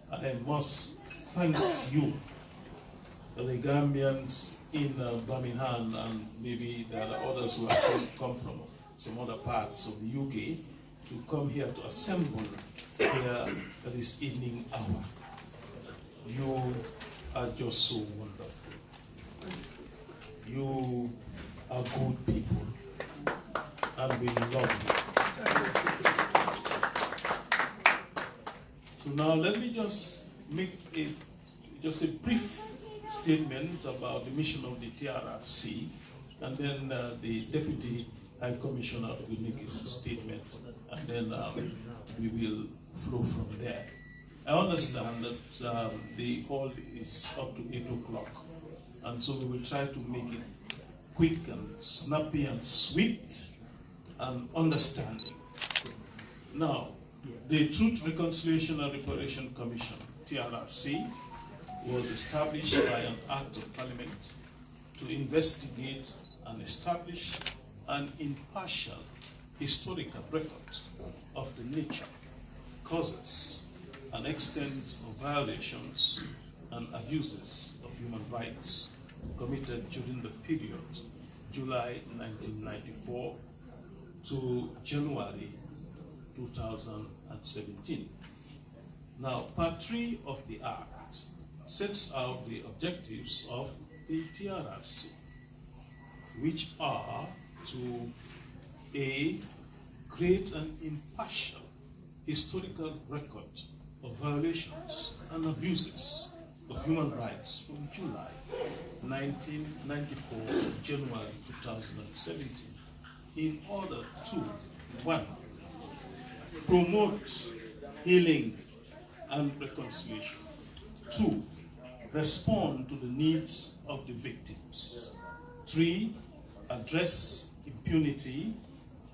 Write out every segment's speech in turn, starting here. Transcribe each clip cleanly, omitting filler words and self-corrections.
I must thank you, the Gambians in Birmingham, and maybe there are others who have come from some other parts of the UK to come here to assemble here at this evening hour. You are just so wonderful. You are good people, and we love you. So now let me just make a brief statement about the mission of the TRRC, and then the Deputy High Commissioner will make his statement, and then we will flow from there. I understand that the hall is up to 8 o'clock, and so we will try to make it quick and snappy and sweet and understanding. Now, the Truth, Reconciliation and Reparation Commission, TRRC, was established by an Act of Parliament to investigate and establish an impartial historical record of the nature, causes, and extent of violations and abuses of human rights committed during the period July 1994 to January 2017. Now, Part 3 of the Act sets out the objectives of the TRRC, which are to A, create an impartial historical record of violations and abuses of human rights from July 1994 to January 2017 in order to, 1, promote healing and reconciliation, 2, respond to the needs of the victims, 3, address impunity,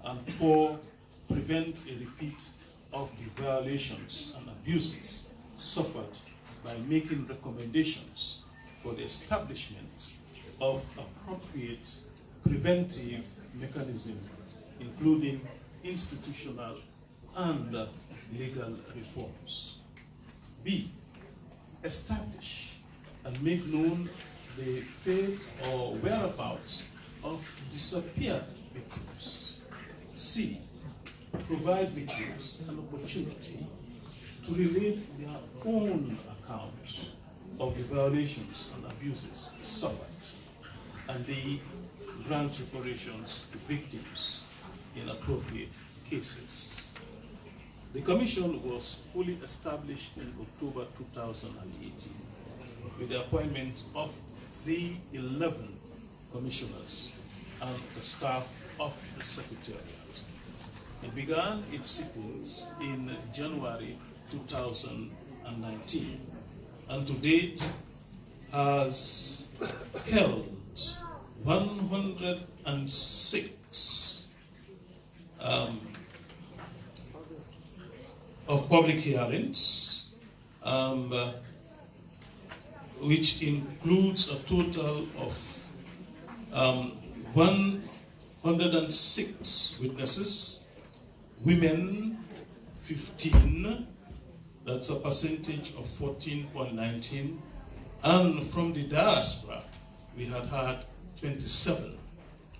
and 4, prevent a repeat of the violations and abuses suffered by making recommendations for the establishment of appropriate preventive mechanisms, including institutional and legal reforms. B, establish and make known the fate or whereabouts of disappeared victims. C, provide victims an opportunity to relate their own account of the violations and abuses suffered, and D, grant reparations to victims in appropriate cases. The Commission was fully established in October 2018 with the appointment of the 11 commissioners and the staff of the Secretariat. It began its sittings in January 2019 and to date has held 106 of public hearings, which includes a total of 106 witnesses, women 15, that's a percentage of 14.19, and from the diaspora we had 27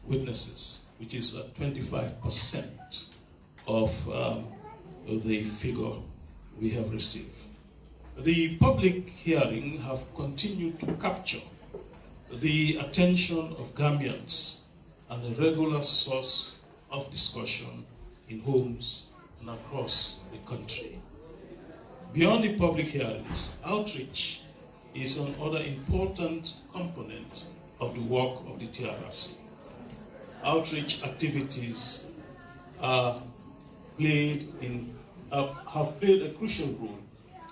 witnesses, which is 25% of the figure we have received. The public hearing have continued to capture the attention of Gambians and a regular source of discussion in homes and across the country. Beyond the public hearings, outreach is another important component of the work of the TRRC. Outreach activities have played a crucial role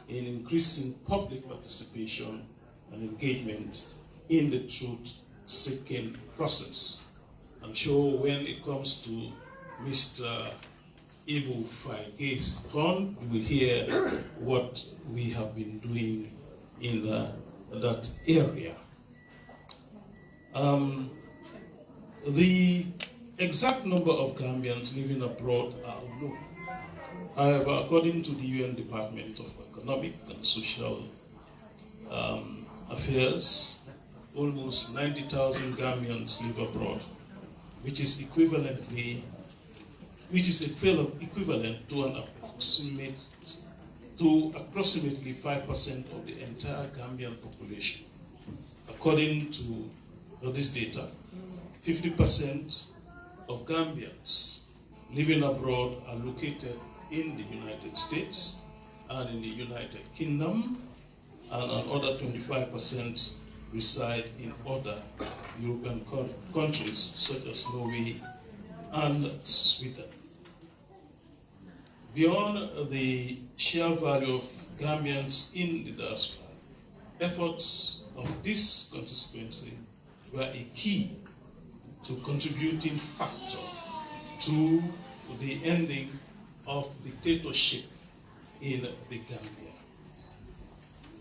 in increasing public participation and engagement in the truth-seeking process. I'm sure when it comes to Mr. Ibu Faige's turn, you will hear what we have been doing in that area. The exact number of Gambians living abroad are unknown. However, according to the UN Department of economic and social affairs. Almost 90,000 Gambians live abroad, which is equivalent to approximately 5% of the entire Gambian population. According to this data, 50% of Gambians living abroad are located in the United States and in the United Kingdom, and another 25% reside in other European countries such as Norway and Sweden. Beyond the sheer value of Gambians in the diaspora, efforts of this constituency were a key to contributing factor to the ending of dictatorship in the Gambia.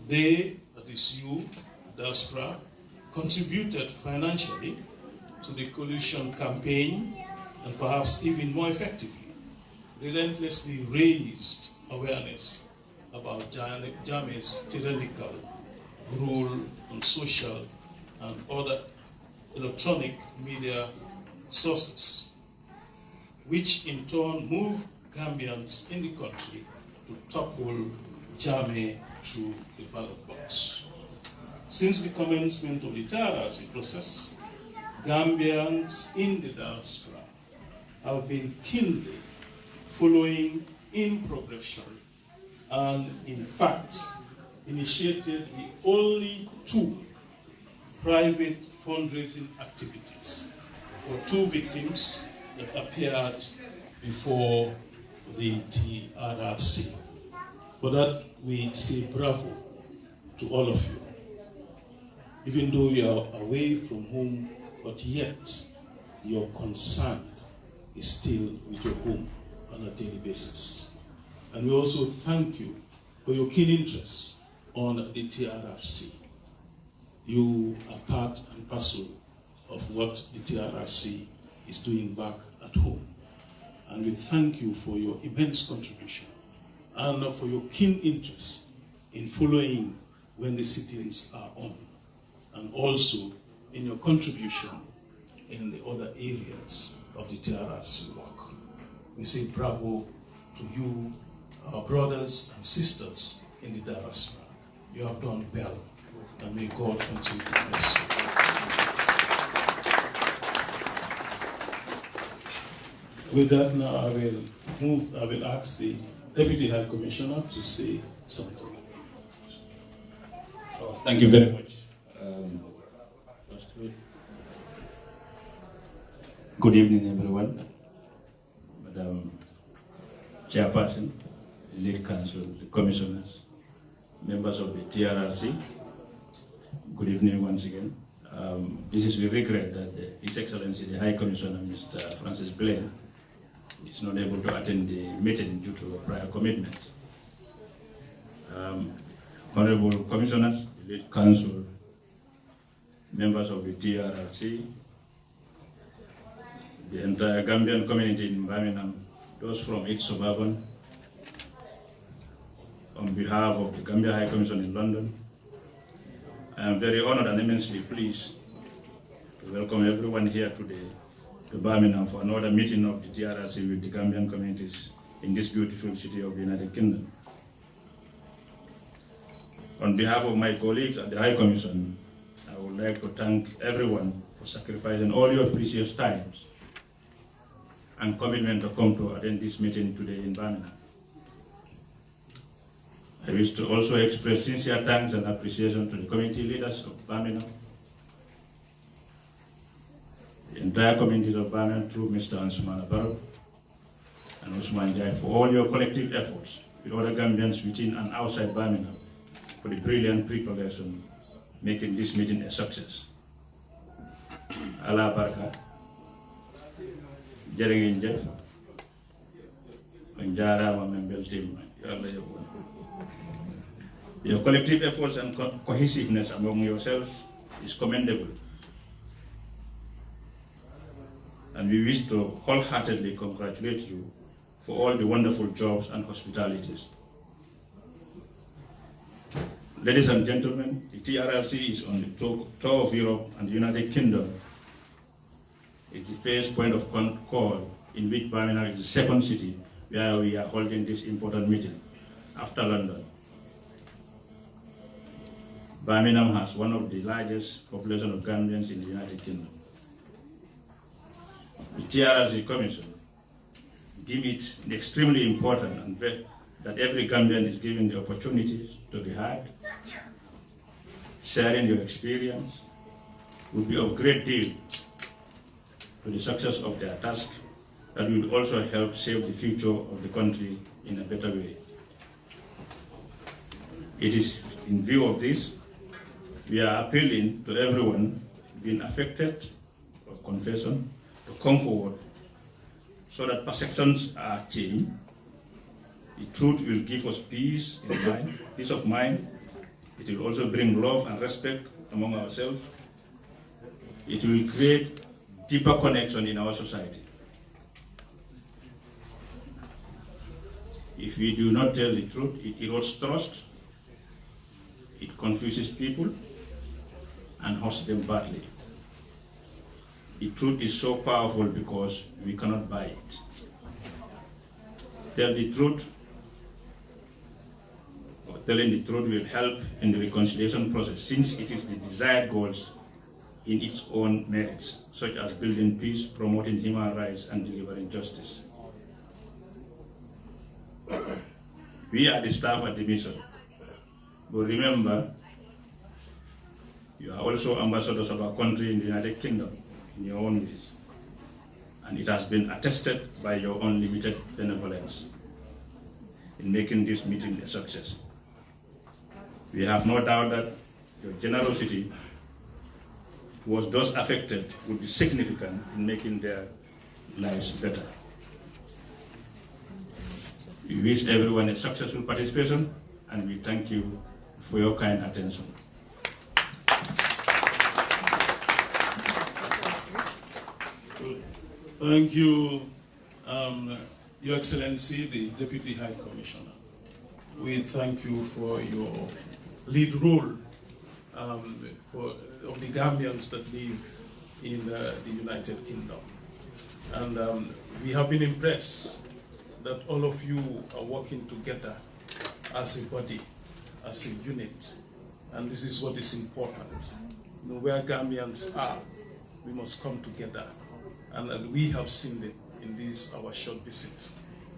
They, that is you, diaspora, contributed financially to the coalition campaign, and perhaps even more effectively, relentlessly raised awareness about Jammeh's tyrannical rule on social and other electronic media sources, which in turn moved Gambians in the country to topple Jammeh through the ballot box. Since the commencement of the TRRC process, Gambians in the diaspora have been keenly following in progression and, in fact, initiated the only two private fundraising activities for two victims that appeared before the TRRC. For that, we say bravo to all of you. Even though you are away from home, but yet your concern is still with your home on a daily basis. And we also thank you for your keen interest on the TRRC. You are part and parcel of what the TRRC is doing back at home. And we thank you for your immense contribution and for your keen interest in following when the sittings are on, and also in your contribution in the other areas of the TRRC work. We say bravo to you, our brothers and sisters in the diaspora. You have done well, and may God continue to bless you. With that, now I will ask the Deputy High Commissioner to say something. Thank you very much. Good evening, everyone. Madam Chairperson, the Lead Council, the Commissioners, members of the TRRC, good evening once again. This is with regret that His Excellency, the High Commissioner, Mr. Francis Blaine, is not able to attend the meeting due to a prior commitment. Honorable Commissioners, the Lead Council, members of the TRRC, the entire Gambian community in Birmingham, those from its suburban, on behalf of the Gambia High Commission in London, I am very honored and immensely pleased to welcome everyone here today to Birmingham for another meeting of the TRRC with the Gambian communities in this beautiful city of the United Kingdom. On behalf of my colleagues at the High Commission, I would like to thank everyone for sacrificing all your precious times and commitment to come to attend this meeting today in Birmingham. I wish to also express sincere thanks and appreciation to the community leaders of Birmingham, the entire communities of Birmingham through Mr. Ansumana Barrow and Usman Jai for all your collective efforts with other Gambians within and outside Birmingham for the brilliant pre-progression, making this meeting a success. Allah Baraka, Jering Jeff, and Jara Membel team. Your collective efforts and cohesiveness among yourselves is commendable. And we wish to wholeheartedly congratulate you for all the wonderful jobs and hospitalities. Ladies and gentlemen, the TRRC is on the tour of Europe and the United Kingdom. It's the first point of call in which Birmingham is the second city where we are holding this important meeting after London. Birmingham has one of the largest population of Gambians in the United Kingdom. The TRRC Commission deems it extremely important and that every Gambian is given the opportunity to be heard. Sharing your experience would be of great deal to the success of their task, that will also help shape the future of the country in a better way. It is in view of this, we are appealing to everyone being affected of confession to come forward so that perceptions are changed. The truth will give us peace of mind. It will also bring love and respect among ourselves. It will create deeper connection in our society. If we do not tell the truth, it erodes trust, it confuses people, and hurts them badly. The truth is so powerful because we cannot buy it. Tell the truth, or telling the truth will help in the reconciliation process, since it is the desired goals in its own merits, such as building peace, promoting human rights, and delivering justice. We are the staff at the mission, but remember, you are also ambassadors of our country in the United Kingdom, in your own ways, and it has been attested by your unlimited benevolence in making this meeting a success. We have no doubt that your generosity towards those affected would be significant in making their lives better. We wish everyone a successful participation, and we thank you for your kind attention. Thank you, Your Excellency, the Deputy High Commissioner. We thank you for your lead role of the Gambians that live in the United Kingdom. And we have been impressed that all of you are working together as a body, as a unit. And this is what is important. You know, where Gambians are, we must come together. And we have seen it in this, our short visit,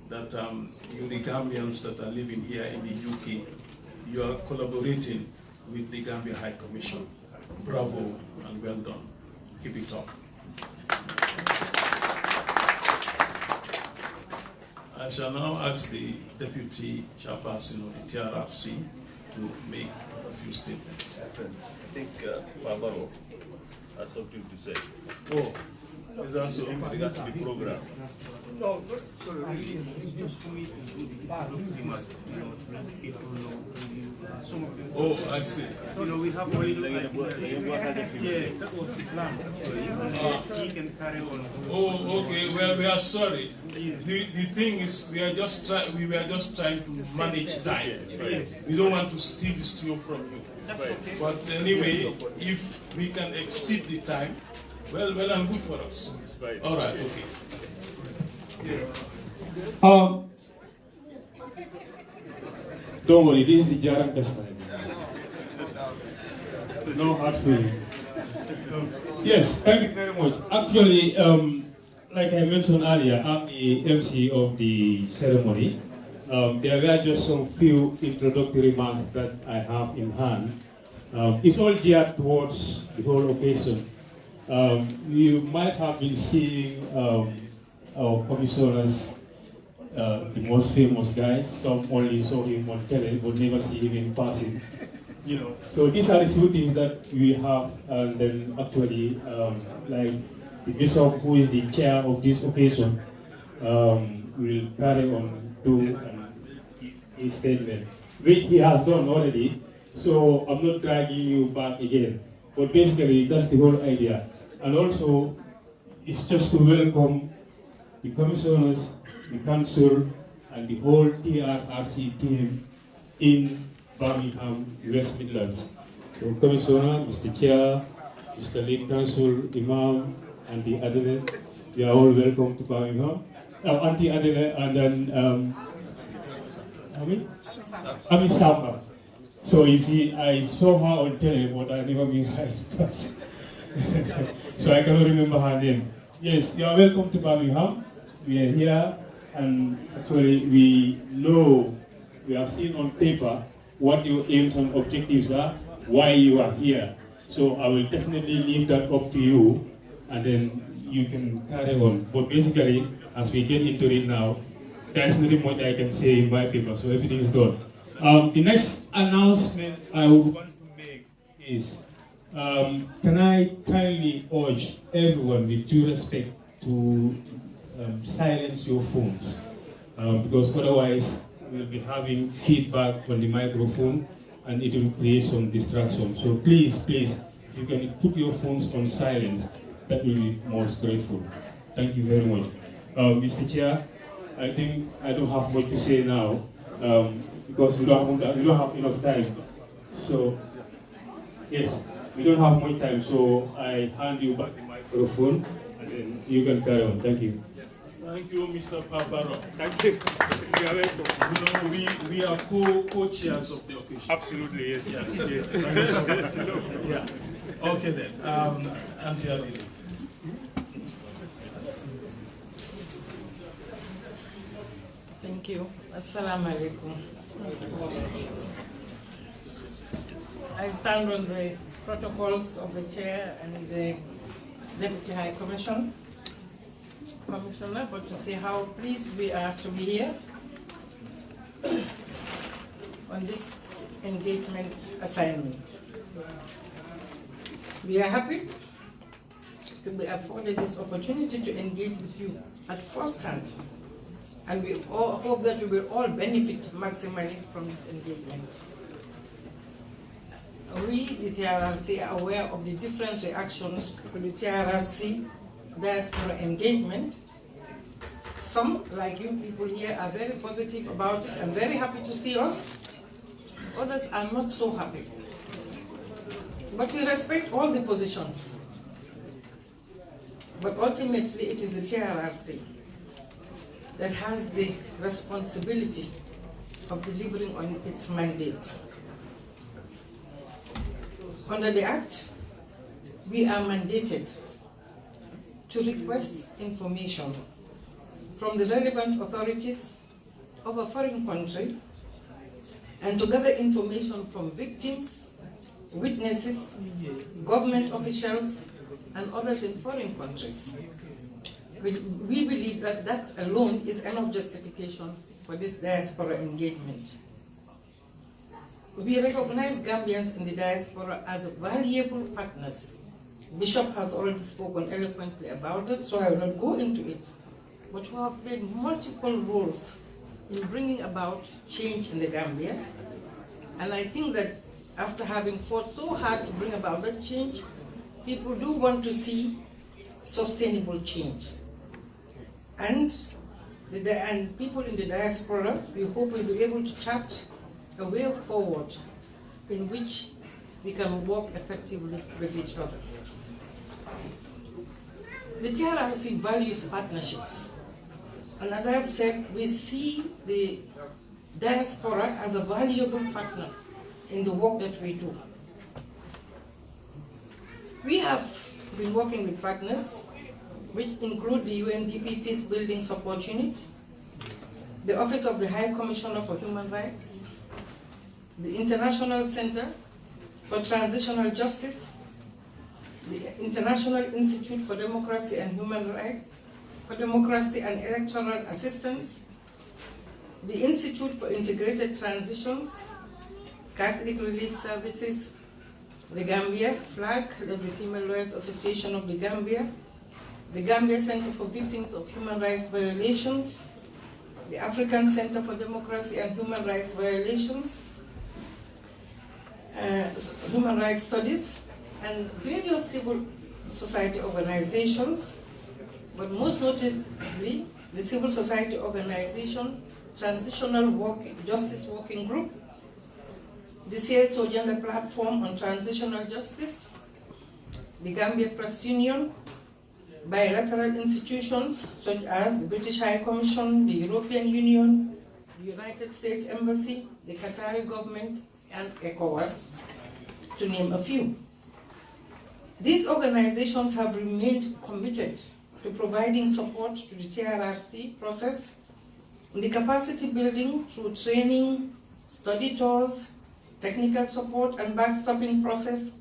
that you, the Gambians that are living here in the UK, you are collaborating with the Gambia High Commission. Bravo and well done. Keep it up. I shall now ask the Deputy Chairperson of the TRRC to make a few statements. I think Barbaro has something to say. Oh, is that so? With regards to the program. No, sorry, it's just for me to do the document, you know, to let people know some of the. Oh, I see. You know, we have already that was the plan. Actually, he can carry on. Oh, okay. Well, we are sorry. The thing is, we were just trying to manage time. We don't want to steal the studio from you. But anyway, if we can exceed the time, well and good for us. All right. Okay. Don't worry, this is the Jaran Testament. No hard feeling. Yes, thank you very much. Actually, like I mentioned earlier, I'm the MC of the ceremony. There were just some few introductory remarks that I have in hand. It's all geared towards the whole occasion. You might have been seeing our commissioners, the most famous guy. Some only saw him on tele, but never see him in person. You know. So these are the few things that we have, and then actually, like the bishop, who is the chair of this occasion, will carry on do his statement, which he has done already. So I'm not dragging you back again. But basically, that's the whole idea. And also, it's just to welcome the commissioners, the council, and the whole TRRC team in Birmingham, West Midlands. So Commissioner, Mr. Chair, Mr. Lead Council, Imam, Auntie Adelaide, you are all welcome to Birmingham. Auntie Adelaide, and then Ami Samba. So you see, I saw her on tele, but I never met her in person. So I cannot remember her name. Yes, you are welcome to Birmingham. We are here, and actually we know, we have seen on paper what your aims and objectives are, why you are here. So I will definitely leave that up to you, and then you can carry on. But basically, as we get into it now, there's nothing much I can say in my paper, so everything is done. The next announcement I would want to make is, can I kindly urge everyone with due respect to silence your phones, because otherwise we'll be having feedback on the microphone and it will create some distraction. So please, if you can put your phones on silence, that will be most grateful. Thank you very much. Mr. Chair, I think I don't have much to say now, because we don't have enough time. So, yes, we don't have much time, so I hand you back the microphone, and then you can carry on. Thank you. Thank you, Mr. Pabaro. Thank you. You are welcome. You know, we are co-chairs of the occasion. Absolutely, yes. Yes. Thank you so much. Yeah. Okay then, Auntie Adelaide. Thank you. Assalamu alaikum. I stand on the protocols of the chair and the Deputy High Commissioner, but to say how pleased we are to be here on this engagement assignment. We are happy to be afforded this opportunity to engage with you at first hand, and we all hope that we will all benefit maximally from this engagement. We, the TRRC, are aware of the different reactions to the TRRC Diaspora Engagement. Some, like you people here, are very positive about it and very happy to see us. Others are not so happy. But we respect all the positions. But ultimately, it is the TRRC that has the responsibility of delivering on its mandate. Under the Act, we are mandated to request information from the relevant authorities of a foreign country and to gather information from victims, witnesses, government officials, and others in foreign countries. We believe that that alone is enough justification for this diaspora engagement. We recognize Gambians in the diaspora as valuable partners. Bishop has already spoken eloquently about it, so I will not go into it. But we have played multiple roles in bringing about change in the Gambia. And I think that after having fought so hard to bring about that change, people do want to see sustainable change. And people in the diaspora, we hope will be able to chart a way forward in which we can work effectively with each other. The TRRC values partnerships. And as I have said, we see the diaspora as a valuable partner in the work that we do. We have been working with partners, which include the UNDP Peace Building Support Unit, the Office of the High Commissioner for Human Rights, the International Center for Transitional Justice, the International Institute for Democracy and Human Rights, for Democracy and Electoral Assistance, the Institute for Integrated Transitions, Catholic Relief Services, the Gambia, FLAG, that's the Female Lawyers Association of the Gambia Center for Victims of Human Rights Violations, the African Center for Democracy and Human Rights Violations, Human Rights Studies, and various civil society organizations, but most notably the civil society organization Transitional Justice Working Group, the CSO Gender Platform on Transitional Justice, the Gambia Press Union, bilateral institutions such as the British High Commission, the European Union, the United States Embassy, the Qatari government, and ECOWAS, to name a few. These organizations have remained committed to providing support to the TRRC process, the capacity building through training, study tours, technical support and backstopping process,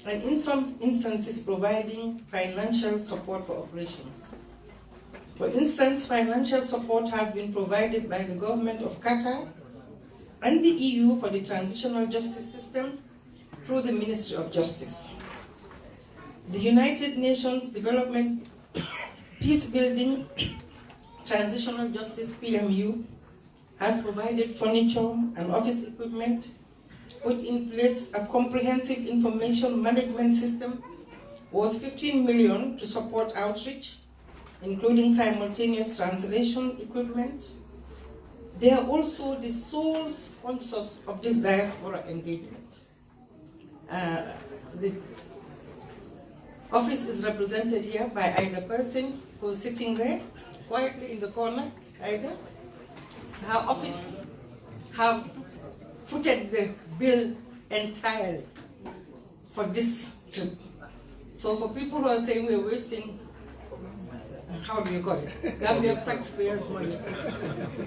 and in some instances providing financial support for operations. For instance, financial support has been provided by the government of Qatar and the EU for the transitional justice system through the Ministry of Justice. The United Nations Development Peace Building Transitional Justice PMU has provided furniture and office equipment, put in place a comprehensive information management system worth 15 million to support outreach, including simultaneous translation equipment. They are also the sole sponsors of this diaspora engagement. The office is represented here by Ida Person, who is sitting there quietly in the corner. Ida, her office have footed the bill entirely for this trip. So for people who are saying we're wasting, how do you call it, Gambia taxpayers' money,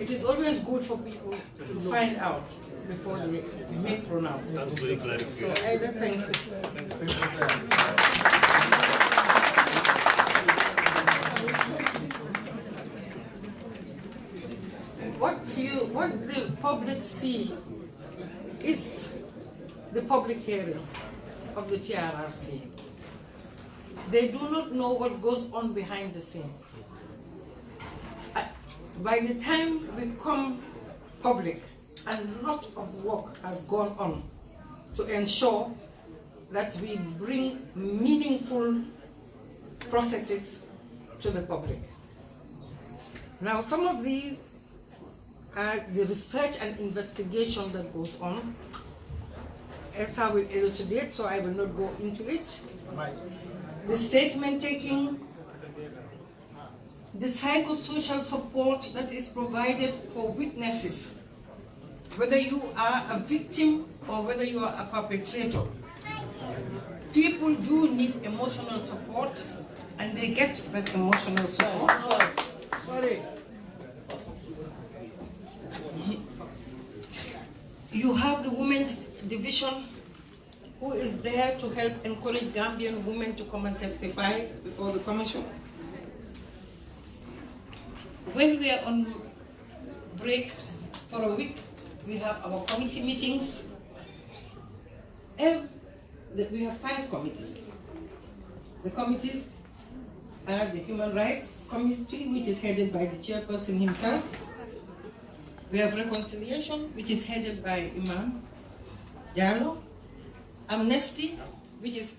it is always good for people to find out before they make pronouncements. So Ida, thank you. What the public see is the public hearings of the TRRC. They do not know what goes on behind the scenes. By the time we come public, a lot of work has gone on to ensure that we bring meaningful processes to the public. Now, some of these are the research and investigation that goes on, as I will elucidate, so I will not go into it. The statement taking, the psychosocial support that is provided for witnesses, whether you are a victim or whether you are a perpetrator. People do need emotional support, and they get that emotional support. You have the Women's Division, who is there to help encourage Gambian women to come and testify before the commission. When we are on break for a week, we have our committee meetings. We have 5 committees. The committees are the Human Rights Committee, which is headed by the chairperson himself. We have Reconciliation, which is headed by Imam Diallo. Amnesty, which is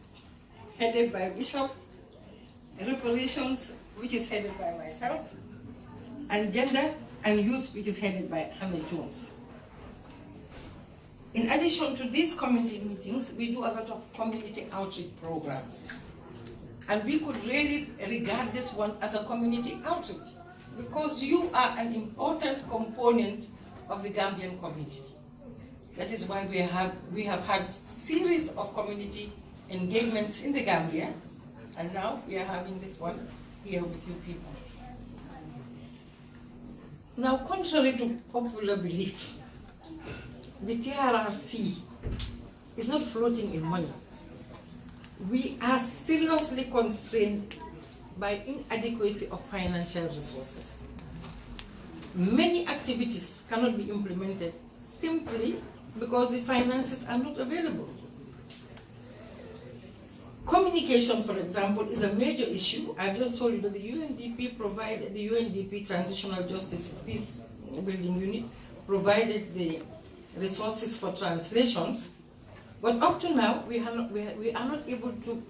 headed by Bishop. Reparations, which is headed by myself. And Gender and Youth, which is headed by Hannah Jones. In addition to these community meetings, we do a lot of community outreach programs. And we could really regard this one as a community outreach, because you are an important component of the Gambian community. That is why we have had series of community engagements in the Gambia, and now we are having this one here with you people. Now, contrary to popular belief, the TRRC is not floating in money. We are seriously constrained by inadequacy of financial resources. Many activities cannot be implemented simply because the finances are not available. Communication, for example, is a major issue. I've just told you that the UNDP Transitional Justice Peace Building Unit provided the resources for translations, but up to now we are not able to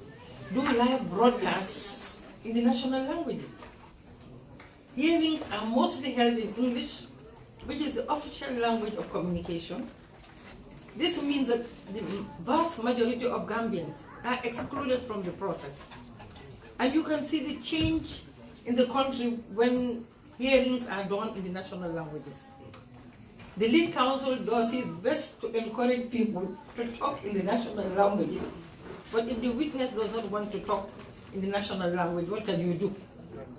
do live broadcasts in the national languages. Hearings are mostly held in English, which is the official language of communication. This means that the vast majority of Gambians are excluded from the process. And you can see the change in the country when hearings are done in the national languages. The lead council does its best to encourage people to talk in the national languages, but if the witness does not want to talk in the national language, what can you do?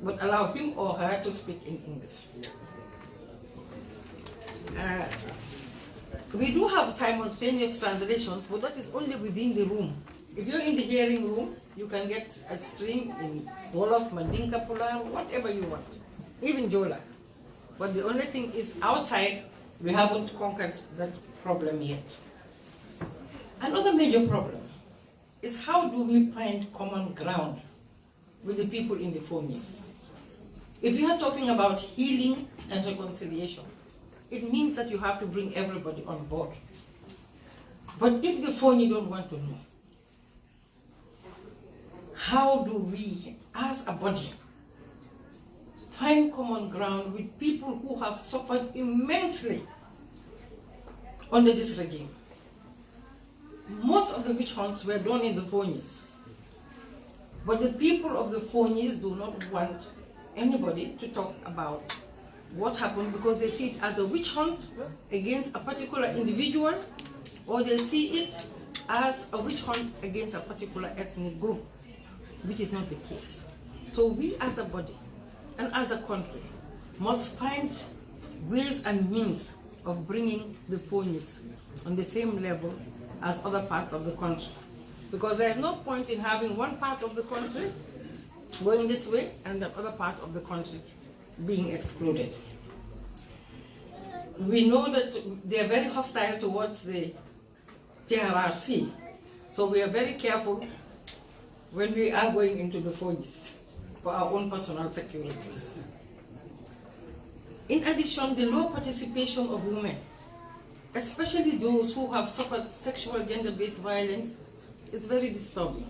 But allow him or her to speak in English. We do have simultaneous translations, but that is only within the room. If you're in the hearing room, you can get a stream in Wolof, Mandinka, Pular, whatever you want, even Jola. But the only thing is outside, we haven't conquered that problem yet. Another major problem is how do we find common ground with the people in the Fonies? If you are talking about healing and reconciliation, it means that you have to bring everybody on board. But if the Foni don't want to know, how do we, as a body, find common ground with people who have suffered immensely under this regime? Most of the witch hunts were done in the Fonies. But the people of the Fonies do not want anybody to talk about what happened because they see it as a witch hunt against a particular individual, or they see it as a witch hunt against a particular ethnic group, which is not the case. So we as a body and as a country must find ways and means of bringing the Fonies on the same level as other parts of the country. Because there is no point in having one part of the country going this way and the other part of the country being excluded. We know that they are very hostile towards the TRRC, so we are very careful when we are going into the Fonies for our own personal security. In addition, the low participation of women, especially those who have suffered sexual gender-based violence, is very disturbing.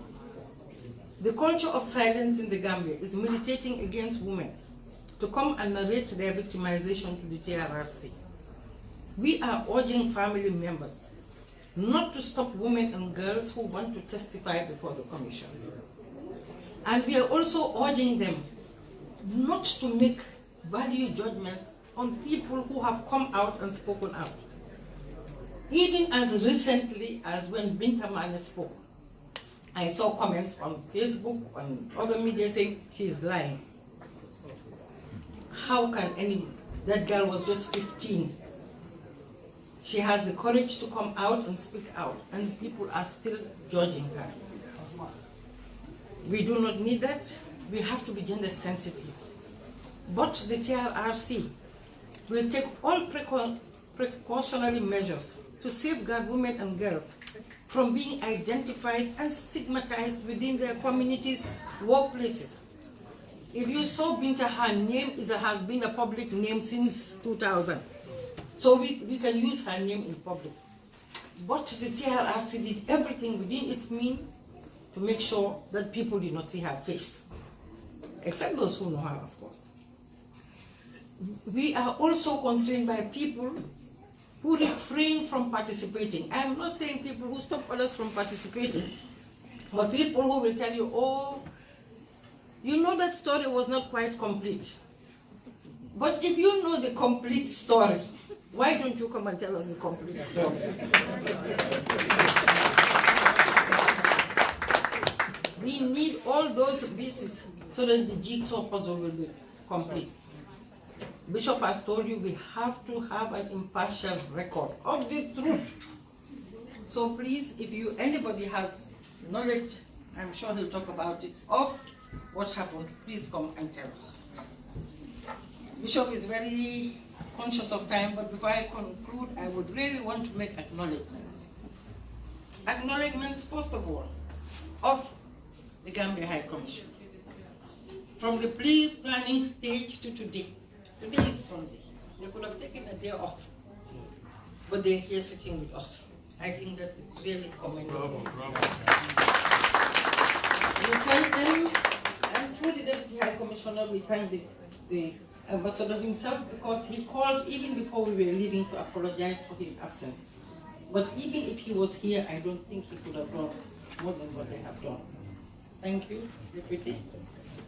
The culture of silence in the Gambia is militating against women to come and narrate their victimization to the TRRC. We are urging family members not to stop women and girls who want to testify before the commission. And we are also urging them not to make value judgments on people who have come out and spoken out. Even as recently as when Binta Mane spoke, I saw comments on Facebook, on other media saying she's lying. How can that girl was just 15. She has the courage to come out and speak out, and people are still judging her. We do not need that. We have to be gender sensitive. But the TRRC will take all precautionary measures to safeguard women and girls from being identified and stigmatized within their communities, workplaces. If you saw Binta, her name has been a public name since 2000. So we can use her name in public. But the TRRC did everything within its means to make sure that people did not see her face, except those who know her, of course. We are also constrained by people who refrain from participating. I am not saying people who stop others from participating, but people who will tell you, oh, you know that story was not quite complete. But if you know the complete story, why don't you come and tell us the complete story? We need all those pieces so that the jigsaw puzzle will be complete. Bishop has told you we have to have an impartial record of the truth. So please, if anybody has knowledge, I'm sure he'll talk about it, of what happened, please come and tell us. Bishop is very conscious of time, but before I conclude, I would really want to make acknowledgements. Acknowledgements, first of all, of the Gambia High Commission. From the pre-planning stage to today. Today is Sunday. They could have taken a day off, but they're here sitting with us. I think that is really commendable. We thank them, and through the Deputy High Commissioner, we thank the Ambassador himself, because he called even before we were leaving to apologize for his absence. But even if he was here, I don't think he could have done more than what they have done. Thank you, Deputy.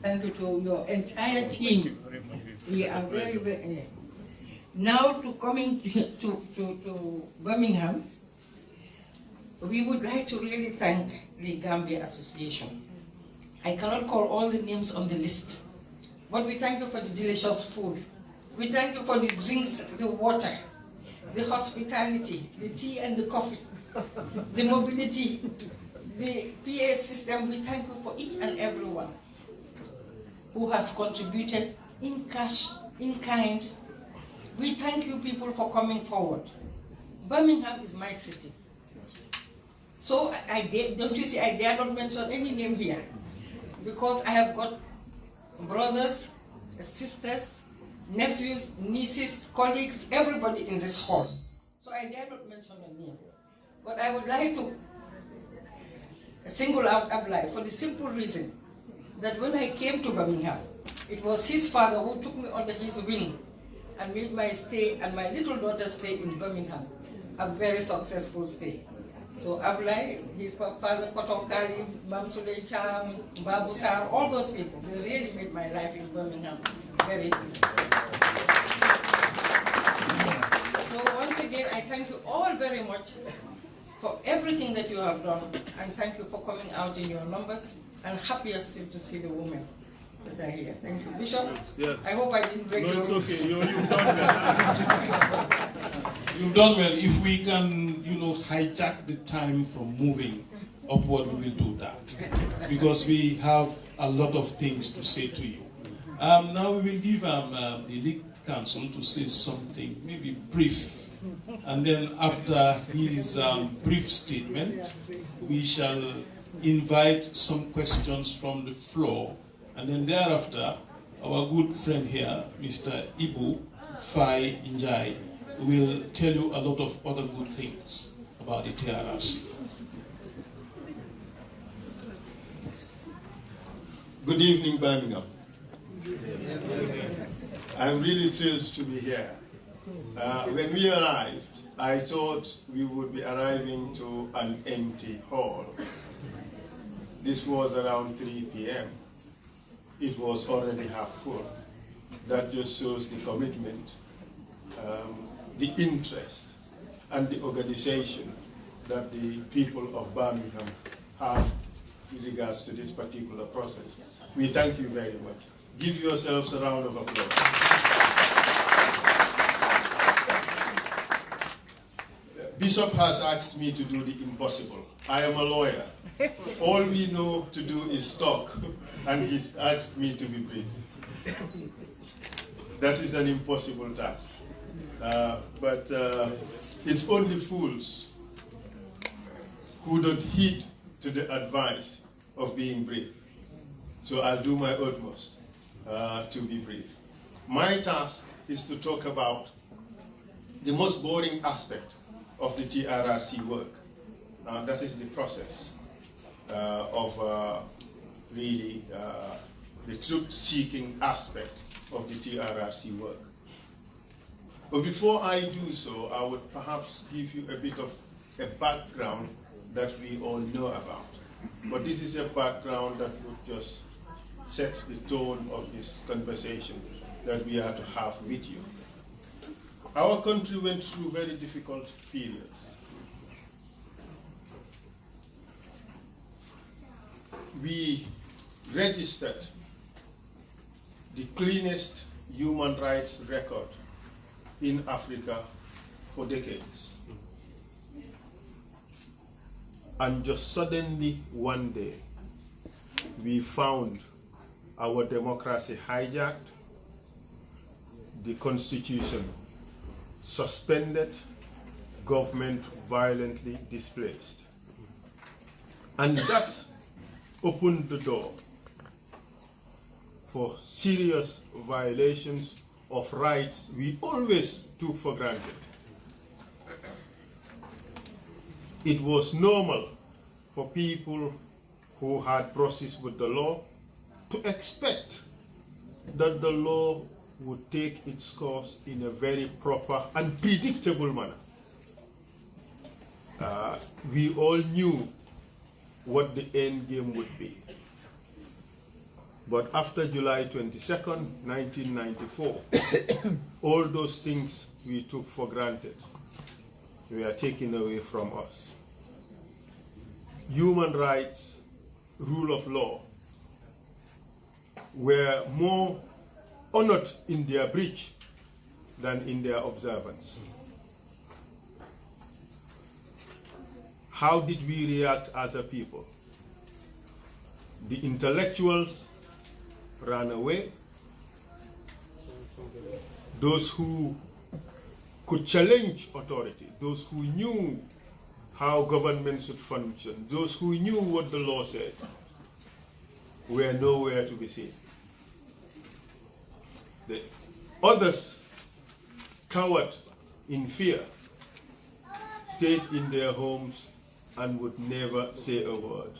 Thank you to your entire team. We are very, very... Now to coming to Birmingham, we would like to really thank the Gambia Association. I cannot call all the names on the list, but we thank you for the delicious food. We thank you for the drinks, the water, the hospitality, the tea and the coffee, the mobility, the PA system. We thank you for each and everyone who has contributed in cash, in kind. We thank you people for coming forward. Birmingham is my city. So don't you see, I dare not mention any name here, because I have got brothers, sisters, nephews, nieces, colleagues, everybody in this hall. So I dare not mention a name. But I would like to single out Ablai for the simple reason that when I came to Birmingham, it was his father who took me under his wing and made my stay and my little daughter's stay in Birmingham a very successful stay. So Ablai, his father, Kotonkali, Bamsule Cham, Babu Sar, all those people, they really made my life in Birmingham very easy. So once again, I thank you all very much for everything that you have done, and thank you for coming out in your numbers, and happier still to see the women that are here. Thank you. Bishop, Yes. I hope I didn't break your rules. No, it's okay. You've done well. You've done well. If we can, hijack the time from moving upward, we will do that. Because we have a lot of things to say to you. Now we will give the League Council to say something, maybe brief. And then after his brief statement, we shall invite some questions from the floor. And then thereafter, our good friend here, Mr. Ibu Fai Njai, will tell you a lot of other good things about the TRRC. Good evening, Birmingham. I'm really thrilled to be here. When we arrived, I thought we would be arriving to an empty hall. This was around 3 p.m. It was already half full. That just shows the commitment, the interest, and the organization that the people of Birmingham have with regards to this particular process. We thank you very much. Give yourselves a round of applause. Bishop has asked me to do the impossible. I am a lawyer. All we know to do is talk, and he's asked me to be brief. That is an impossible task. But it's only fools who don't heed to the advice of being brief. So I'll do my utmost to be brief. My task is to talk about the most boring aspect of the TRRC work. That is the process of really the truth-seeking aspect of the TRRC work. But before I do so, I would perhaps give you a bit of a background that we all know about. But this is a background that would just set the tone of this conversation that we are to have with you. Our country went through very difficult periods. We registered the cleanest human rights record in Africa for decades. And just suddenly one day, we found our democracy hijacked, the constitution suspended, government violently displaced. And that opened the door for serious violations of rights we always took for granted. It was normal for people who had processed with the law to expect that the law would take its course in a very proper and predictable manner. we all knew what the end game would be. But after July 22nd, 1994, all those things we took for granted were taken away from us. Human rights, rule of law, were more honored in their breach than in their observance. How did we react as a people? The intellectuals ran away. Those who could challenge authority, those who knew how government should function, those who knew what the law said, were nowhere to be seen. The others, cowered in fear, stayed in their homes and would never say a word.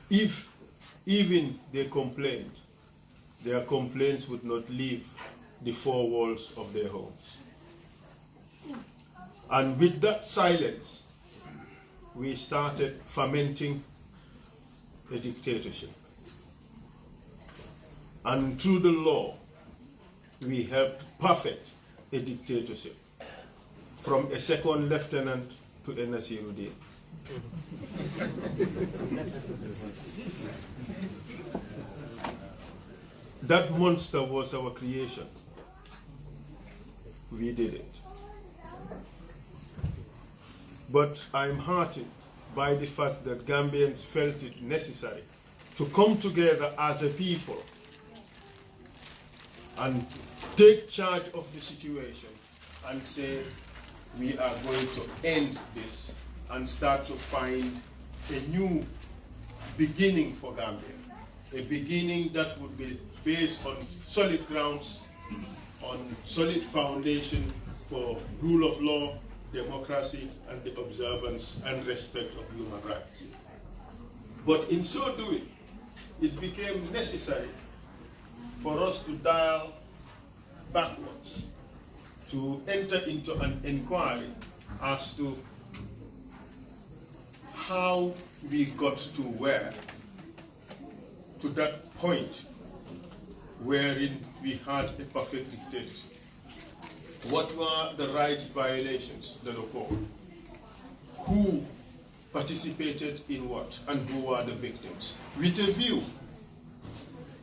If even they complained, their complaints would not leave the four walls of their homes. And with that silence, we started fermenting a dictatorship. And through the law, we helped perfect a dictatorship, from a second lieutenant to a Nasiruddin. That monster was our creation. We did it. But I'm heartened by the fact that Gambians felt it necessary to come together as a people and take charge of the situation and say, we are going to end this and start to find a new beginning for Gambia. A beginning that would be based on solid grounds, on solid foundation for rule of law, democracy, and the observance and respect of human rights. But in so doing, it became necessary for us to dial backwards, to enter into an inquiry as to how we got to where, to that point wherein we had a perfect dictatorship. What were the rights violations that occurred? Who participated in what, and who were the victims? With a view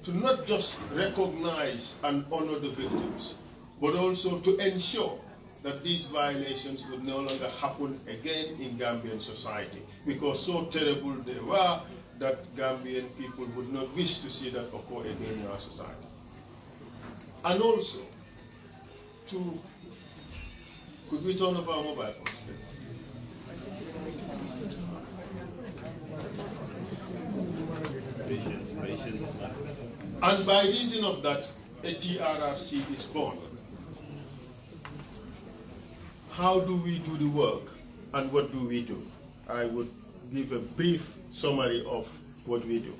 to not just recognize and honor the victims, but also to ensure that these violations would no longer happen again in Gambian society, because so terrible they were that Gambian people would not wish to see that occur again in our society. And also, to, could we turn off our mobile phones, please? And by reason of that, a TRRC is born. How do we do the work, and what do we do? I would give a brief summary of what we do.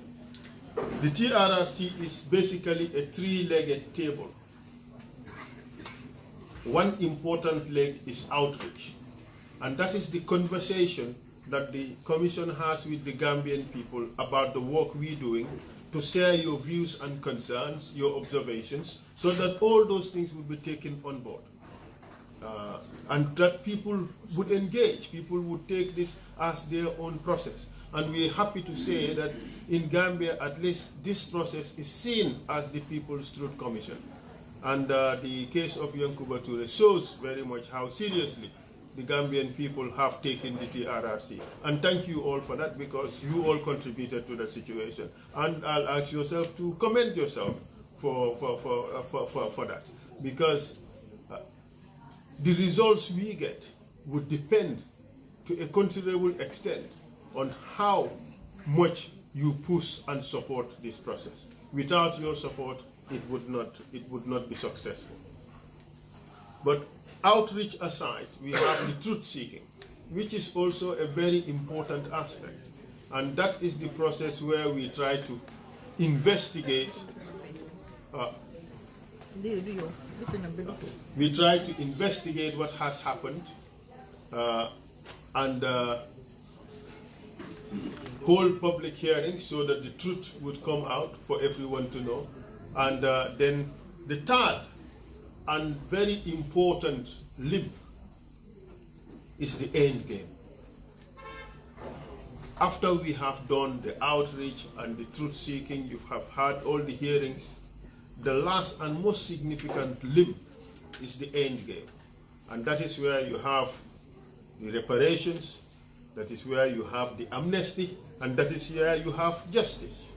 The TRRC is basically a three-legged table. One important leg is outreach, and that is the conversation that the Commission has with the Gambian people about the work we're doing, to share your views and concerns, your observations, so that all those things will be taken on board. And that people would engage, people would take this as their own process. And we're happy to say that in Gambia, at least this process is seen as the People's Truth Commission. And the case of Yankuba Toure shows very much how seriously the Gambian people have taken the TRRC. And thank you all for that, because you all contributed to that situation. And I'll ask yourself to commend yourself for that, because the results we get would depend to a considerable extent on how much you push and support this process. Without your support, it would not be successful. But outreach aside, we have the truth seeking, which is also a very important aspect. And that is the process where we try to investigate what has happened, and hold public hearings so that the truth would come out for everyone to know. And then the third and very important limb is the end game. After we have done the outreach and the truth seeking, you have had all the hearings, the last and most significant limb is the end game. And that is where you have the reparations, that is where you have the amnesty, and that is where you have justice.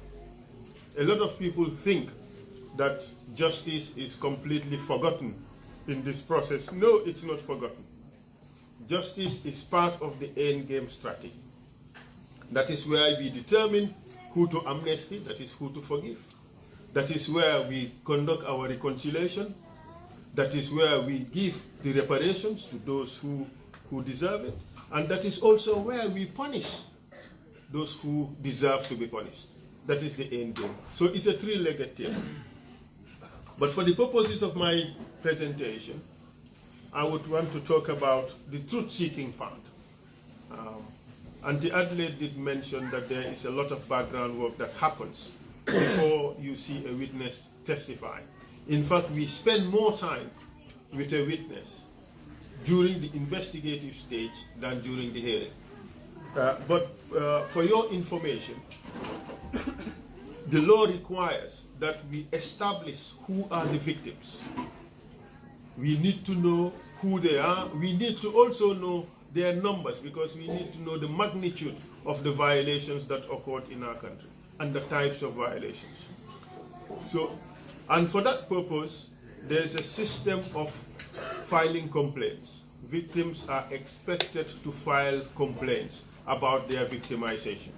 A lot of people think that justice is completely forgotten in this process. No, it's not forgotten. Justice is part of the end game strategy. That is where we determine who to amnesty, that is who to forgive. That is where we conduct our reconciliation. That is where we give the reparations to those who deserve it. And that is also where we punish those who deserve to be punished. That is the end game. So it's a three-legged table. But for the purposes of my presentation, I would want to talk about the truth-seeking part. Auntie Adelaide did mention that there is a lot of background work that happens before you see a witness testify. In fact, we spend more time with a witness during the investigative stage than during the hearing. But for your information, the law requires that we establish who are the victims. We need to know who they are. We need to also know their numbers, because we need to know the magnitude of the violations that occurred in our country and the types of violations. So, and for that purpose, there's a system of filing complaints. Victims are expected to file complaints about their victimization.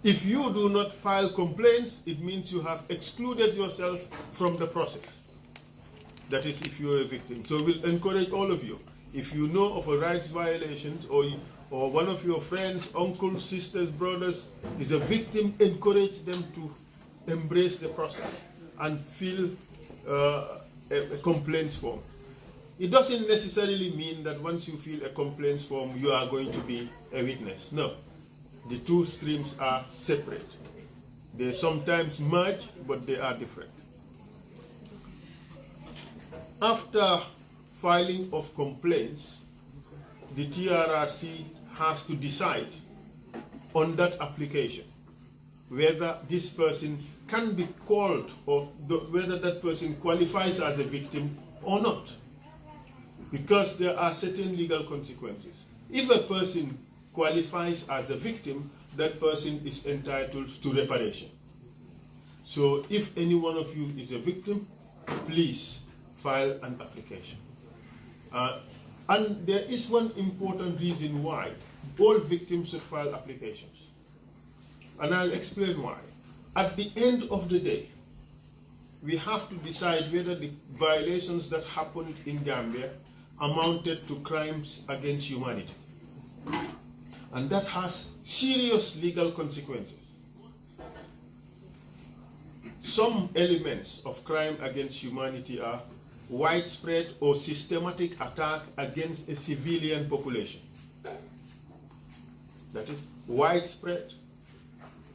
If you do not file complaints, it means you have excluded yourself from the process. That is, if you're a victim. So we'll encourage all of you. If you know of a rights violation, or one of your friends, uncles, sisters, brothers is a victim, encourage them to embrace the process and fill a complaints form. It doesn't necessarily mean that once you fill a complaints form, you are going to be a witness. No, the two streams are separate. They sometimes merge, but they are different. After filing of complaints, the TRRC has to decide on that application whether this person can be called or whether that person qualifies as a victim or not. Because there are certain legal consequences. If a person qualifies as a victim, that person is entitled to reparation. So if any one of you is a victim, please file an application. And there is one important reason why all victims should file applications. And I'll explain why. At the end of the day, we have to decide whether the violations that happened in Gambia amounted to crimes against humanity. And that has serious legal consequences. Some elements of crime against humanity are widespread or systematic attack against a civilian population. That is, widespread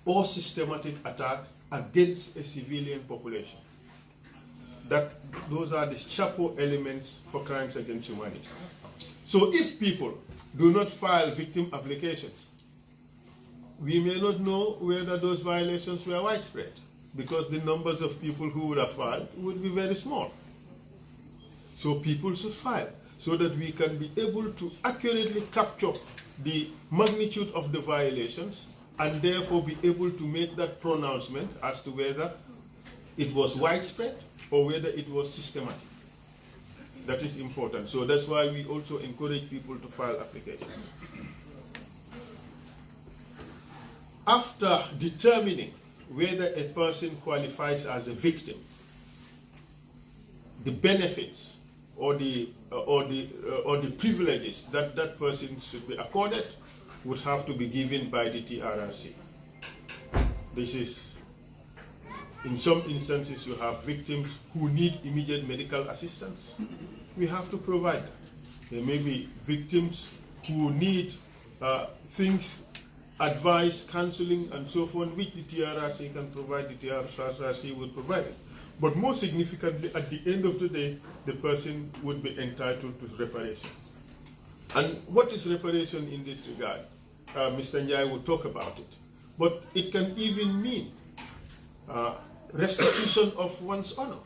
or systematic attack against a civilian population. Those are the chapeau elements for crimes against humanity. So if people do not file victim applications, we may not know whether those violations were widespread, because the numbers of people who would have filed would be very small. So people should file so that we can be able to accurately capture the magnitude of the violations and therefore be able to make that pronouncement as to whether it was widespread or whether it was systematic. That is important. So that's why we also encourage people to file applications. After determining whether a person qualifies as a victim, the benefits or the privileges that that person should be accorded would have to be given by the TRRC. This is, in some instances, you have victims who need immediate medical assistance. We have to provide that. There may be victims who need things, advice, counseling, and so forth, which the TRRC can provide, the TRRC will provide it. But more significantly, at the end of the day, the person would be entitled to reparation. And what is reparation in this regard? Mr. Njai will talk about it. But it can even mean restitution of one's honor.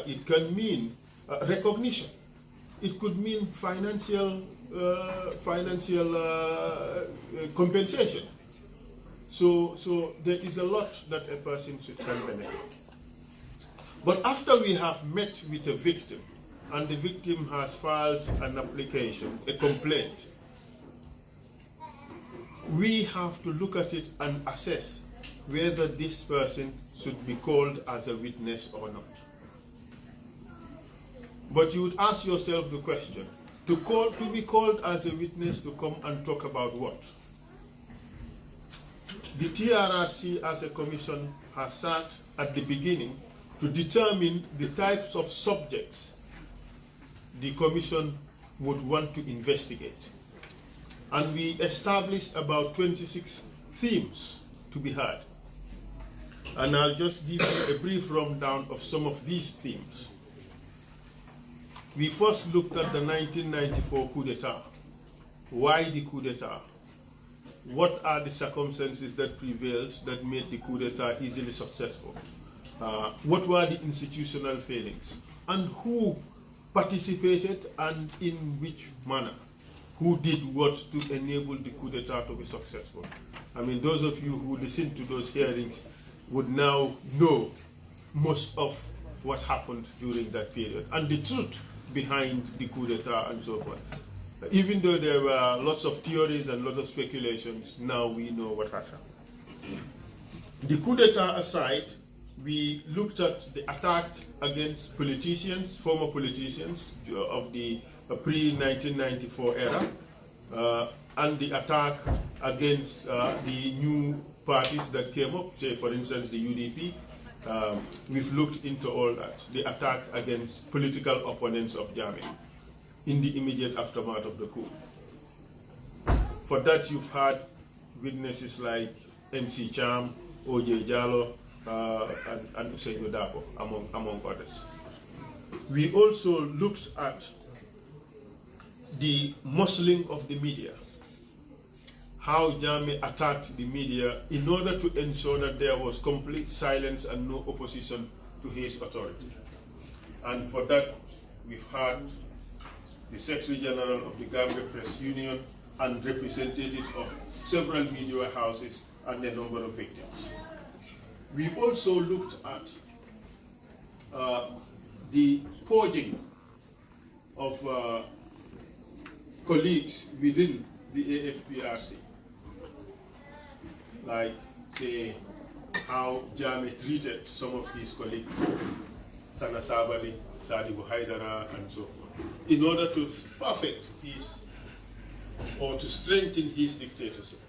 It can mean recognition. It could mean financial compensation. So there is a lot that a person can benefit. But after we have met with a victim, and the victim has filed an application, a complaint, we have to look at it and assess whether this person should be called as a witness or not. But you would ask yourself the question, to be called as a witness to come and talk about what? The TRRC as a commission has sat at the beginning to determine the types of subjects the commission would want to investigate. And we established about 26 themes to be heard. And I'll just give you a brief rundown of some of these themes. We first looked at the 1994 coup d'etat. Why the coup d'etat? What are the circumstances that prevailed that made the coup d'etat easily successful? What were the institutional failings? And who participated and in which manner? Who did what to enable the coup d'etat to be successful? I mean, those of you who listened to those hearings would now know most of what happened during that period and the truth behind the coup d'etat and so forth. Even though there were lots of theories and lots of speculations, now we know what has happened. The coup d'etat aside, we looked at the attack against politicians, former politicians of the pre-1994 era, and the attack against the new parties that came up, say for instance the UDP. We've looked into all that, the attack against political opponents of Jammeh in the immediate aftermath of the coup. For that you've had witnesses like MC Cham, OJ Jallow, and Usain Dapo, among others. We also looked at the muscling of the media, how Jammeh attacked the media in order to ensure that there was complete silence and no opposition to his authority. And for that, we've had the Secretary General of the Gambia Press Union and representatives of several media houses and a number of victims. We also looked at the purging of colleagues within the AFPRC, like, say, how Jammeh treated some of his colleagues, Sana Sabali, Sadibu Haidara, and so forth, in order to perfect his, or to strengthen his dictatorship.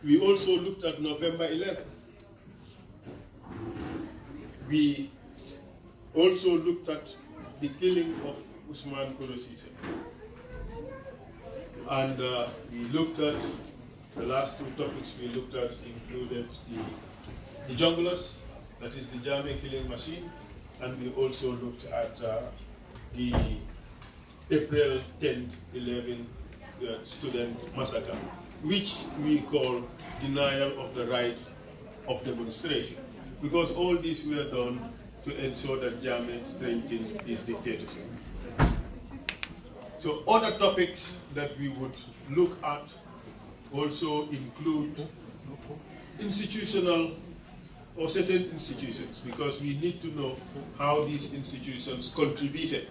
We also looked at November 11. We also looked at the killing of Usman Kurosise. And we looked at, the last two topics we looked at included the junglers, that is the Jammeh killing machine, and we also looked at the April 10, 11 student massacre, which we call denial of the right of demonstration, because all these were done to ensure that Jammeh strengthened his dictatorship. So other topics that we would look at also include institutional or certain institutions, because we need to know how these institutions contributed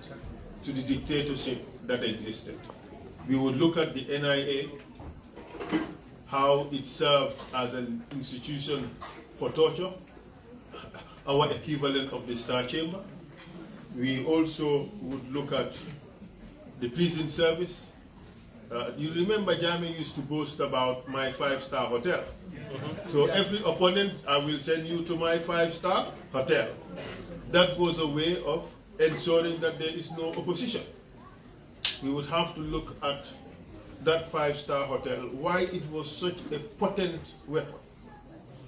to the dictatorship that existed. We would look at the NIA, how it served as an institution for torture, our equivalent of the Star Chamber. We also would look at the prison service. You remember Jammeh used to boast about my 5-star hotel. So every opponent, I will send you to my 5-star hotel. That was a way of ensuring that there is no opposition. We would have to look at that five-star hotel, why it was such a potent weapon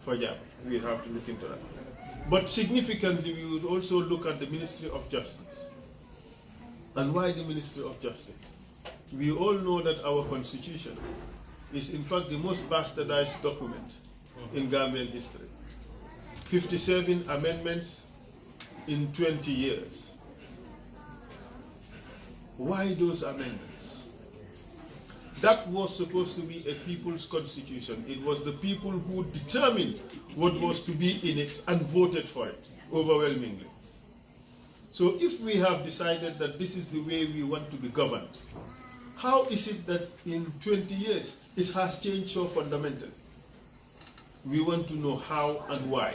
for Jammeh. We have to look into that. But significantly, we would also look at the Ministry of Justice. And why the Ministry of Justice? We all know that our constitution is in fact the most bastardized document in Gambian history. 57 amendments in 20 years. Why those amendments? That was supposed to be a people's constitution. It was the people who determined what was to be in it and voted for it overwhelmingly. So if we have decided that this is the way we want to be governed, how is it that in 20 years it has changed so fundamentally? We want to know how and why,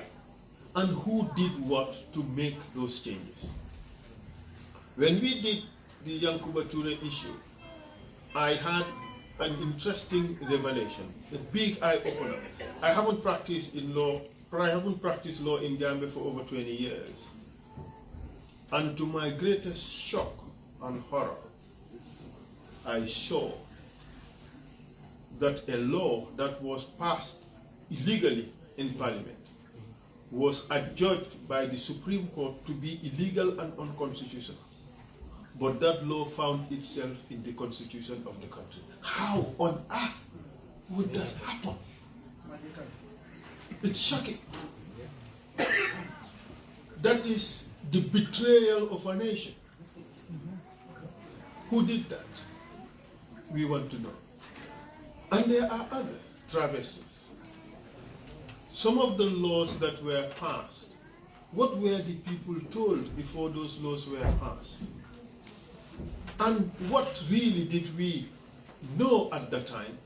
and who did what to make those changes. When we did the Yankuba Ture issue, I had an interesting revelation, a big eye-opener. I haven't practiced law in Gambia for over 20 years. And to my greatest shock and horror, I saw that a law that was passed illegally in Parliament was adjudged by the Supreme Court to be illegal and unconstitutional. But that law found itself in the constitution of the country. How on earth would that happen? It's shocking. That is the betrayal of a nation. Who did that? We want to know. And there are other travesties. Some of the laws that were passed, what were the people told before those laws were passed? And what really did we know at the time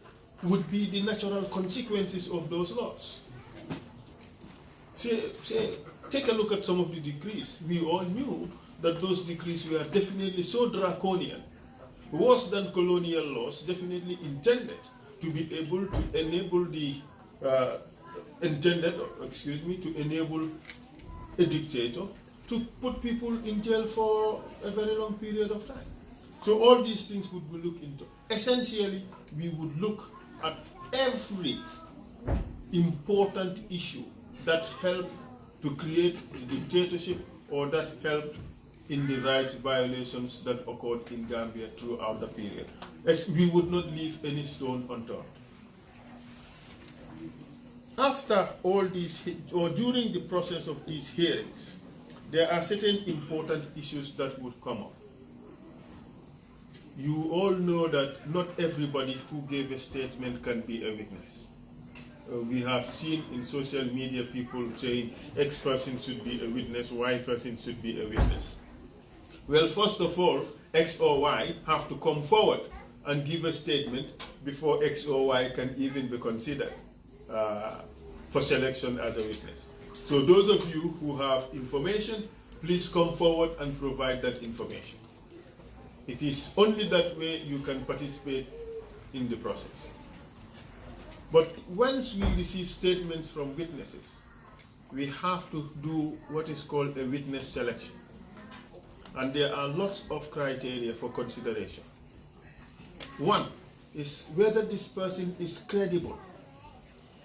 would be the natural consequences of those laws? Take a look at some of the decrees. We all knew that those decrees were definitely so draconian, worse than colonial laws, definitely intended to be able to enable to enable a dictator to put people in jail for a very long period of time. So all these things would be looked into. Essentially, we would look at every important issue that helped to create the dictatorship or that helped in the rights violations that occurred in Gambia throughout the period. We would not leave any stone unturned. After all these, or during the process of these hearings, there are certain important issues that would come up. You all know that not everybody who gave a statement can be a witness. We have seen in social media people saying X person should be a witness, Y person should be a witness. Well, first of all, X or Y have to come forward and give a statement before X or Y can even be considered for selection as a witness. So those of you who have information, please come forward and provide that information. It is only that way you can participate in the process. But once we receive statements from witnesses, we have to do what is called a witness selection. And there are lots of criteria for consideration. One is whether this person is credible.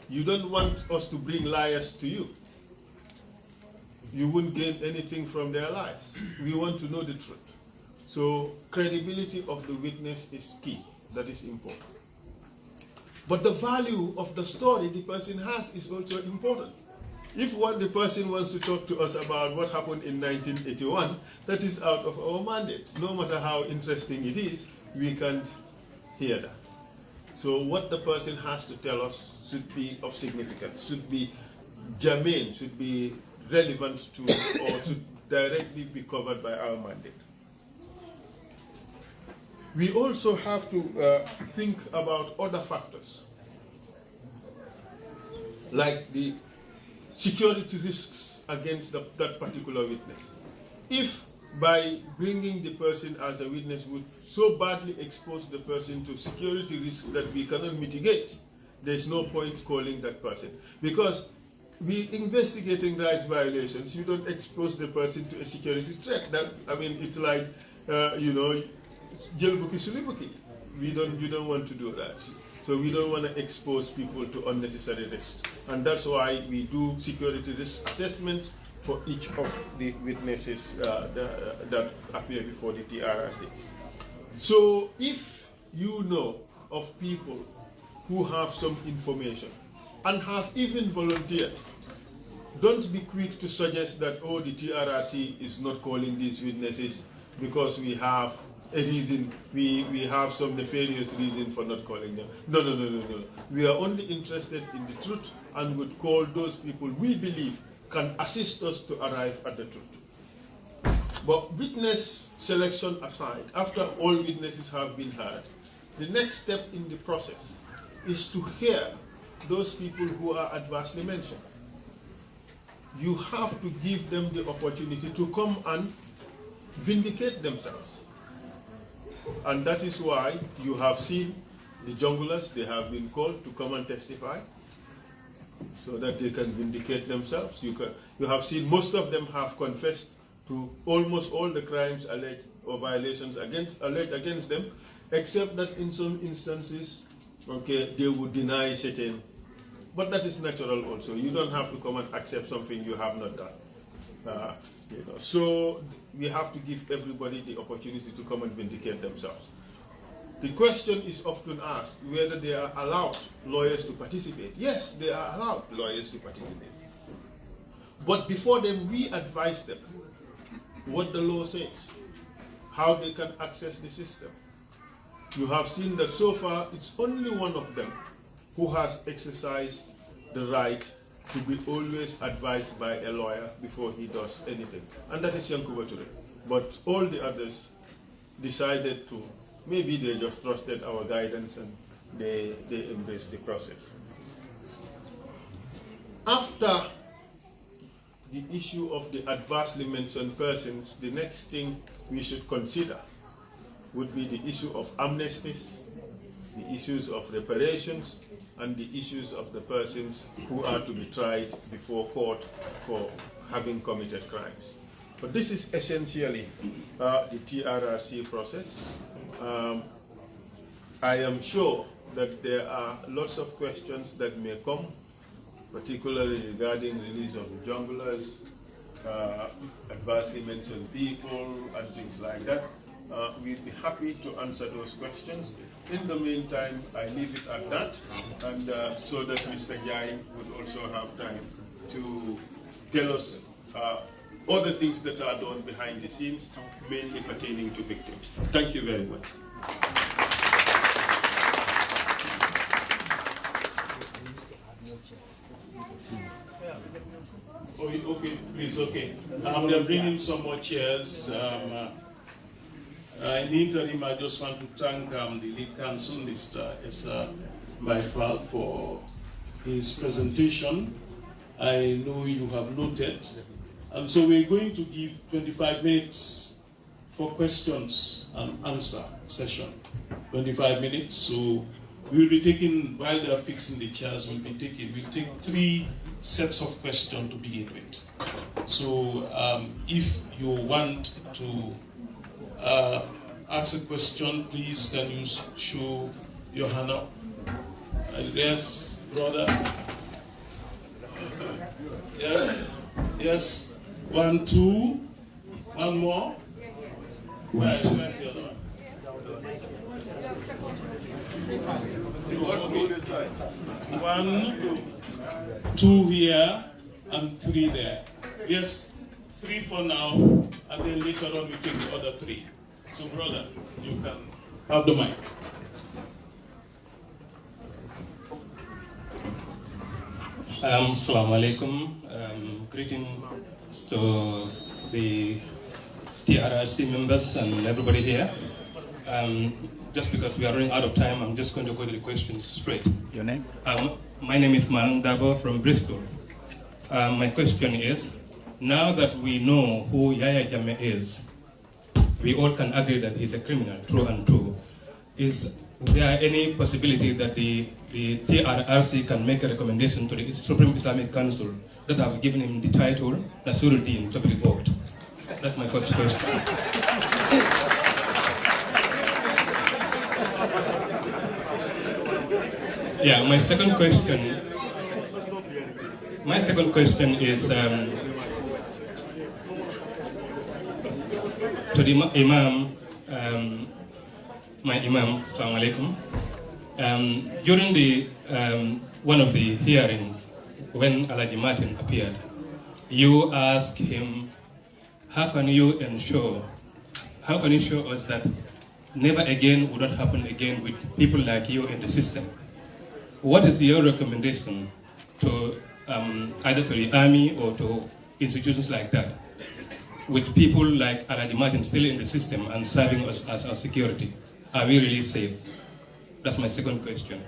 You don't want us to bring liars to you. You wouldn't gain anything from their lies. We want to know the truth. So credibility of the witness is key. That is important. But the value of the story the person has is also important. If what the person wants to talk to us about what happened in 1981, that is out of our mandate. No matter how interesting it is, we can't hear that. So what the person has to tell us should be of significance, should be germane, should be relevant to, or should directly be covered by our mandate. We also have to think about other factors, like the security risks against that particular witness. If by bringing the person as a witness would so badly expose the person to security risks that we cannot mitigate, there's no point calling that person. Because we investigating rights violations, you don't expose the person to a security threat. That, I mean, it's like, you know, Jelbuki Sulibuki. you don't want to do that. So we don't want to expose people to unnecessary risks. And that's why we do security risk assessments for each of the witnesses that appear before the TRRC. So if you know of people who have some information and have even volunteered, don't be quick to suggest that, oh, the TRRC is not calling these witnesses because we have a reason, we have some nefarious reason for not calling them. No. We are only interested in the truth and would call those people we believe can assist us to arrive at the truth. But witness selection aside, after all witnesses have been heard, the next step in the process is to hear those people who are adversely mentioned. You have to give them the opportunity to come and vindicate themselves. And that is why you have seen the junglers, they have been called to come and testify so that they can vindicate themselves. You have seen most of them have confessed to almost all the crimes alleged or violations alleged against them, except that in some instances, okay, they would deny certain. But that is natural also. You don't have to come and accept something you have not done. So we have to give everybody the opportunity to come and vindicate themselves. The question is often asked whether they are allowed lawyers to participate. Yes, they are allowed lawyers to participate. But before then, we advise them what the law says, how they can access the system. You have seen that so far, it's only one of them who has exercised the right to be always advised by a lawyer before he does anything. And that is Yankuba Ture. But all the others decided to, maybe they just trusted our guidance and they embraced the process. After the issue of the adversely mentioned persons, the next thing we should consider would be the issue of amnesties, the issues of reparations, and the issues of the persons who are to be tried before court for having committed crimes. But this is essentially the TRRC process. I am sure that there are lots of questions that may come, particularly regarding release of the junglers, adversely mentioned people, and things like that. We'd be happy to answer those questions. In the meantime, I leave it at that, and so that Mr. Jai would also have time to tell us other things that are done behind the scenes, mainly pertaining to victims. Thank you very much. Okay, please, okay. They are bringing some more chairs. In the interim, I just want to thank the lead counsel, Mr. Esa Maifal, for his presentation. I know you have noted. And so we're going to give 25 minutes for questions and answer session. 25 minutes. So we'll be taking, while they're fixing the chairs, we'll take 3 sets of questions to begin with. So if you want to ask a question, please can you show your hand up? Yes, brother. Yes, yes. 1, 2. 1 more. Where's the other one? Okay. 1, 2 here, and 3 there. Yes, 3 for now, and then later on we take the other 3. So, brother, you can have the mic. Assalamu alaikum. Greetings to the TRRC members and everybody here. Just because we are running out of time, I'm just going to go to the questions straight. Your name? My name is Malang Dabo from Bristol. My question is, now that we know who Yaya Jammeh is, we all can agree that he's a criminal, true and true. Is there any possibility that the TRRC can make a recommendation to the Supreme Islamic Council that have given him the title Nasiruddin to be revoked? That's my first question. Yeah, my second question is to the Imam, my Imam, Assalamu alaikum. During the one of the hearings, when Alaji Martin appeared, you asked him, how can you show us that never again would that happen again with people like you in the system? What is your recommendation to either to the army or to institutions like that, with people like Alaji Martin still in the system and serving us as our security? Are we really safe? That's my second question.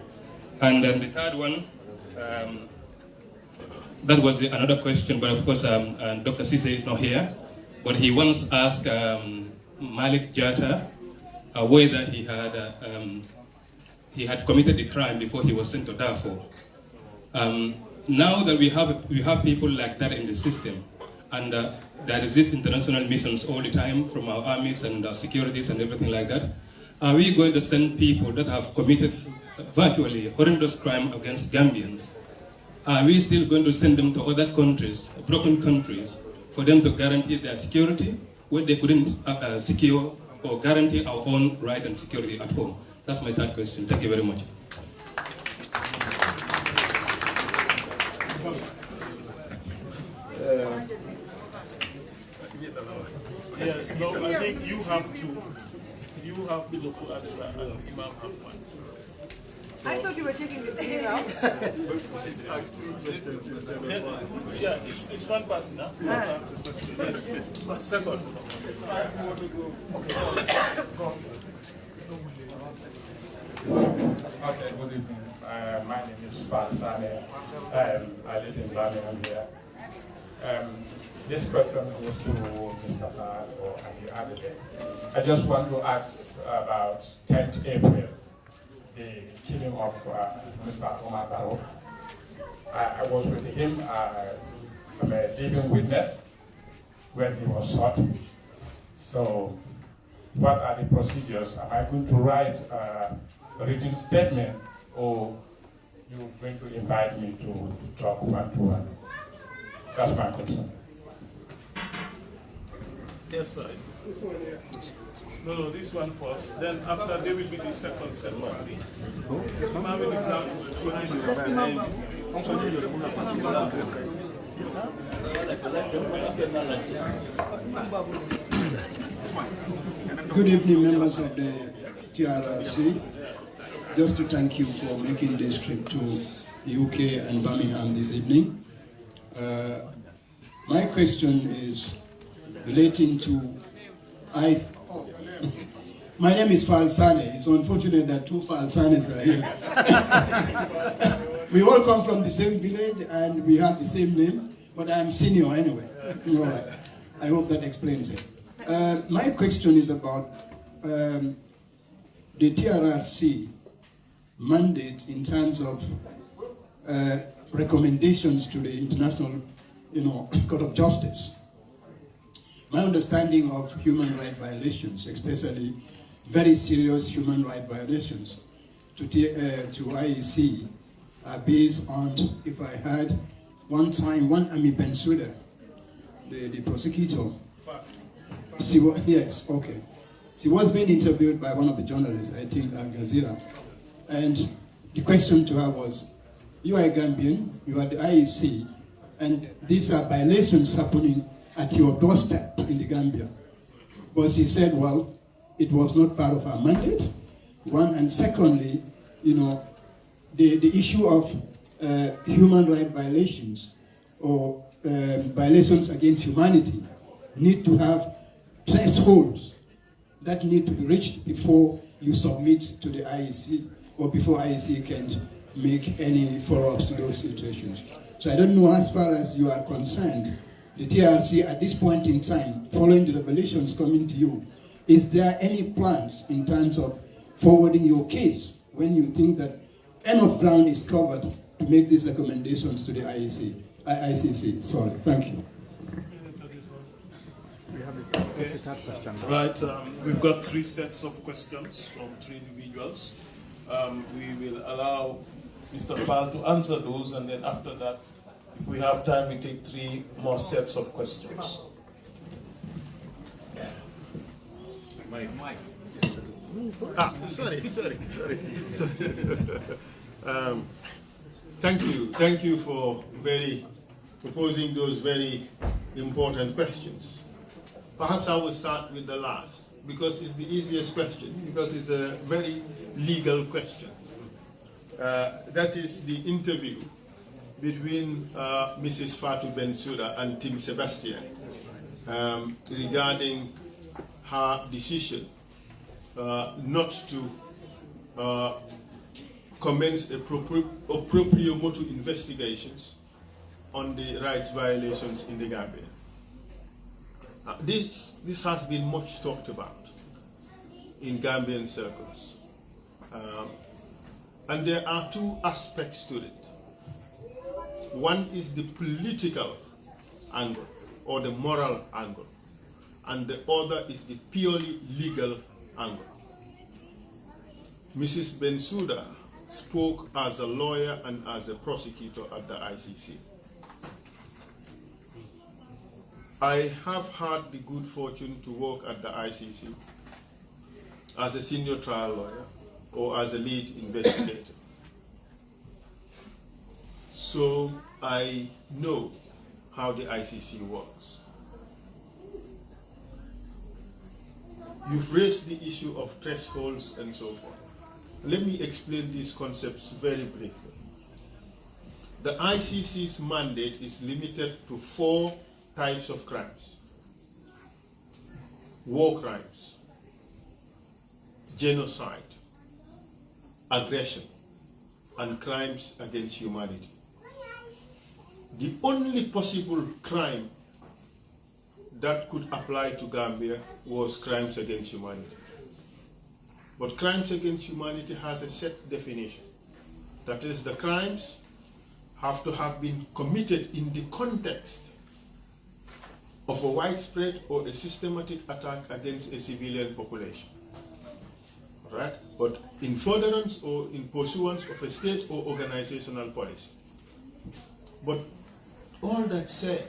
And then the third one, that was another question, but of course Dr. Sise is not here, but he once asked Malik Jata whether he had committed the crime before he was sent to Darfur. Now that we have people like that in the system, and there exist international missions all the time from our armies and our securities and everything like that, are we going to send people that have committed virtually horrendous crime against Gambians? Are we still going to send them to other countries, broken countries, for them to guarantee their security when they couldn't secure or guarantee our own right and security at home? That's my third question. Thank you very much. Yes, no, I think you have to answer and Imam have one. I thought you were taking the thing out. Yeah, it's one person now. Second. Okay, good evening. My name is Farsane. I live in Birmingham here. This question goes to Mr. Fahad or Adi Adede. I just want to ask about 10th April, the killing of Mr. Omar Barrow. I was with him. I'm a living witness when he was shot. So, what are the procedures? Am I going to write a written statement, or you're going to invite me to talk one-to-one? That's my question. Yes, sir. No, this one first. Then after there will be the second ceremony. Good evening, members of the TRRC. Just to thank you for making this trip to UK and Birmingham this evening. My question is relating to my name is Falsane. It's unfortunate that two Falsanes are here. We all come from the same village and we have the same name, but I'm senior anyway. All right. I hope that explains it. My question is about the TRRC mandate in terms of recommendations to the International Court of Justice. My understanding of human rights violations, especially very serious human rights violations to IEC, are based on, if I had one time, one Ami Bensouda, the prosecutor, she was being interviewed by one of the journalists, I think Al Jazeera, and the question to her was, you are a Gambian, you are the IEC, and these are violations happening at your doorstep in the Gambia. But she said, well, it was not part of our mandate, one, and secondly, the issue of human rights violations or violations against humanity need to have thresholds that need to be reached before you submit to the IEC or before IEC can make any follow-ups to those situations. So I don't know, as far as you are concerned, the TRC at this point in time, following the revelations coming to you, is there any plans in terms of forwarding your case when you think that enough ground is covered to make these recommendations to the ICC? Sorry, thank you. Right, we've got three sets of questions from three individuals. We will allow Mr. Pal to answer those, and then after that, if we have time, we take 3 more sets of questions. Sorry. Thank you for proposing those very important questions. Perhaps I will start with the last, because it's the easiest question, because it's a very legal question. That is the interview between Mrs. Fatou Bensouda and Tim Sebastian regarding her decision not to commence a proprio motu investigations on the rights violations in the Gambia. This has been much talked about in Gambian circles. And there are 2 aspects to it. One is the political angle or the moral angle, and the other is the purely legal angle. Mrs. Bensouda spoke as a lawyer and as a prosecutor at the ICC. I have had the good fortune to work at the ICC as a senior trial lawyer or as a lead investigator. So I know how the ICC works. You've raised the issue of thresholds and so forth. Let me explain these concepts very briefly. The ICC's mandate is limited to 4 types of crimes: war crimes, genocide, aggression, and crimes against humanity. The only possible crime that could apply to Gambia was crimes against humanity. But crimes against humanity has a set definition. That is, the crimes have to have been committed in the context of a widespread or a systematic attack against a civilian population. Right? But in furtherance or in pursuance of a state or organizational policy. But all that said,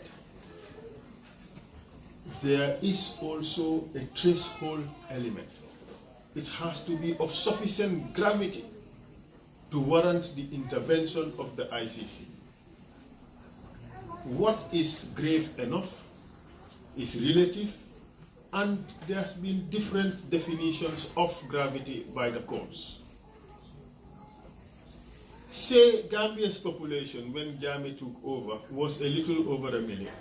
there is also a threshold element. It has to be of sufficient gravity to warrant the intervention of the ICC. What is grave enough is relative, and there's been different definitions of gravity by the courts. Say Gambia's population, when Jammeh took over, was a little over 1 million.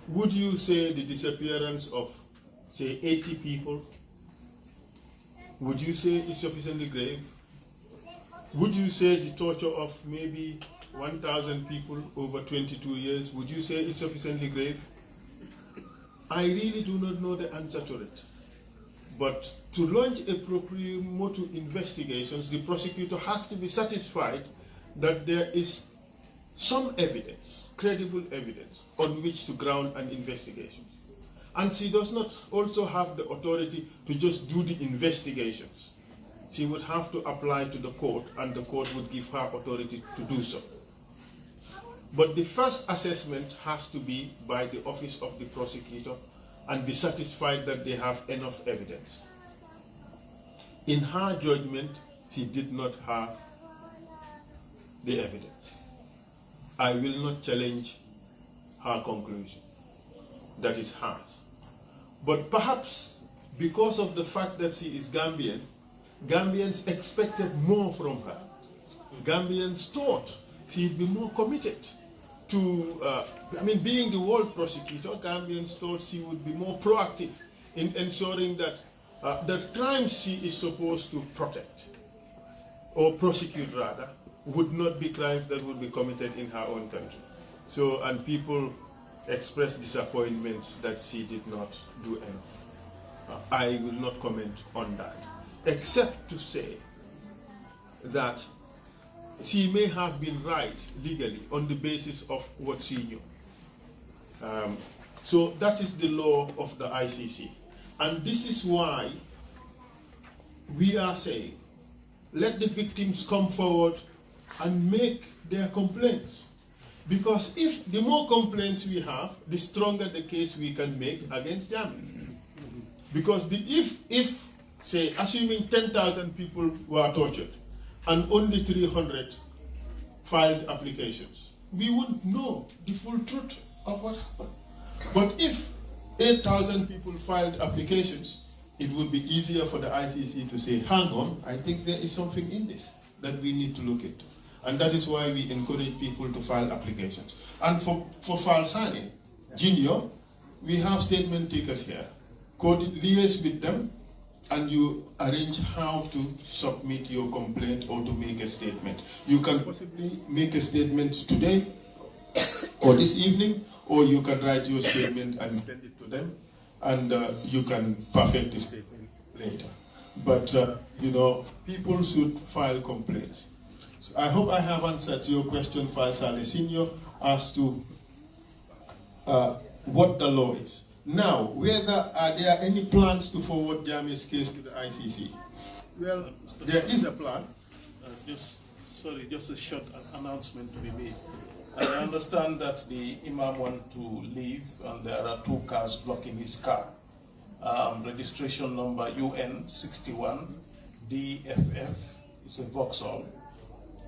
Would you say the disappearance of, say, 80 people, would you say it's sufficiently grave? Would you say the torture of maybe 1,000 people over 22 years, would you say it's sufficiently grave? I really do not know the answer to it. But to launch a proprio motu investigations, the prosecutor has to be satisfied that there is some evidence, credible evidence, on which to ground an investigation. And she does not also have the authority to just do the investigations. She would have to apply to the court, and the court would give her authority to do so. But the first assessment has to be by the office of the prosecutor and be satisfied that they have enough evidence. In her judgment, she did not have the evidence. I will not challenge her conclusion. That is hers. But perhaps because of the fact that she is Gambian, Gambians expected more from her. Gambians thought she'd be more committed to, being the world prosecutor, Gambians thought she would be more proactive in ensuring that the crimes she is supposed to protect, or prosecute rather, would not be crimes that would be committed in her own country. So, and people expressed disappointment that she did not do enough. I will not comment on that, except to say that she may have been right legally on the basis of what she knew. So that is the law of the ICC. And this is why we are saying, let the victims come forward and make their complaints. Because if the more complaints we have, the stronger the case we can make against Jammeh. Because if say, assuming 10,000 people were tortured and only 300 filed applications, we wouldn't know the full truth of what happened. But if 8,000 people filed applications, it would be easier for the ICC to say, hang on, I think there is something in this that we need to look into. And that is why we encourage people to file applications. And for Falsani, Junior, we have statement takers here. Liaise with them, and you arrange how to submit your complaint or to make a statement. You can possibly make a statement today or this evening, or you can write your statement and send it to them, and you can perfect the statement later. But, you know, people should file complaints. So I hope I have answered your question, Falsani Senior, as to what the law is. Now, are there any plans to forward Jammeh's case to the ICC? Well, there is a plan. Just a short announcement to be made. I understand that the Imam wants to leave, and there are 2 cars blocking his car. Registration number UN 61 DFF is a Vauxhall.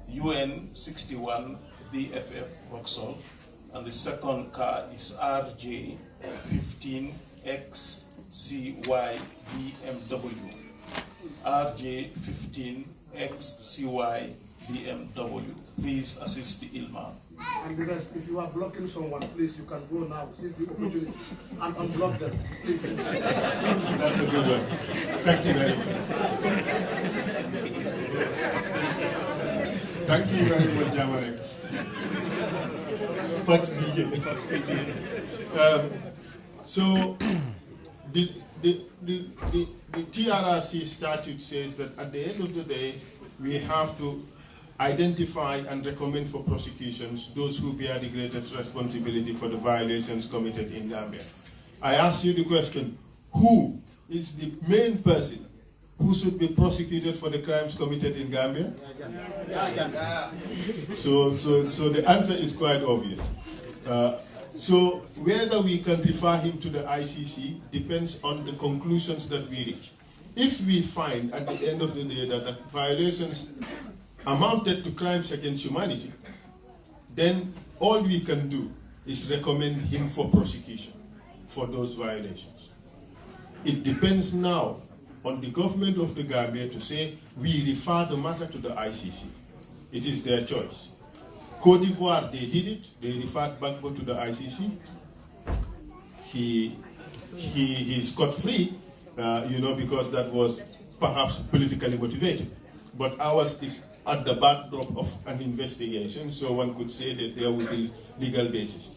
UN 61 DFF Vauxhall. And the second car is RJ 15 XCY BMW. RJ 15 XCY BMW. Please assist the Ilman. And because if you are blocking someone, please, you can go now, seize the opportunity, and unblock them. Please. That's a good one. Thank you very much. Thank you very much, Jamarex. Fox DJ. So, the TRRC statute says that at the end of the day, we have to identify and recommend for prosecutions those who bear the greatest responsibility for the violations committed in Gambia. I ask you the question, who is the main person who should be prosecuted for the crimes committed in Gambia? So the answer is quite obvious. So whether we can refer him to the ICC depends on the conclusions that we reach. If we find at the end of the day that the violations amounted to crimes against humanity, then all we can do is recommend him for prosecution for those violations. It depends now on the government of the Gambia to say, we refer the matter to the ICC. It is their choice. Côte d'Ivoire, they did it. They referred Gbagbo to the ICC. He's scot-free, because that was perhaps politically motivated. But ours is at the backdrop of an investigation, so one could say that there would be legal basis.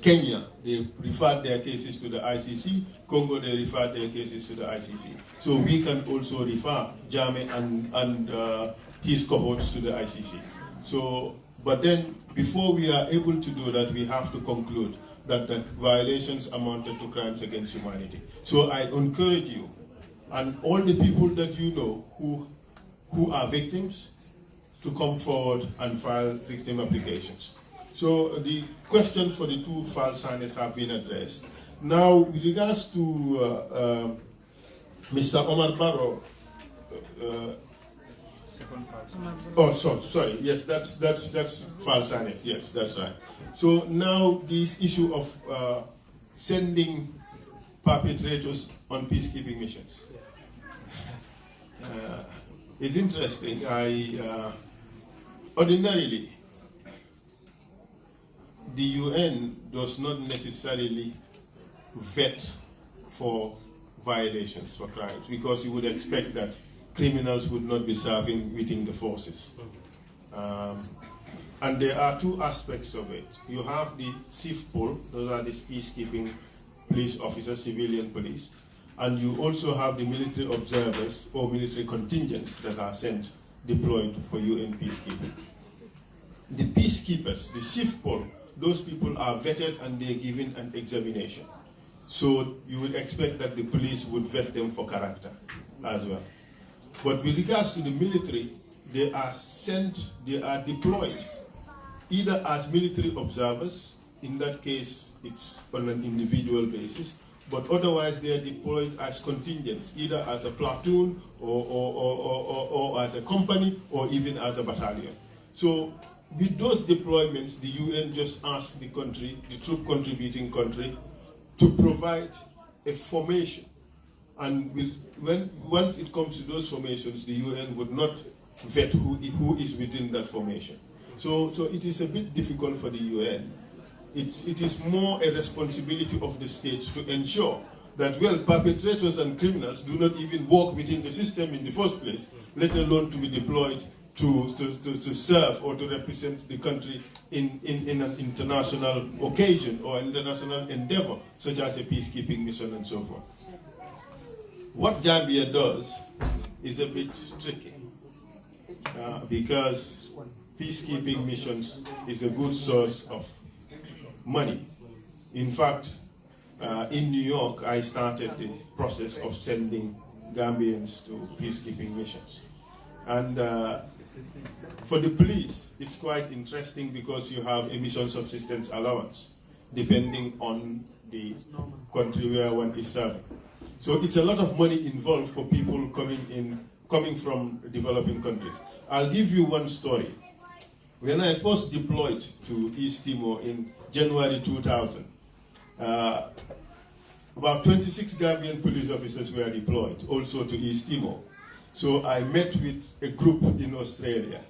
Kenya, they referred their cases to the ICC. Congo, they referred their cases to the ICC. So we can also refer Jammeh and his cohorts to the ICC. So, but then before we are able to do that, we have to conclude that the violations amounted to crimes against humanity. So I encourage you and all the people that you know who are victims to come forward and file victim applications. So the questions for the 2 Falsanis have been addressed. Now, with regards to Mr. Omar Barrow, sorry, yes, that's Falsanis, yes, that's right. So now this issue of sending perpetrators on peacekeeping missions. It's interesting. Ordinarily, the UN does not necessarily vet for violations, for crimes, because you would expect that criminals would not be serving within the forces. And there are 2 aspects of it. You have the CIFPOL, those are the peacekeeping police officers, civilian police, and you also have the military observers or military contingents that are sent, deployed for UN peacekeeping. The peacekeepers, the CIFPOL, those people are vetted and they're given an examination. So you would expect that the police would vet them for character as well. But with regards to the military, they are sent, they are deployed either as military observers, in that case it's on an individual basis, but otherwise they are deployed as contingents, either as a platoon or as a company or even as a battalion. So with those deployments, the UN just asked the country, the troop contributing country, to provide a formation. And once it comes to those formations, the UN would not vet who is within that formation. So it is a bit difficult for the UN. It is more a responsibility of the states to ensure that, well, perpetrators and criminals do not even walk within the system in the first place, let alone to be deployed to serve or to represent the country in an international occasion or international endeavor, such as a peacekeeping mission and so forth. What Gambia does is a bit tricky because peacekeeping missions is a good source of money. In fact, in New York, I started the process of sending Gambians to peacekeeping missions. And for the police, it's quite interesting because you have a mission subsistence allowance, depending on the country where one is serving. So it's a lot of money involved for people coming from developing countries. I'll give you one story. When I first deployed to East Timor in January 2000, about 26 Gambian police officers were deployed also to East Timor. So I met with a group in Australia,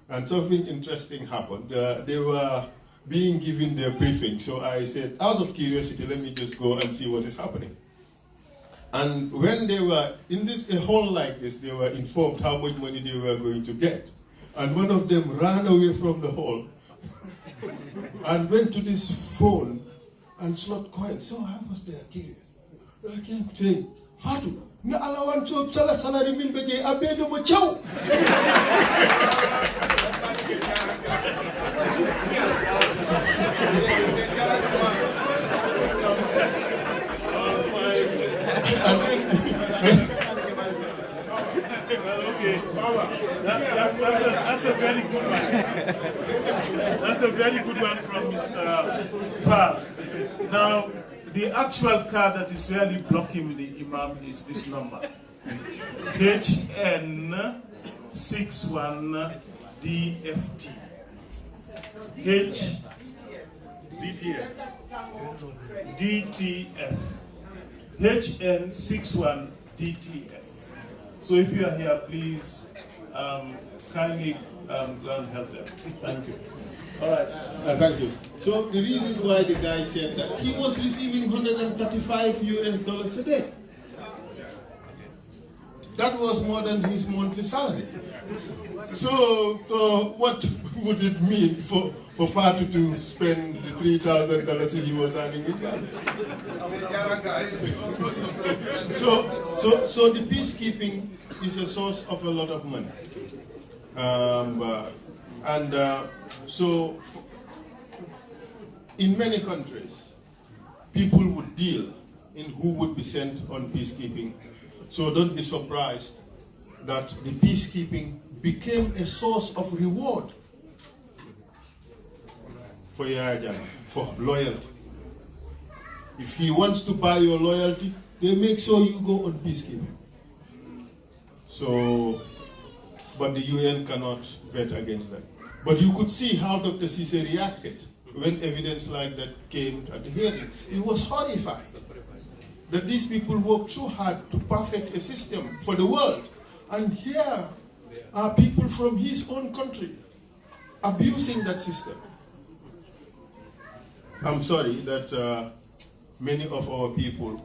and something interesting happened. They were being given their briefing, so I said, out of curiosity, let me just go and see what is happening. And when they were in a hall like this, they were informed how much money they were going to get. And one of them ran away from the hall and went to this phone and slot coins. So I was there curious. I kept saying, Fatu, na alawan to sala salary min beje abedo mo chow. Okay, that's a very good one. That's a very good one from Mr. Far. Now, the actual card that is really blocking the Imam is this number. HN61DFT. DTF. HN61DTF. So if you are here, please kindly go and help them. Thank you. All right. Thank you. So the reason why the guy said that, he was receiving $135 US a day. That was more than his monthly salary. So what would it mean for Fatu to spend the $3,000 he was earning in Ghana? So the peacekeeping is a source of a lot of money. So in many countries, people would deal in who would be sent on peacekeeping. So don't be surprised that the peacekeeping became a source of reward for Yahya Jammeh, for loyalty. If he wants to buy your loyalty, they make sure you go on peacekeeping. So, but the UN cannot vet against that. But you could see how Dr. Cisse reacted when evidence like that came at the hearing. He was horrified that these people worked so hard to perfect a system for the world. And here are people from his own country abusing that system. I'm sorry that many of our people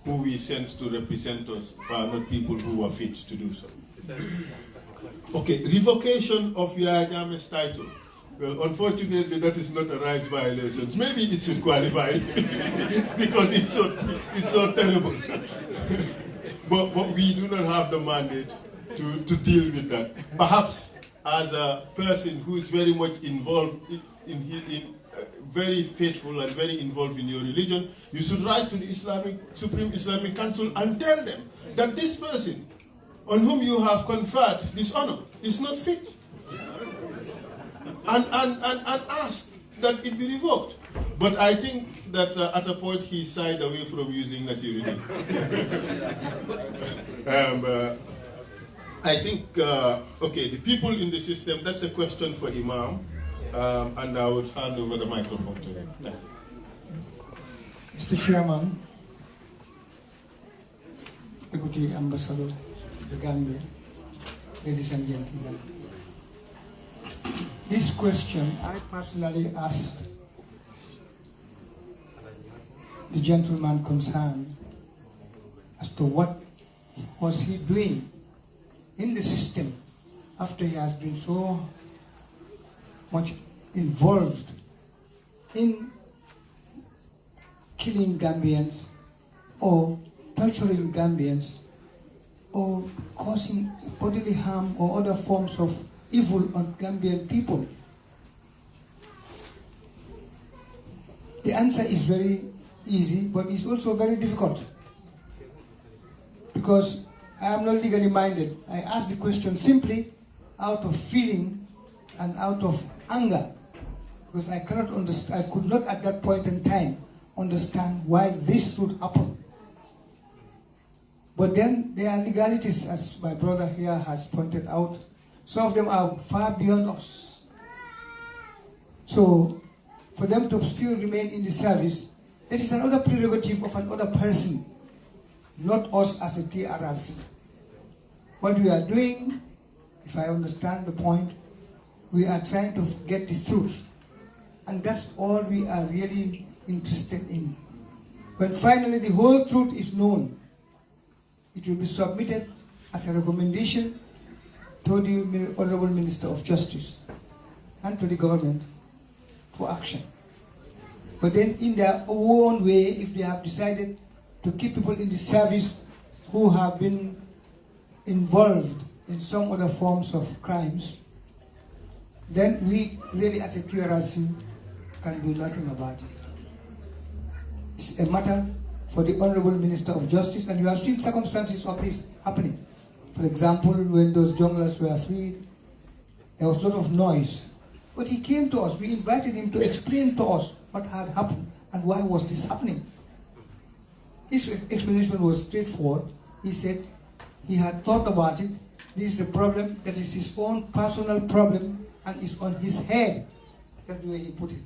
who we sent to represent us are not people who are fit to do so. Okay, revocation of Yahya Jammeh's title. Well, unfortunately, that is not a rights violation. Maybe it should qualify because it's so terrible. but we do not have the mandate to deal with that. Perhaps as a person who is very much involved very faithful and very involved in your religion, you should write to the Supreme Islamic Council and tell them that this person on whom you have conferred this honor is not fit. And ask that it be revoked. But I think that at a point he shied away from using Nasiruddin. I think, okay, the people in the system, that's a question for Imam, and I would hand over the microphone to him. Thank you. Mr. Chairman, Deputy Ambassador of the Gambia, ladies and gentlemen, this question I personally asked the gentleman concerned as to what was he doing in the system after he has been so much involved in killing Gambians or torturing Gambians or causing bodily harm or other forms of evil on Gambian people. The answer is very easy, but it's also very difficult, because I am not legally minded. I ask the question simply out of feeling and out of anger, because I cannot understand, I could not at that point in time understand why this should happen. But then there are legalities, as my brother here has pointed out. Some of them are far beyond us. So for them to still remain in the service, it is another prerogative of another person, not us as a TRRC. What we are doing, if I understand the point, we are trying to get the truth. And that's all we are really interested in. When finally the whole truth is known, it will be submitted as a recommendation to the Honorable Minister of Justice and to the government for action. But then in their own way, if they have decided to keep people in the service who have been involved in some other forms of crimes, then we really as a TRRC can do nothing about it. It's a matter for the Honorable Minister of Justice, and you have seen circumstances of this happening. For example, when those junglers were freed, there was a lot of noise. But he came to us, we invited him to explain to us what had happened and why was this happening. His explanation was straightforward. He said he had thought about it. This is a problem that is his own personal problem and is on his head. That's the way he put it.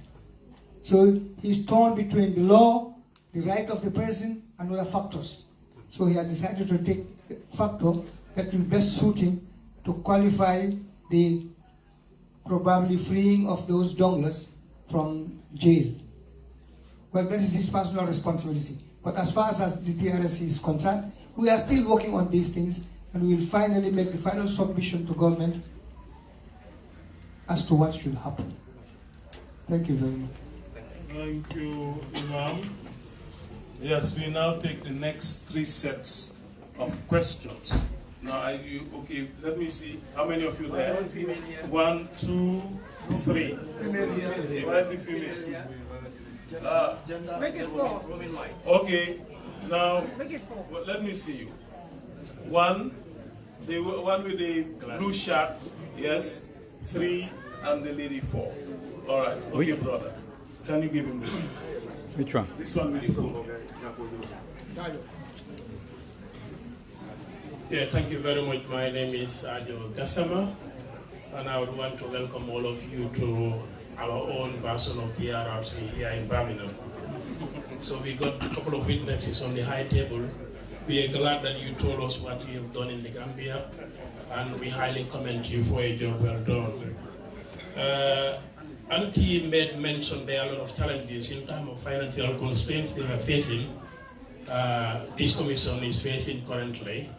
So he's torn between the law, the right of the person, and other factors. So he has decided to take a factor that will best suit him to qualify the probably freeing of those junglers from jail. Well, that is his personal responsibility. But as far as the TRRC is concerned, we are still working on these things, and we will finally make the final submission to government as to what should happen. Thank you very much. Thank you, Imam. Yes, we now take the next 3 sets of questions. Now, okay, let me see. How many of you there? 1, 2, 3. Why is it female? Make it 4. Okay, now, Make it 4. well, let me see you. One with the blue shirt, yes. 3, and the lady 4. All right, okay, brother. Can you give him the mic? Which one? This one with the full. Yeah, thank you very much. My name is Ajo Gassama, and I would want to welcome all of you to our own version of the TRRC here in Birmingham. So we got a couple of witnesses on the high table. We are glad that you told us what you have done in the Gambia, and we highly commend you for a job well done. Auntie made mention there are a lot of challenges in terms of financial constraints they are facing. This commission is facing currently.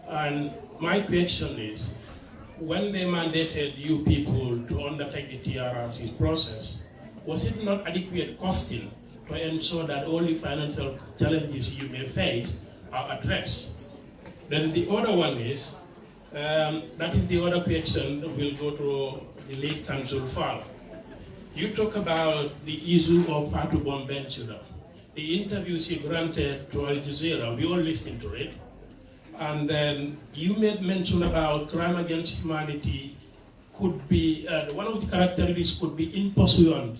And my question is, when they mandated you people to undertake the TRRC's process, was it not adequate costing to ensure that all the financial challenges you may face are addressed? Then the other one is, that is the other question that will go to the lead counsel file. You talk about the issue of Fatou Bensouda. The interview she granted to Al Jazeera, we all listened to it. And then you made mention about crime against humanity could be, one of the characteristics could be in pursuing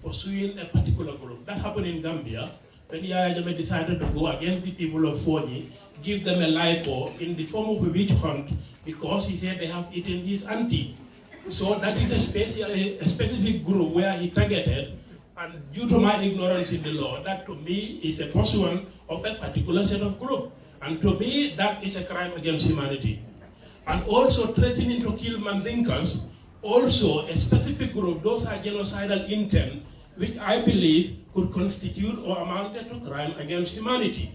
a particular group. That happened in Gambia when Yahya Jammeh decided to go against the people of Fonyi, give them a lipo in the form of a witch hunt because he said they have eaten his auntie. So that is a specific group where he targeted, and due to my ignorance in the law, that to me is a pursuant of a particular set of group. And to me, that is a crime against humanity. And also threatening to kill Mandinkas, also a specific group, those are genocidal intent, which I believe could constitute or amounted to crime against humanity.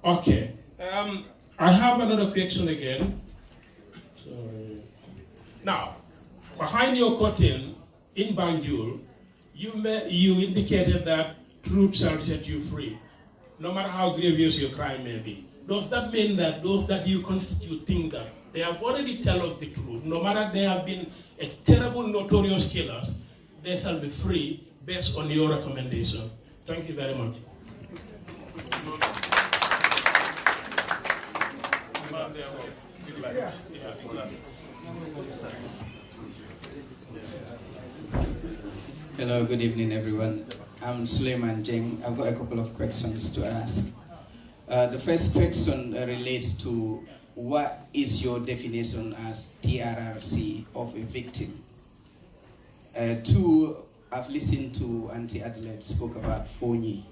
Okay, I have another question again. Sorry. Now, behind your curtain in Banjul, you indicated that truth shall set you free, no matter how grievous your crime may be. Does that mean that those that you constitute think that they have already tell us the truth, no matter they have been a terrible, notorious killers, they shall be free based on your recommendation? Thank you very much. Hello, good evening, everyone. I'm Suleiman Jeng. I've got a couple of questions to ask. The first question relates to what is your definition as TRRC of a victim? Two, I've listened to Auntie Adelaide spoke about Fonyi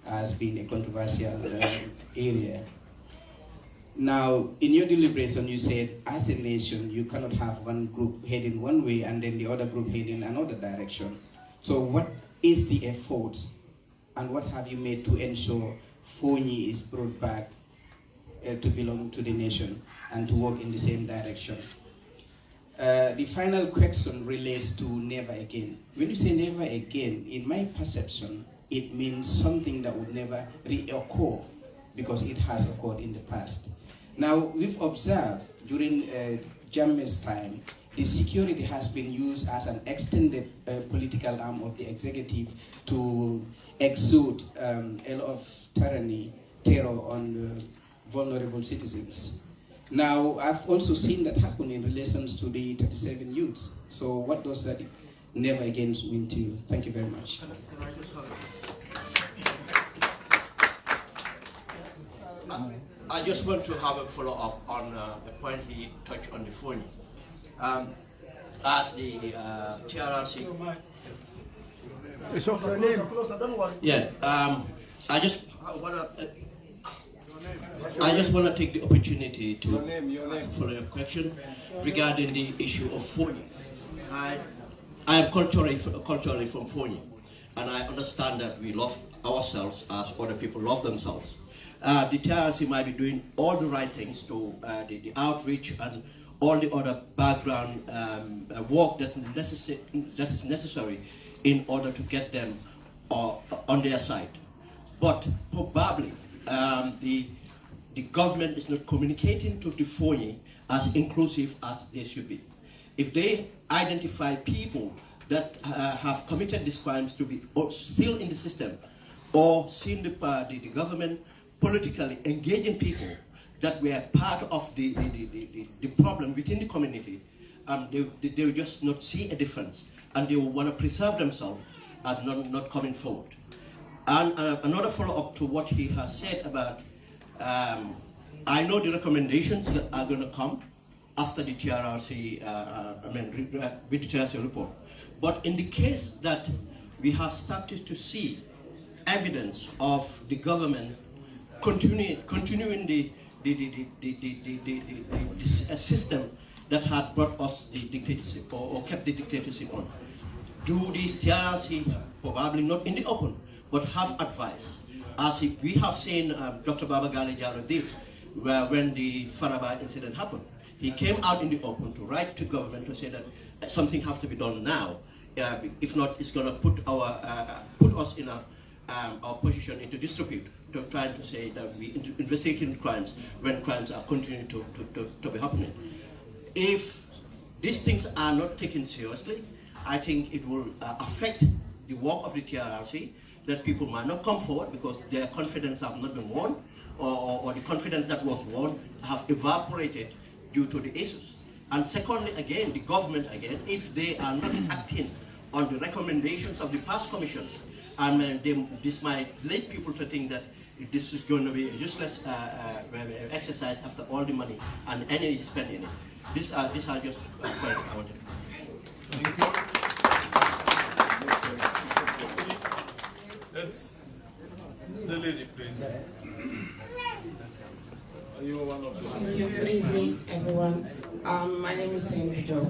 as being a controversial area. Now, in your deliberation, you said, as a nation, you cannot have one group heading one way and then the other group heading another direction. So what is the effort and what have you made to ensure Fonyi is brought back to belong to the nation and to work in the same direction? The final question relates to never again. When you say never again, in my perception, it means something that would never reoccur because it has occurred in the past. Now, we've observed during Jammeh's time, the security has been used as an extended political arm of the executive to exert a lot of terror on vulnerable citizens. Now, I've also seen that happen in relations to the 37 youths. So what does that never again mean to you? Thank you very much. I just want to have a follow-up on the point he touched on the phone. As the TRRC... It's off your name. Yeah, I just want to take the opportunity to follow a question regarding the issue of Fonyi. I am culturally from Fonyi, and I understand that we love ourselves as other people love themselves. The TRRC might be doing all the right things to the outreach and all the other background work that is necessary in order to get them on their side. But probably the government is not communicating to the Fonyi as inclusive as they should be. If they identify people that have committed these crimes to be still in the system, or seeing the government politically engaging people that were part of the problem within the community, they will just not see a difference, and they will want to preserve themselves and not coming forward. And another follow-up to what he has said about, I know the recommendations that are going to come after the TRRC, with the TRRC report. But in the case that we have started to see evidence of the government continuing the system that had brought us the dictatorship or kept the dictatorship on, do these TRRC, probably not in the open, but have advice, as we have seen Dr. Baba Gali Jallow did when the Faraba incident happened. He came out in the open to write to government to say that something has to be done now. If not, it's going to put us in our position into disrepute, to trying to say that we investigating crimes when crimes are continuing to be happening. If these things are not taken seriously, I think it will affect the work of the TRRC, that people might not come forward because their confidence have not been won, or the confidence that was won have evaporated due to the issues. And secondly, again, the government, again, if they are not acting on the recommendations of the past commissions, and this might lead people to think that this is going to be a useless exercise after all the money and energy spent in it. These are just points I wanted. Thank you. That's the lady, please. Are you one of them? Thank you. Good evening, everyone. My name is Sandy Joe.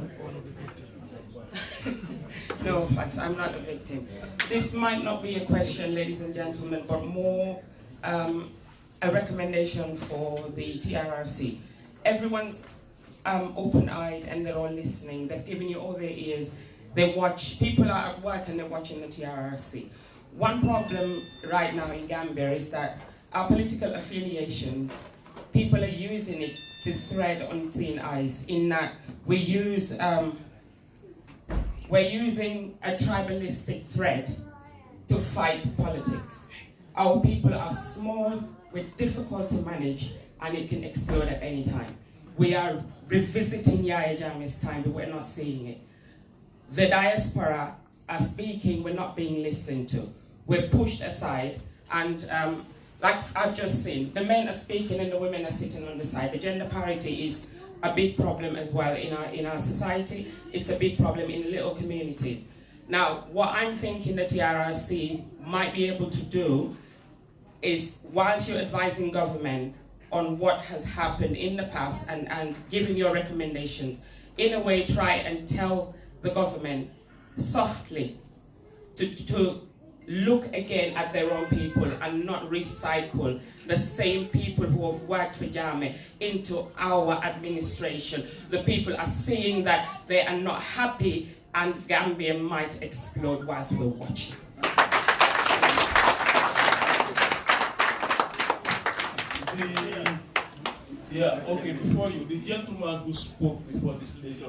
No, but I'm not a victim. This might not be a question, ladies and gentlemen, but more a recommendation for the TRRC. Everyone's open-eyed and they're all listening. They've given you all their ears. They watch. People are at work and they're watching the TRRC. One problem right now in Gambia is that our political affiliations, people are using it to thread on thin ice, in that we use, we're using a tribalistic thread to fight politics. Our people are small, with difficult to manage, and it can explode at any time. We are revisiting Yahya Jammeh's time, but we're not seeing it. The diaspora are speaking, we're not being listened to. We're pushed aside, and like I've just seen, the men are speaking and the women are sitting on the side. The gender parity is a big problem as well in our society. It's a big problem in little communities. Now, what I'm thinking the TRRC might be able to do is, whilst you're advising government on what has happened in the past and giving your recommendations, in a way try and tell the government softly to look again at their own people and not recycle the same people who have worked for Jammeh into our administration. The people are seeing that they are not happy, and Gambia might explode whilst we're watching. Before you, the gentleman who spoke before this lady.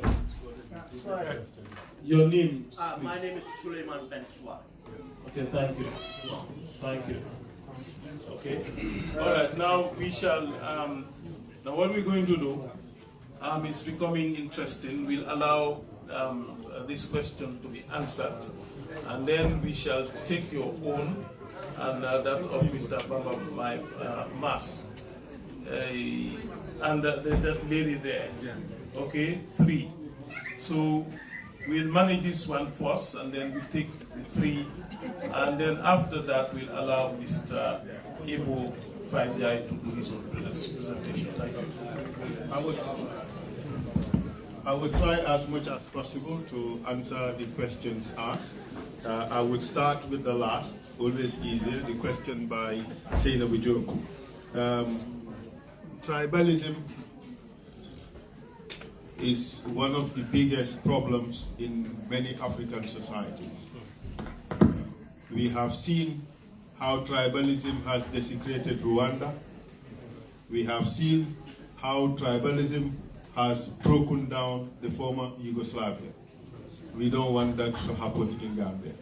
Your name? My name is Suleiman Ben Swar. Okay, thank you. Thank you. Okay. All right, now we shall, now what we're going to do, it's becoming interesting. We'll allow this question to be answered, and then we shall take your own and that of Mr. Baba Mas. And that lady there. Okay, 3. So we'll manage this one first, and then we'll take the 3, and then after that we'll allow Mr. Ibu Fainjai to do his own presentation. Thank you. I would try as much as possible to answer the questions asked. I would start with the last, always easier, the question by Zainabu Joku. Tribalism is one of the biggest problems in many African societies. We have seen how tribalism has desecrated Rwanda. We have seen how tribalism has broken down the former Yugoslavia. We don't want that to happen in Gambia.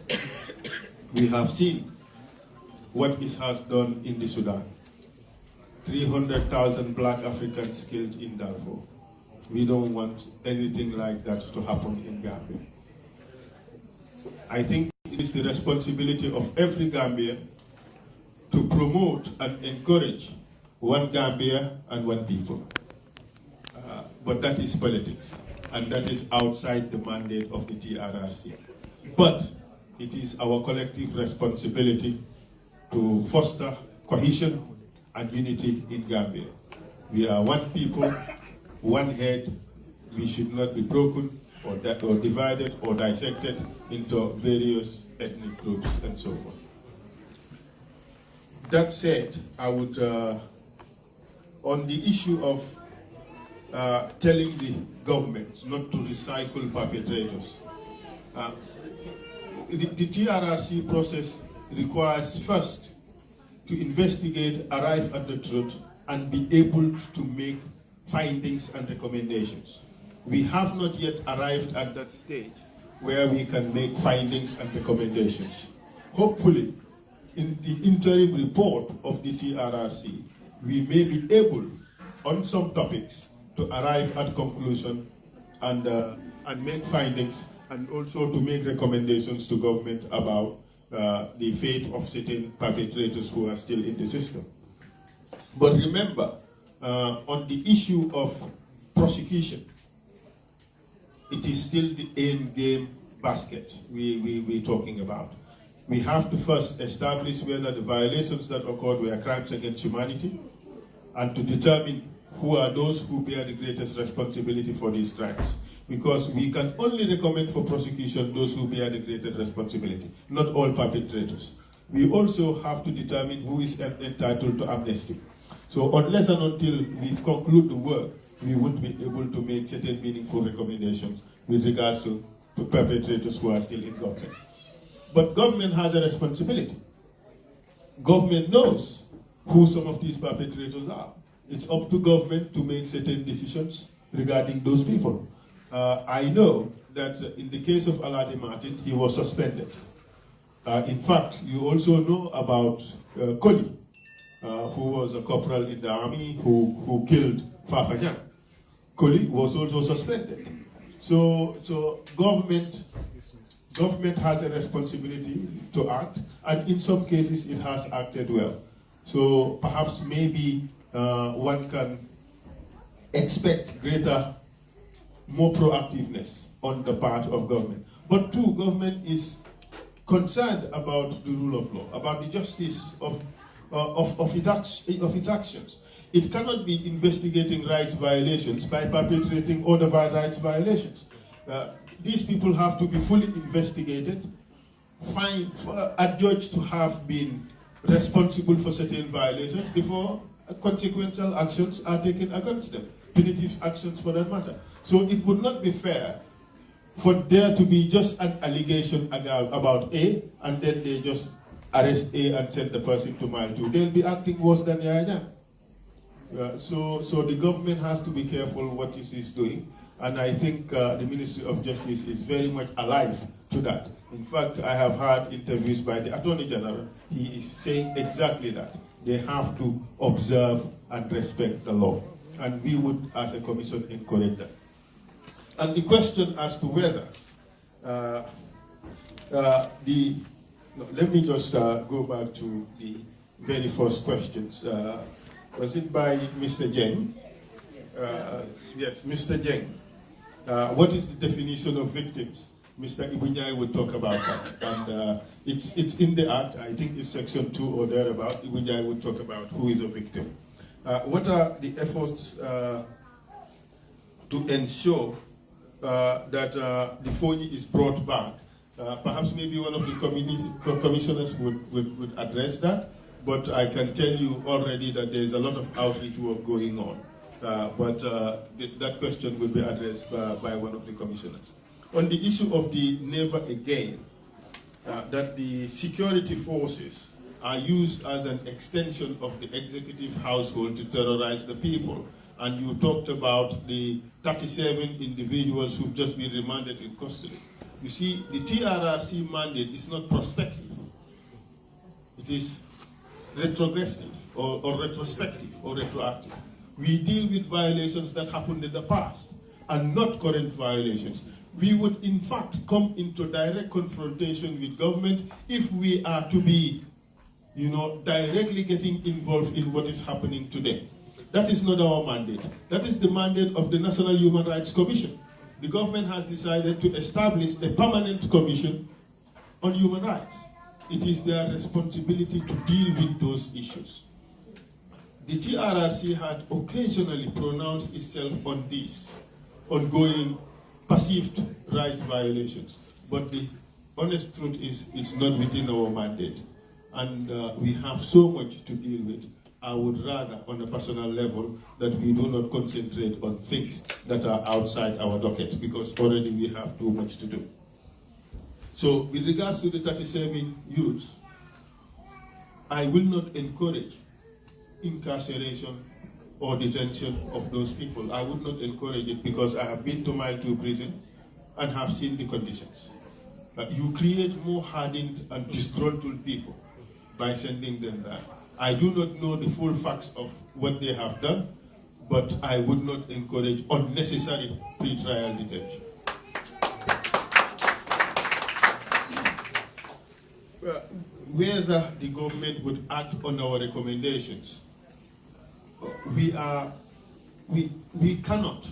We have seen what it has done in the Sudan. 300,000 black Africans killed in Darfur. We don't want anything like that to happen in Gambia. I think it is the responsibility of every Gambian to promote and encourage one Gambia and one people. But that is politics, and that is outside the mandate of the TRRC. But it is our collective responsibility to foster cohesion and unity in Gambia. We are one people, one head. We should not be broken or divided or dissected into various ethnic groups and so forth. That said, I would, on the issue of telling the government not to recycle perpetrators, the TRRC process requires first to investigate, arrive at the truth, and be able to make findings and recommendations. We have not yet arrived at that stage where we can make findings and recommendations. Hopefully, in the interim report of the TRRC, we may be able, on some topics, to arrive at conclusion and make findings, and also to make recommendations to government about the fate of certain perpetrators who are still in the system. But remember, on the issue of prosecution, it is still the end game basket we're talking about. We have to first establish whether the violations that occurred were crimes against humanity, and to determine who are those who bear the greatest responsibility for these crimes. Because we can only recommend for prosecution those who bear the greatest responsibility, not all perpetrators. We also have to determine who is entitled to amnesty. So unless and until we conclude the work, we won't be able to make certain meaningful recommendations with regards to perpetrators who are still in government. But government has a responsibility. Government knows who some of these perpetrators are. It's up to government to make certain decisions regarding those people. I know that in the case of Alade Martin, he was suspended. In fact, you also know about Koli, who was a corporal in the army who killed Fafanyang. Koli was also suspended. So government has a responsibility to act, and in some cases it has acted well. So perhaps maybe one can expect more proactiveness on the part of government. But too, government is concerned about the rule of law, about the justice of its actions. It cannot be investigating rights violations by perpetrating other rights violations. These people have to be fully investigated, adjudged to have been responsible for certain violations before consequential actions are taken against them, punitive actions for that matter. So it would not be fair for there to be just an allegation about A, and then they just arrest A and send the person to mile 2. They'll be acting worse than Yaya. So the government has to be careful what it is doing, and I think the Ministry of Justice is very much alive to that. In fact, I have had interviews by the Attorney General. He is saying exactly that. They have to observe and respect the law. And we would, as a commission, encourage that. And the question as to whether let me just go back to the very first questions. Was it by Mr. Jeng? Yes, Mr. Jeng. What is the definition of victims? Mr. Ibunyai will talk about that. And it's in the Act, I think it's section 2 or thereabout. Ibunyai will talk about who is a victim. What are the efforts to ensure that the FONI is brought back? Perhaps maybe one of the commissioners would address that, but I can tell you already that there is a lot of outreach work going on. But that question will be addressed by one of the commissioners. On the issue of the never again, that the security forces are used as an extension of the executive household to terrorize the people. And you talked about the 37 individuals who've just been remanded in custody. You see, the TRRC mandate is not prospective. It is retrogressive or retrospective or retroactive. We deal with violations that happened in the past and not current violations. We would, in fact, come into direct confrontation with government if we are to be, directly getting involved in what is happening today. That is not our mandate. That is the mandate of the National Human Rights Commission. The government has decided to establish a permanent commission on human rights. It is their responsibility to deal with those issues. The TRRC had occasionally pronounced itself on these ongoing perceived rights violations. But the honest truth is it's not within our mandate. And we have so much to deal with. I would rather, on a personal level, that we do not concentrate on things that are outside our docket, because already we have too much to do. So, with regards to the 37 youths, I will not encourage incarceration or detention of those people. I would not encourage it, because I have been to Mile 2 prison and have seen the conditions. You create more hardened and disgruntled people by sending them there. I do not know the full facts of what they have done, but I would not encourage unnecessary pre-trial detention. Whether the government would act on our recommendations, we cannot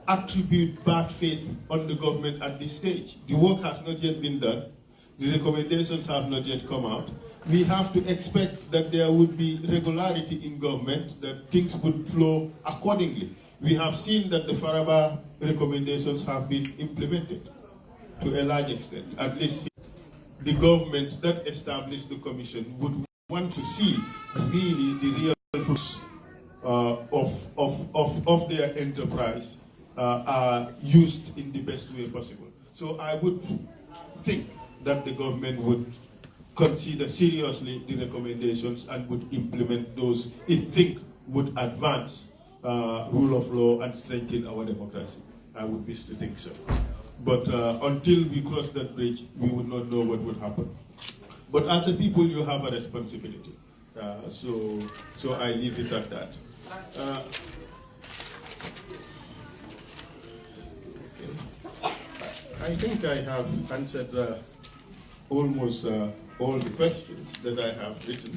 attribute bad faith on the government at this stage. The work has not yet been done. The recommendations have not yet come out. We have to expect that there would be regularity in government, that things would flow accordingly. We have seen that the Faraba recommendations have been implemented to a large extent. At least the government that established the commission would want to see really the real fruits of their enterprise are used in the best way possible. So I would think that the government would consider seriously the recommendations and would implement those it think would advance rule of law and strengthen our democracy. I would wish to think so. But until we cross that bridge, we would not know what would happen. But as a people, you have a responsibility. So I leave it at that. I think I have answered almost all the questions that I have written.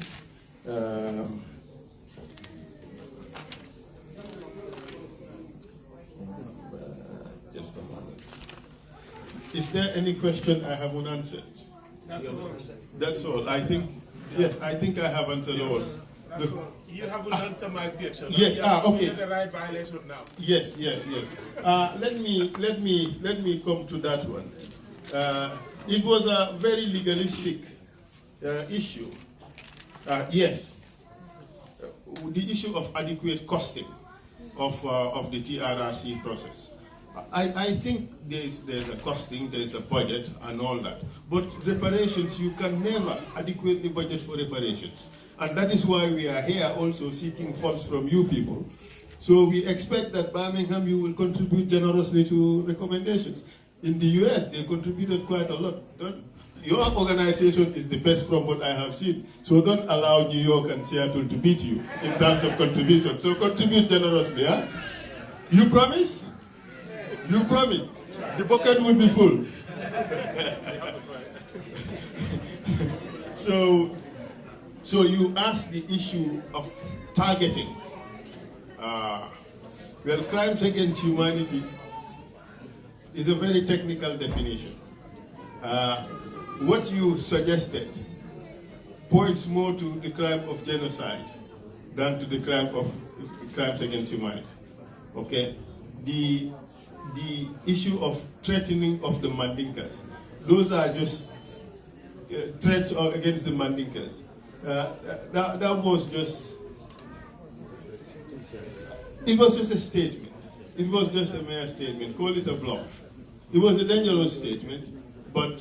Just a moment. Is there any question I haven't answered? That's all. I think, yes, I think I have answered all. You haven't answered my question. Yes. Okay. The right violation now. Yes. Let me come to that one. It was a very legalistic issue. Yes, the issue of adequate costing of the TRRC process. I think there's a costing, there's a budget and all that. But reparations, you can never adequately budget for reparations. And that is why we are here also seeking funds from you people. So we expect that Birmingham, you will contribute generously to recommendations. In the US, they contributed quite a lot. Your organization is the best from what I have seen. So don't allow New York and Seattle to beat you in terms of contribution. So contribute generously, huh? You promise? You promise? The bucket will be full. So you asked the issue of targeting. Well, crimes against humanity is a very technical definition. What you suggested points more to the crime of genocide than to the crime of crimes against humanity. Okay? The issue of threatening of the Mandinkas, those are just threats against the Mandinkas. That was just, it was just a statement. It was just a mere statement. Call it a bluff. It was a dangerous statement, but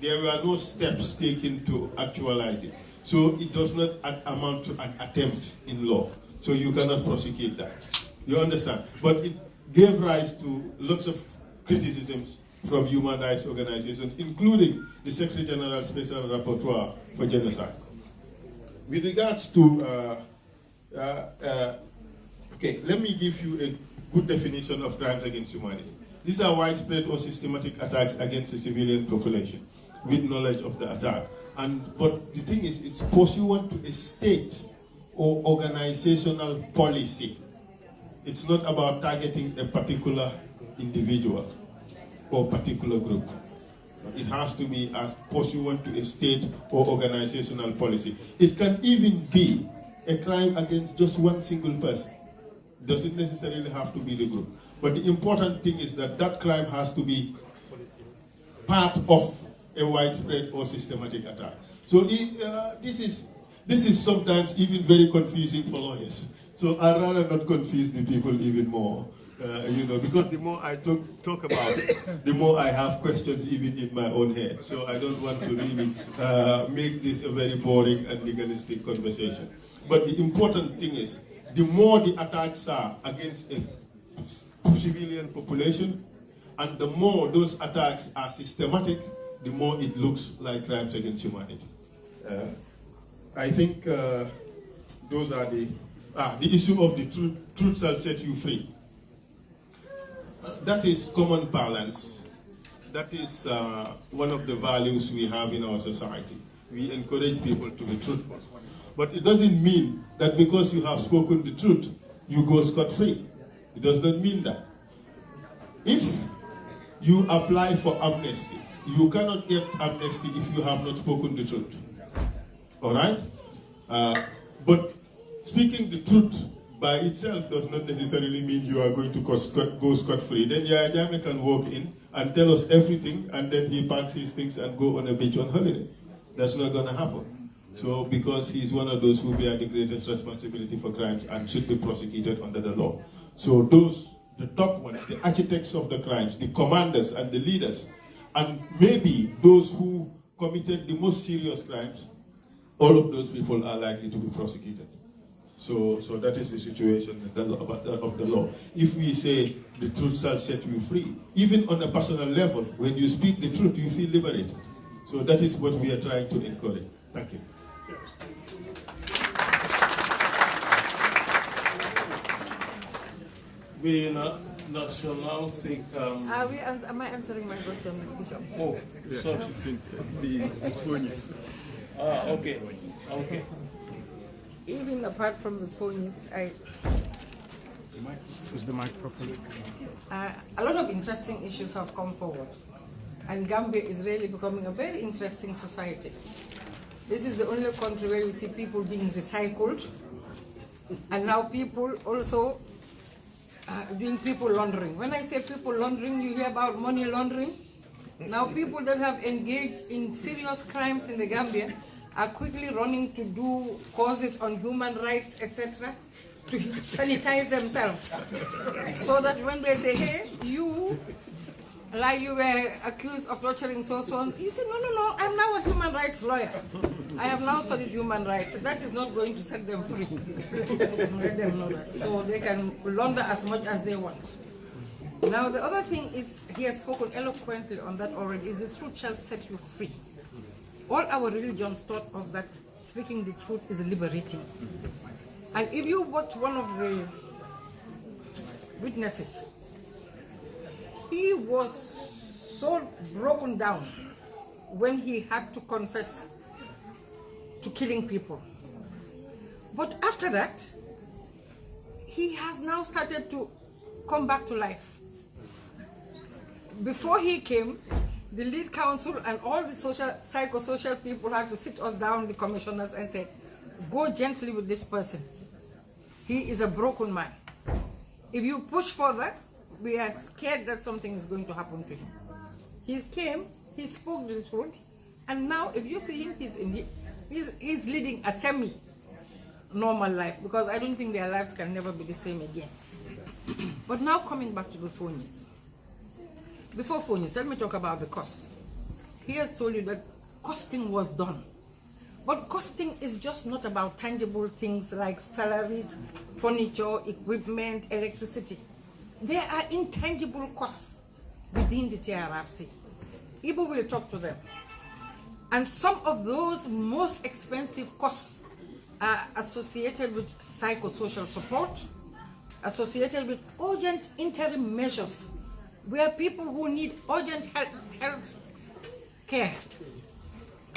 there were no steps taken to actualize it. So it does not amount to an attempt in law. So you cannot prosecute that. You understand? But it gave rise to lots of criticisms from human rights organizations, including the Secretary General Special Rapporteur for Genocide. With regards to, okay, let me give you a good definition of crimes against humanity. These are widespread or systematic attacks against the civilian population with knowledge of the attack. But the thing is, it's pursuant to a state or organizational policy. It's not about targeting a particular individual or particular group. It has to be as pursuant to a state or organizational policy. It can even be a crime against just one single person. It doesn't necessarily have to be the group. But the important thing is that that crime has to be part of a widespread or systematic attack. So this is sometimes even very confusing for lawyers. So I'd rather not confuse the people even more, because the more I talk about it, the more I have questions even in my own head. So I don't want to really make this a very boring and legalistic conversation. But the important thing is, the more the attacks are against a civilian population, and the more those attacks are systematic, the more it looks like crimes against humanity. I think those are the issue of the truth shall set you free. That is common parlance. That is one of the values we have in our society. We encourage people to be truthful. But it doesn't mean that because you have spoken the truth, you go scot-free. It does not mean that. If you apply for amnesty, you cannot get amnesty if you have not spoken the truth. All right? But speaking the truth by itself does not necessarily mean you are going to go scot-free. Then Yaya Jammeh can walk in and tell us everything, and then he packs his things and go on a beach on holiday. That's not going to happen. So, because he's one of those who bear the greatest responsibility for crimes and should be prosecuted under the law. So those, the top ones, the architects of the crimes, the commanders and the leaders, and maybe those who committed the most serious crimes, all of those people are likely to be prosecuted. So that is the situation of the law. If we say the truth shall set you free, even on a personal level, when you speak the truth, you feel liberated. So that is what we are trying to encourage. Thank you. We now think. Am I answering my question, Bishop? Oh, yeah. sorry. The phonies. Okay. Okay. Even apart from the phonies, Is the mic properly? A lot of interesting issues have come forward, and Gambia is really becoming a very interesting society. This is the only country where you see people being recycled, and now people also doing people laundering. When I say people laundering, you hear about money laundering. Now people that have engaged in serious crimes in the Gambia are quickly running to do courses on human rights, etc., to sanitize themselves. So that when they say, hey, you, like you were accused of torturing so-so, you say, no, I'm now a human rights lawyer. I have now studied human rights. That is not going to set them free. Let them know that. So they can launder as much as they want. Now the other thing is, he has spoken eloquently on that already, is the truth shall set you free. All our religions taught us that speaking the truth is liberating. And if you watch one of the witnesses, he was so broken down when he had to confess to killing people. But after that, he has now started to come back to life. Before he came, the lead counsel and all the psychosocial people had to sit us down, the commissioners, and say, go gently with this person. He is a broken man. If you push further, we are scared that something is going to happen to him. He came, he spoke the truth, and now if you see him, he's leading a semi-normal life, because I don't think their lives can never be the same again. But now coming back to the phonies. Before phonies, let me talk about the costs. He has told you that costing was done. But costing is just not about tangible things like salaries, furniture, equipment, electricity. There are intangible costs within the TRRC. Ibo will talk to them. And some of those most expensive costs are associated with psychosocial support, associated with urgent interim measures, where people who need urgent health care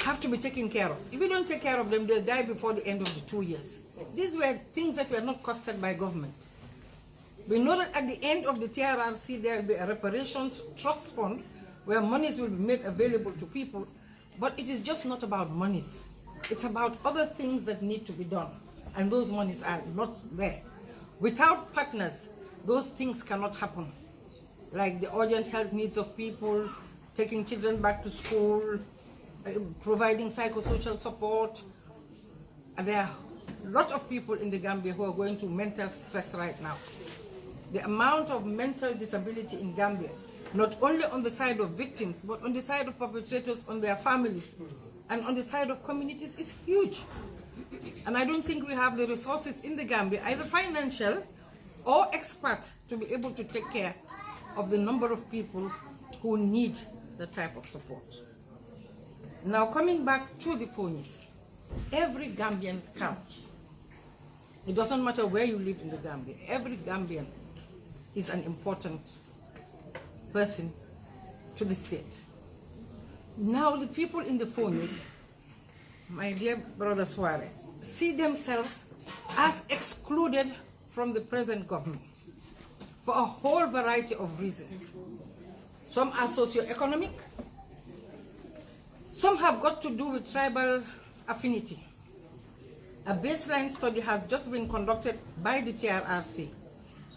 have to be taken care of. If you don't take care of them, they'll die before the end of the 2 years. These were things that were not costed by government. We know that at the end of the TRRC, there will be a reparations trust fund where monies will be made available to people, but it is just not about monies. It's about other things that need to be done, and those monies are not there. Without partners, those things cannot happen. Like the urgent health needs of people, taking children back to school, providing psychosocial support. And there are a lot of people in the Gambia who are going through mental stress right now. The amount of mental disability in Gambia, not only on the side of victims, but on the side of perpetrators, on their families, and on the side of communities, is huge. And I don't think we have the resources in the Gambia, either financial or expert, to be able to take care of the number of people who need that type of support. Now coming back to the phonies, Every Gambian counts. It doesn't matter where you live in the Gambia. Every Gambian is an important person to the state. Now the people in the Fonies, my dear brother Suare, see themselves as excluded from the present government for a whole variety of reasons. Some are socio-economic, some have got to do with tribal affinity. A baseline study has just been conducted by the TRRC.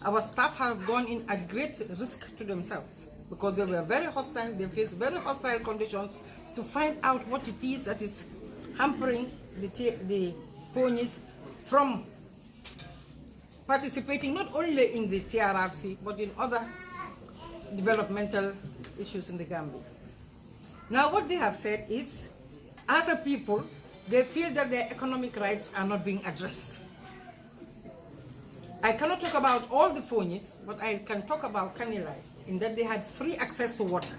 Our staff have gone in at great risk to themselves because they were very hostile, they faced very hostile conditions to find out what it is that is hampering the Fonies from participating not only in the TRRC but in other developmental issues in the Gambia. Now what they have said is, as a people, they feel that their economic rights are not being addressed. I cannot talk about all the Fonies, but I can talk about Kanilai, in that they had free access to water,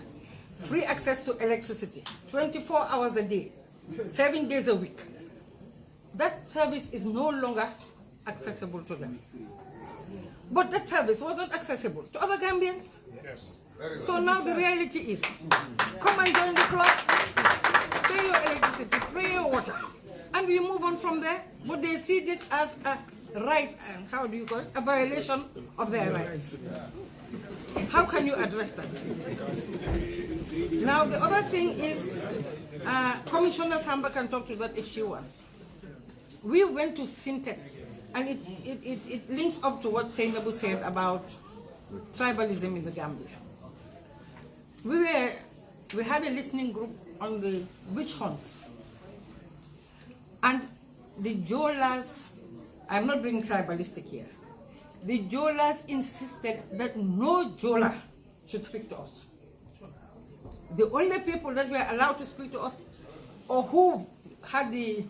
free access to electricity, 24 hours a day, 7 days a week. That service is no longer accessible to them. But that service was not accessible to other Gambians. Yes. So now the reality is, come and join the club, pay your electricity, pay your water, and we move on from there. But they see this as a right, and how do you call it, a violation of their rights. How can you address that? Now the other thing is, Commissioner Samba can talk to that if she wants. We went to Sintet, and it links up to what Seinabu said about tribalism in the Gambia. We had a listening group on the witch hunts, and the Jolas, I'm not being tribalistic here, the Jolas insisted that no Jola should speak to us. The only people that were allowed to speak to us, or who had the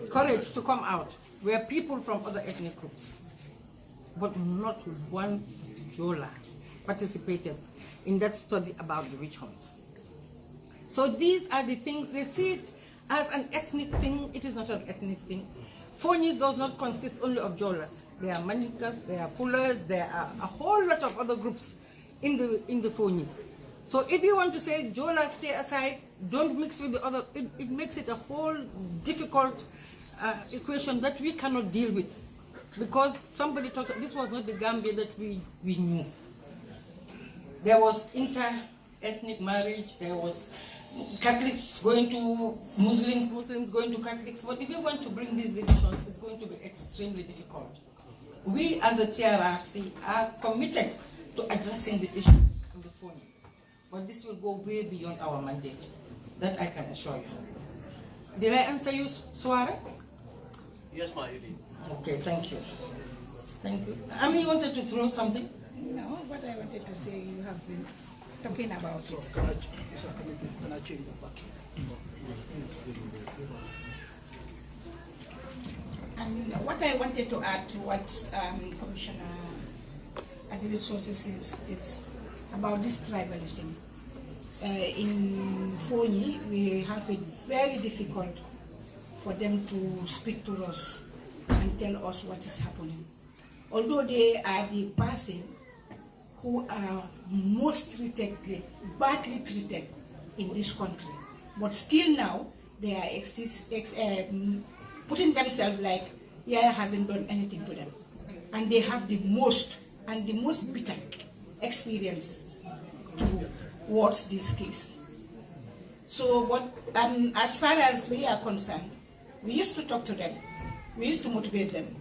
courage to come out, were people from other ethnic groups. But not one Jola participated in that study about the witch hunts. So these are the things, they see it as an ethnic thing. It is not an ethnic thing. Fonies does not consist only of Jolas. There are Manikas, there are Fullers, there are a whole lot of other groups in the Fonies. So if you want to say Jolas stay aside, don't mix with the other, it makes it a whole difficult equation that we cannot deal with. Because somebody talked, this was not the Gambia that we knew. There was inter-ethnic marriage, there was Catholics going to Muslims, Muslims going to Catholics. But if you want to bring these divisions, it's going to be extremely difficult. We as a TRRC are committed to addressing the issue in the phone. But this will go way beyond our mandate. That I can assure you. Did I answer you, Suare? Yes, ma'am, you did. Okay, thank you. Thank you. Ami, you wanted to throw something? No, what I wanted to say, you have been talking about it. Can I change the battery? And what I wanted to add to what Commissioner Adelaide says is about this tribalism. In Fonyi, we have it very difficult for them to speak to us and tell us what is happening. Although they are the person who are most badly treated in this country, but still now they are putting themselves like Yaya hasn't done anything to them, and they have the most bitter experience towards this case. So, but as far as we are concerned, we used to talk to them, we used to motivate them.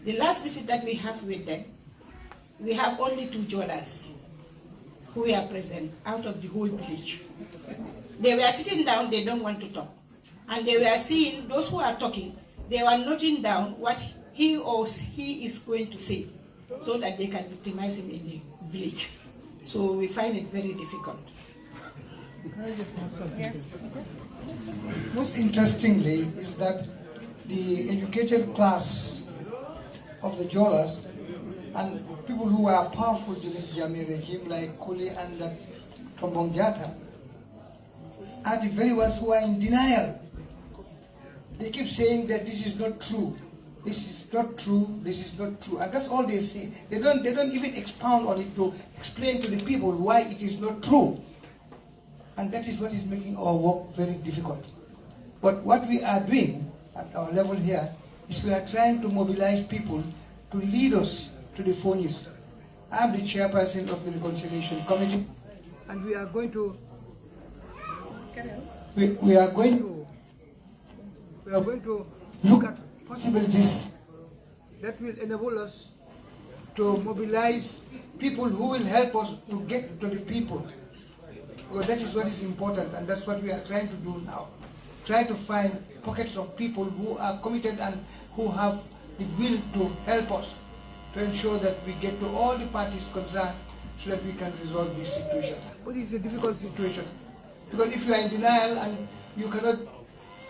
The last visit that we have with them, we have only 2 Jolas who were present out of the whole village. They were sitting down, they don't want to talk. And they were seeing those who are talking, they were noting down what he or he is going to say so that they can victimize him in the village. So we find it very difficult. Yes. Most interestingly is that the educated class of the Jolas and people who were powerful during the Jammeh regime like Kuli and Tombong Jatta are the very ones who are in denial They keep saying that this is not true. This is not true, this is not true. And that's all they say. They don't even expound on it to explain to the people why it is not true. And that is what is making our work very difficult. But what we are doing at our level here is we are trying to mobilize people to lead us to the phonies. I'm the chairperson of the Reconciliation Committee, and we are going to look at possibilities that will enable us to mobilize people who will help us to get to the people. Because that is what is important, and that's what we are trying to do now. Try to find pockets of people who are committed and who have the will to help us to ensure that we get to all the parties concerned so that we can resolve this situation. But it's a difficult situation, because if you are in denial and you cannot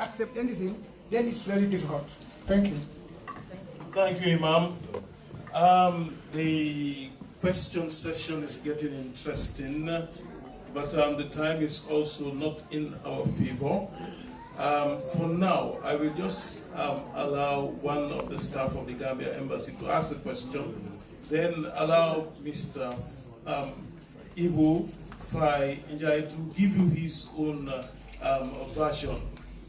accept anything, then it's very difficult. Thank you. Thank you, Imam. The question session is getting interesting, but the time is also not in our favor. For now, I will just allow one of the staff of the Gambia Embassy to ask the question, then allow Mr. Ibu Fai Njai to give you his own version,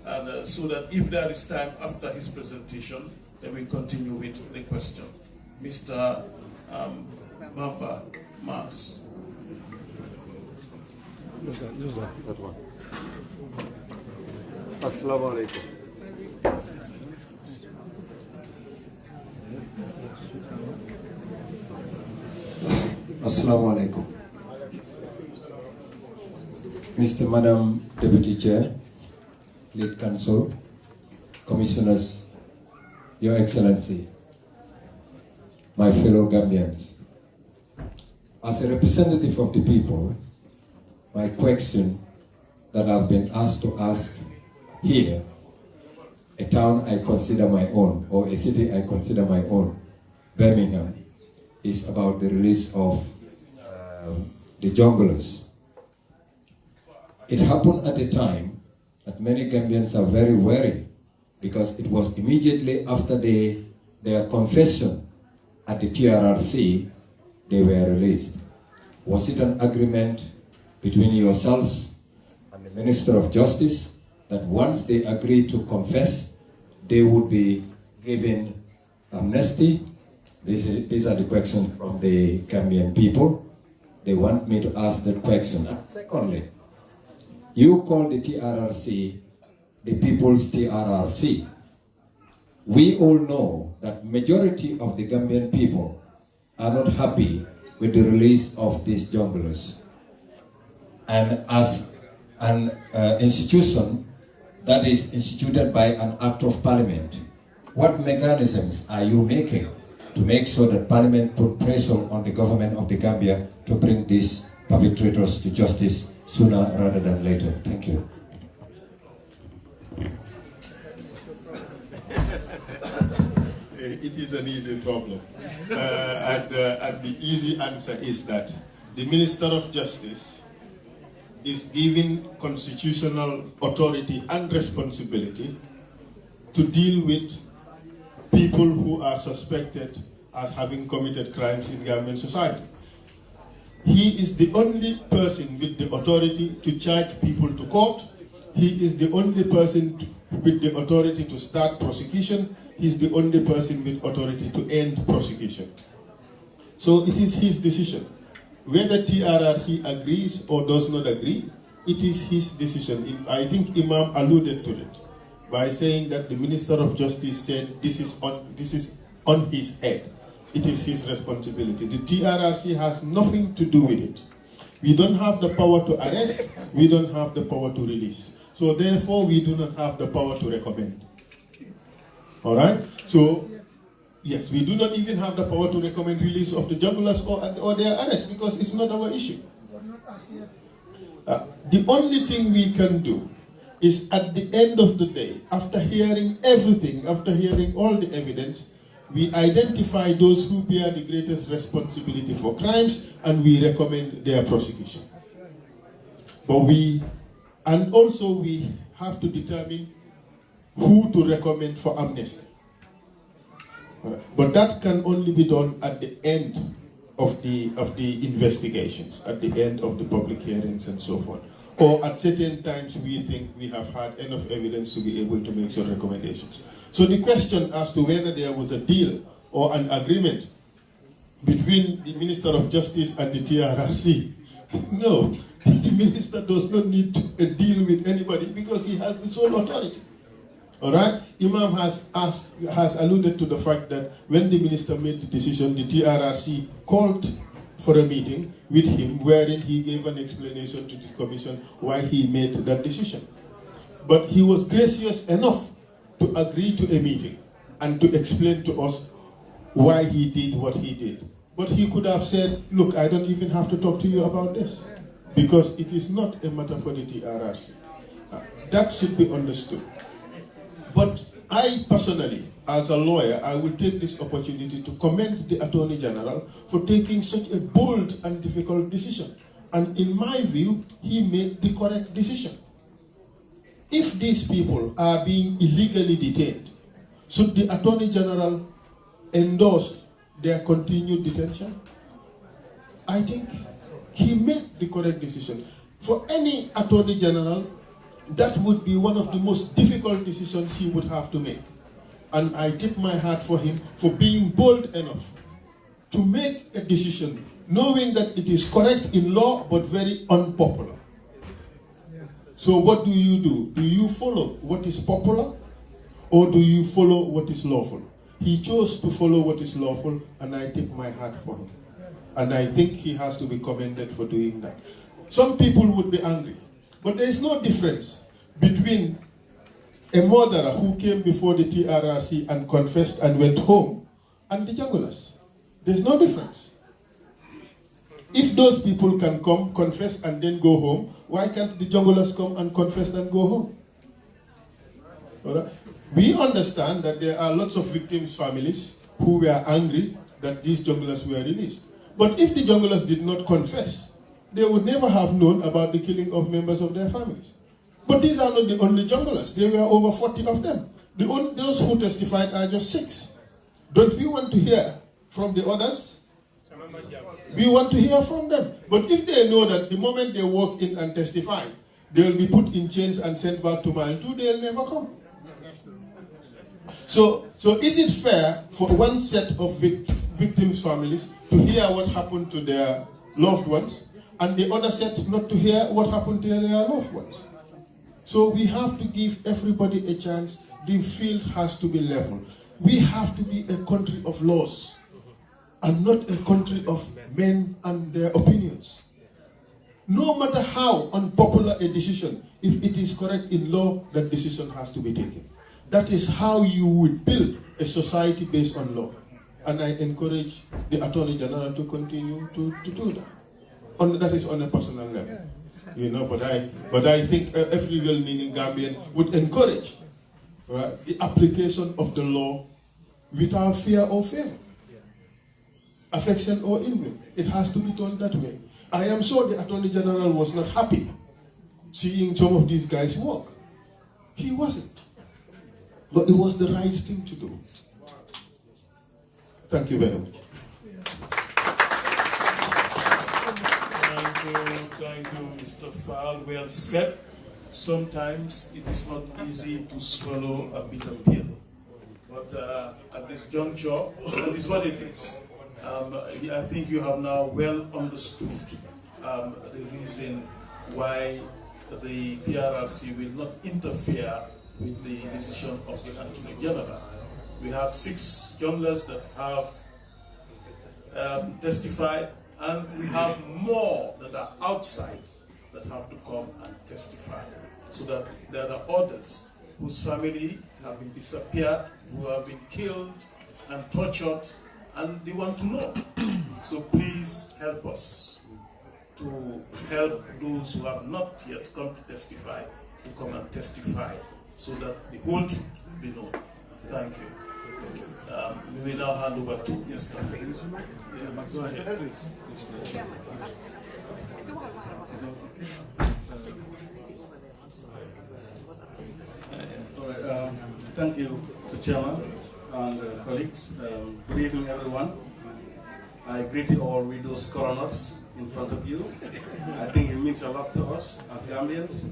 and so that if there is time after his presentation, then we continue with the question. Mr. Baba Mas. Use that one. Assalamu alaikum. Assalamu alaikum. Mr. Madam Deputy Chair, Lead Counsel, Commissioners, Your Excellency, my fellow Gambians. As a representative of the people, my question that I've been asked to ask here, a town I consider my own, or a city I consider my own, Birmingham, is about the release of the junglers. It happened at a time that many Gambians are very wary, because it was immediately after their confession at the TRRC, they were released. Was it an agreement between yourselves and the Minister of Justice that once they agreed to confess, they would be given amnesty? These are the questions from the Gambian people. They want me to ask that question. And secondly, you call the TRRC the People's TRRC. We all know that majority of the Gambian people are not happy with the release of these junglers. And as an institution that is instituted by an act of parliament, what mechanisms are you making to make sure that parliament put pressure on the government of the Gambia to bring these perpetrators to justice sooner rather than later? Thank you. It is an easy problem. And the easy answer is that the Minister of Justice is given constitutional authority and responsibility to deal with people who are suspected as having committed crimes in Gambian society. He is the only person with the authority to charge people to court. He is the only person with the authority to start prosecution. He's the only person with authority to end prosecution. So it is his decision. Whether TRRC agrees or does not agree, it is his decision. I think Imam alluded to it by saying that the Minister of Justice said this is on his head. It is his responsibility. The TRRC has nothing to do with it. We don't have the power to arrest. We don't have the power to release. So therefore, we do not have the power to recommend. All right? So, yes, we do not even have the power to recommend release of the junglers or their arrest, because it's not our issue. The only thing we can do is, at the end of the day, after hearing everything, after hearing all the evidence, we identify those who bear the greatest responsibility for crimes, and we recommend their prosecution. But we have to determine who to recommend for amnesty. But that can only be done at the end of the investigations, at the end of the public hearings and so forth. Or at certain times we think we have had enough evidence to be able to make some recommendations. So the question as to whether there was a deal or an agreement between the Minister of Justice and the TRRC, no, the minister does not need to deal with anybody because he has the sole authority. All right? Imam has alluded to the fact that when the minister made the decision, the TRRC called for a meeting with him wherein he gave an explanation to the commission why he made that decision. But he was gracious enough to agree to a meeting and to explain to us why he did what he did. But he could have said, look, I don't even have to talk to you about this because it is not a matter for the TRRC. That should be understood. But I personally, as a lawyer, I will take this opportunity to commend the Attorney General for taking such a bold and difficult decision. And in my view, he made the correct decision. If these people are being illegally detained, should the Attorney General endorse their continued detention? I think he made the correct decision. For any Attorney General, that would be one of the most difficult decisions he would have to make. And I tip my hat for him for being bold enough to make a decision, knowing that it is correct in law, but very unpopular. So what do? Do you follow what is popular, or do you follow what is lawful? He chose to follow what is lawful, and I tip my hat for him. And I think he has to be commended for doing that. Some people would be angry, but there is no difference between a murderer who came before the TRRC and confessed and went home and the junglers. There's no difference. If those people can come, confess, and then go home, why can't the junglers come and confess and go home? All right? We understand that there are lots of victims' families who were angry that these junglers were released. But if the junglers did not confess, they would never have known about the killing of members of their families. But these are not the only junglers. There were over 40 of them. Those who testified are just 6. Don't we want to hear from the others? We want to hear from them. But if they know that the moment they walk in and testify, they will be put in chains and sent back to mile 2, they'll never come. So is it fair for one set of victims' families to hear what happened to their loved ones, and the other set not to hear what happened to their loved ones? So we have to give everybody a chance. The field has to be level. We have to be a country of laws and not a country of men and their opinions. No matter how unpopular a decision, if it is correct in law, that decision has to be taken. That is how you would build a society based on law. And I encourage the Attorney General to continue to do that. That is on a personal level. You know, but I think every well-meaning Gambian would encourage the application of the law without fear or favor, affection or ill will. It has to be done that way. I am sure the Attorney General was not happy seeing some of these guys work. He wasn't. But it was the right thing to do. Thank you very much. Thank you, Mr. Fall. Well said. Sometimes it is not easy to swallow a bitter pill. But at this juncture, that is what it is. I think you have now well understood the reason why the TRRC will not interfere with the decision of the Attorney General. We have 6 junglers that have testified, and we have more that are outside that have to come and testify. So that there are others whose family have been disappeared, who have been killed and tortured, and they want to know. So please help us to help those who have not yet come to testify to come and testify, so that the whole truth will be known. Thank you. We will now hand over to Mr. Go ahead, please. All right, Thank you, the Chairman and colleagues. Good evening, everyone. I greet you all with those coronets in front of you. I think it means a lot to us as Gambians.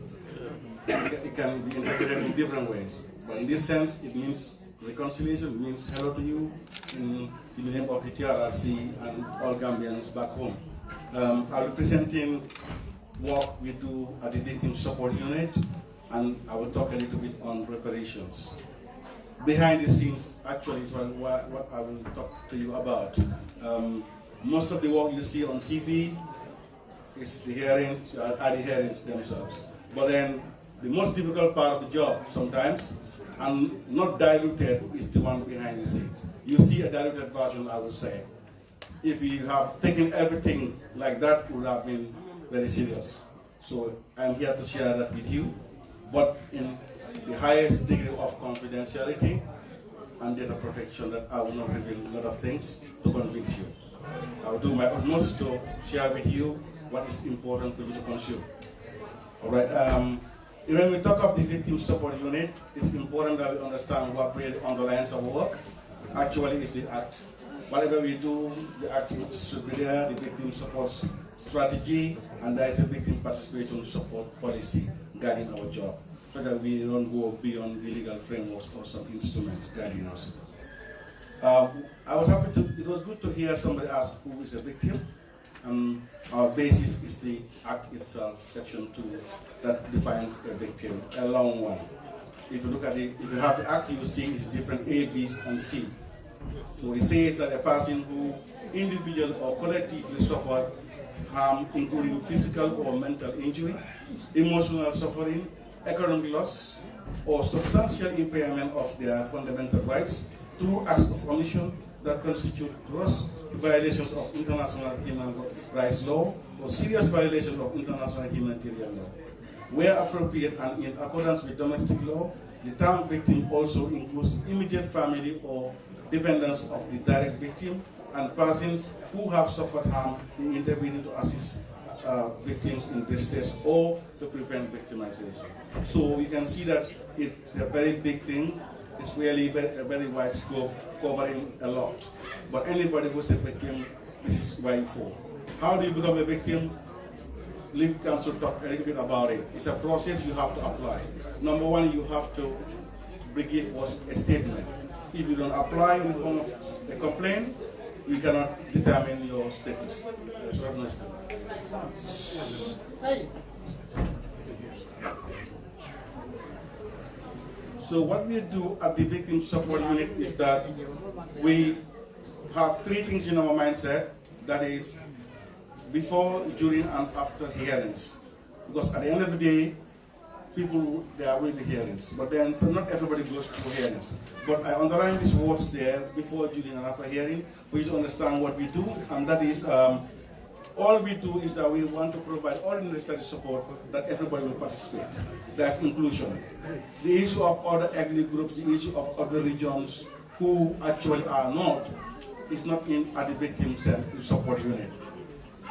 It can be interpreted in different ways. But in this sense, it means reconciliation. It means hello to you in the name of the TRRC and all Gambians back home. I'll be presenting work we do at the Victim Support Unit, and I will talk a little bit on reparations. Behind the scenes, actually, is what I will talk to you about. Most of the work you see on TV is the hearings, are the hearings themselves. But then the most difficult part of the job sometimes, and not diluted, is the one behind the scenes. You see a diluted version, I would say. If you have taken everything like that, it would have been very serious. So I'm here to share that with you, but in the highest degree of confidentiality and data protection, that I will not reveal a lot of things to convince you. I will do my utmost to share with you what is important for you to consume. All right. When we talk of the Victim Support Unit, it's important that we understand what really underlines our work. Actually, it's the act. Whatever we do, the act should be there, the victim support strategy, and there is the victim participation support policy guiding our job, so that we don't go beyond the legal frameworks or some instruments guiding us. It was good to hear somebody ask who is a victim. Our basis is the Act itself, Section 2, that defines a victim, a long one. If you look at it, if you have the Act, you will see it's different A, B, and C. So it says that a person who individually or collectively suffered harm, including physical or mental injury, emotional suffering, economic loss, or substantial impairment of their fundamental rights through acts of omission that constitute gross violations of international human rights law or serious violations of international humanitarian law. Where appropriate and in accordance with domestic law, the term victim also includes immediate family or dependents of the direct victim and persons who have suffered harm in intervening to assist victims in distress or to prevent victimization. So we can see that it's a very big thing. It's really a very wide scope, covering a lot. But anybody who's a victim, this is why for. How do you become a victim? Legal counsel talk a little bit about it. It's a process you have to apply. Number one, you have to give us a statement. If you don't apply in the form of a complaint, you cannot determine your status. That's what I'm saying. So what we do at the Victim Support Unit is that we have three things in our mindset. That is, before, during, and after hearings. Because at the end of the day, people, they are with the hearings. But then, so not everybody goes to hearings. But I underline these words there, before, during, and after hearing, for you to understand what we do. And that is, all we do is that we want to provide all the necessary support that everybody will participate. That's inclusion. The issue of other ethnic groups, the issue of other regions who actually are not, is not in at the Victim Support Unit.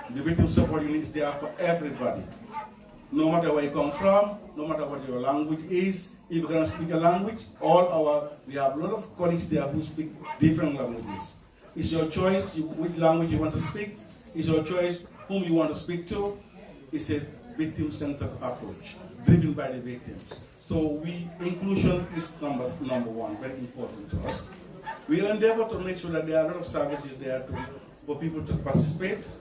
The Victim Support Unit is there for everybody. No matter where you come from, no matter what your language is, if you're going to speak a language, we have a lot of colleagues there who speak different languages. It's your choice which language you want to speak. It's your choice whom you want to speak to. It's a victim-centered approach, driven by the victims. So inclusion is number one, very important to us. We endeavor to make sure that there are a lot of services there for people to participate.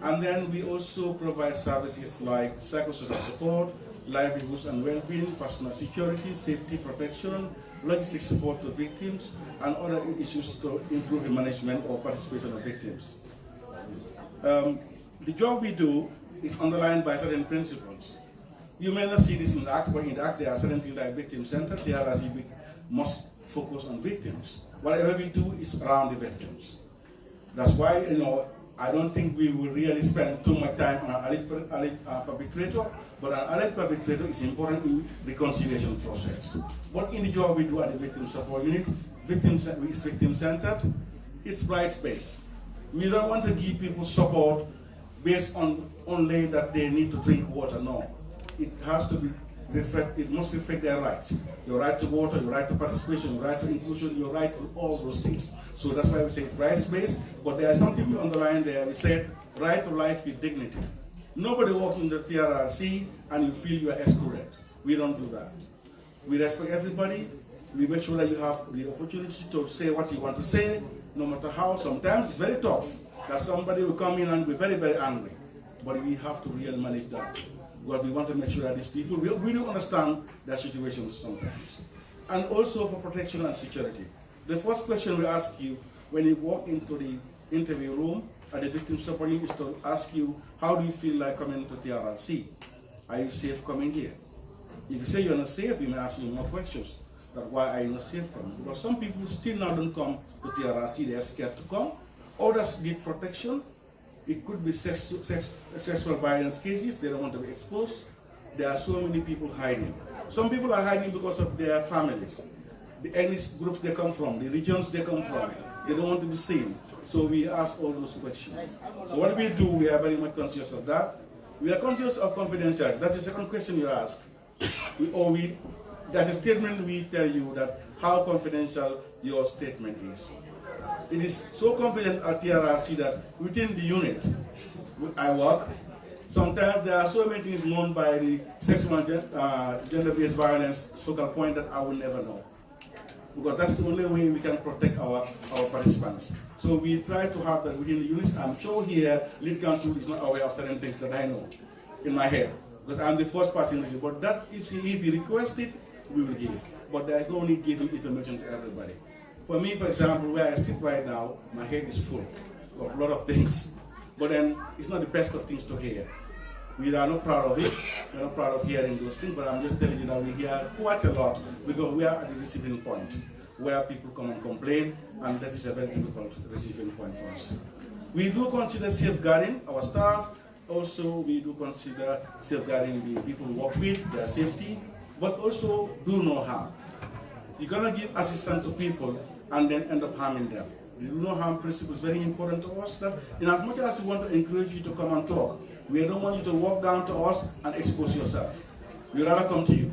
And then we also provide services like psychosocial support, livelihoods and well-being, personal security, safety protection, logistic support to victims, and other issues to improve the management or participation of victims. The job we do is underlined by certain principles. You may not see this in the Act, but in the Act there are certain things like victim-centered. TRRC must focus on victims. Whatever we do is around the victims. That's why, I don't think we will really spend too much time on an alleged perpetrator, but an alleged perpetrator is important in the reconciliation process. But in the job we do at the Victim Support Unit, is victim-centered, it's rights-based. We don't want to give people support based on only that they need to drink water, no. It has to be it must reflect their rights. Your right to water, your right to participation, your right to inclusion, your right to all those things. So that's why we say it's rights-based, but there's something we underline there. We said right to life with dignity. Nobody walks in the TRRC and you feel you are excluded. We don't do that. We respect everybody. We make sure that you have the opportunity to say what you want to say, no matter how. Sometimes it's very tough that somebody will come in and be very, very angry. But we have to really manage that. Because we want to make sure that these people we do understand their situations sometimes. And also for protection and security. The first question we ask you when you walk into the interview room at the victim support unit is to ask you, how do you feel like coming to TRRC? Are you safe coming here? If you say you're not safe, we may ask you more questions. That why are you not safe coming? Because some people still now don't come to TRRC, they are scared to come. Others need protection. It could be sexual violence cases, they don't want to be exposed. There are so many people hiding. Some people are hiding because of their families, the ethnic groups they come from, the regions they come from. They don't want to be seen. So we ask all those questions. So what we do, we are very much conscious of that. We are conscious of confidentiality. That's the second question you ask. There's a statement we tell you that how confidential your statement is. It is so confident at TRRC that within the unit I work, sometimes there are so many things known by the sexual and gender-based violence focal point that I will never know. Because that's the only way we can protect our participants. So we try to have that within the units. I'm sure here, lead counsel is not aware of certain things that I know in my head. Because I'm the first person to say, but that if he requests it, we will give. But there is no need giving information to everybody. For me, for example, where I sit right now, my head is full of a lot of things. But then, it's not the best of things to hear. We are not proud of it. We're not proud of hearing those things, but I'm just telling you that we hear quite a lot because we are at the receiving point where people come and complain, and that is a very difficult receiving point for us. We do consider safeguarding our staff. Also, we do consider safeguarding the people we work with, their safety, but also do no harm. You're going to give assistance to people and then end up harming them. The do no harm principle is very important to us. That in as much as we want to encourage you to come and talk, we don't want you to walk down to us and expose yourself. We'd rather come to you.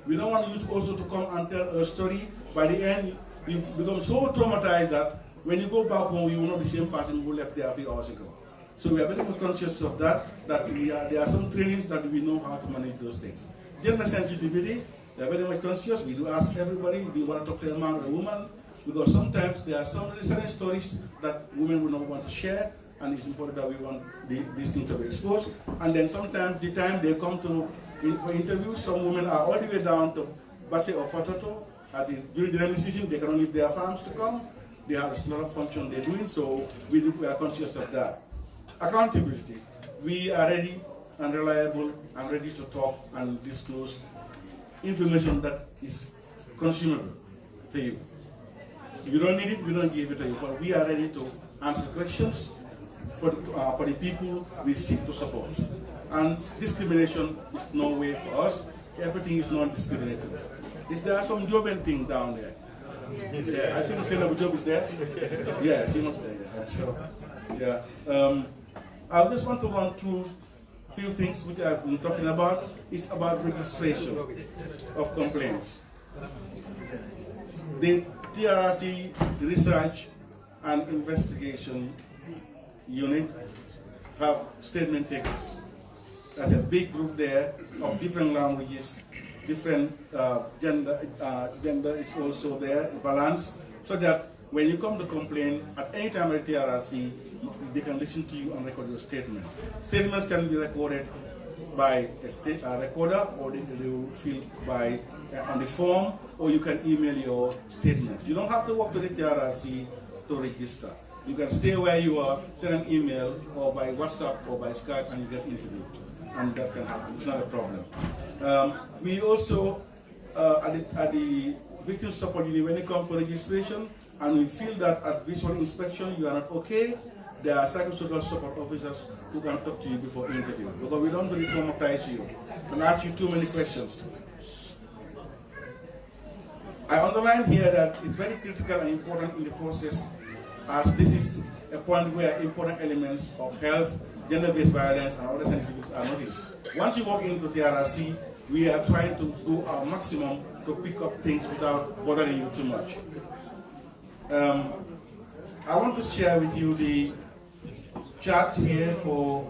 We don't want you to also to come and tell a story. By the end, you become so traumatized that when you go back home, you will not be the same person who left there a few hours ago. So we are very conscious of that, there are some trainings that we know how to manage those things. Gender sensitivity, we are very much conscious. We do ask everybody, do you want to talk to a man or a woman? Because sometimes there are some certain stories that women will not want to share, and it's important that we want these things to be exposed. And then sometimes the time they come for interviews, some women are all the way down to Basse or Fatoto. During the rainy season, they cannot leave their farms to come. They have a lot of function they're doing, so we are conscious of that. Accountability. We are ready and reliable and ready to talk and disclose information that is consumable to you. If you don't need it, we don't give it to you, but we are ready to answer questions for the people we seek to support. And discrimination is no way for us. Everything is non-discriminatory. There are some jobbing thing down there. Yes. Yeah, I think Senator Job is there. Yeah, she must be there, I'm sure. Yeah. I just want to run through a few things which I've been talking about. It's about registration of complaints. The TRRC Research and Investigation Unit have statement takers. There's a big group there of different languages, different gender is also there, balance, so that when you come to complain at any time at TRRC, they can listen to you and record your statement. Statements can be recorded by a recorder, or they will fill by on the form, or you can email your statements. You don't have to walk to the TRRC to register. You can stay where you are, send an email, or by WhatsApp, or by Skype, and you get interviewed. And that can happen. It's not a problem. We also, at the Victim Support Unit, when you come for registration, and we feel that at visual inspection you are not okay, there are psychosocial support officers who can talk to you before interview. Because we don't really traumatize you and ask you too many questions. I underline here that it's very critical and important in the process, as this is a point where important elements of health, gender-based violence, and other sensitivities are noticed. Once you walk into TRRC, we are trying to do our maximum to pick up things without bothering you too much. I want to share with you the chart here for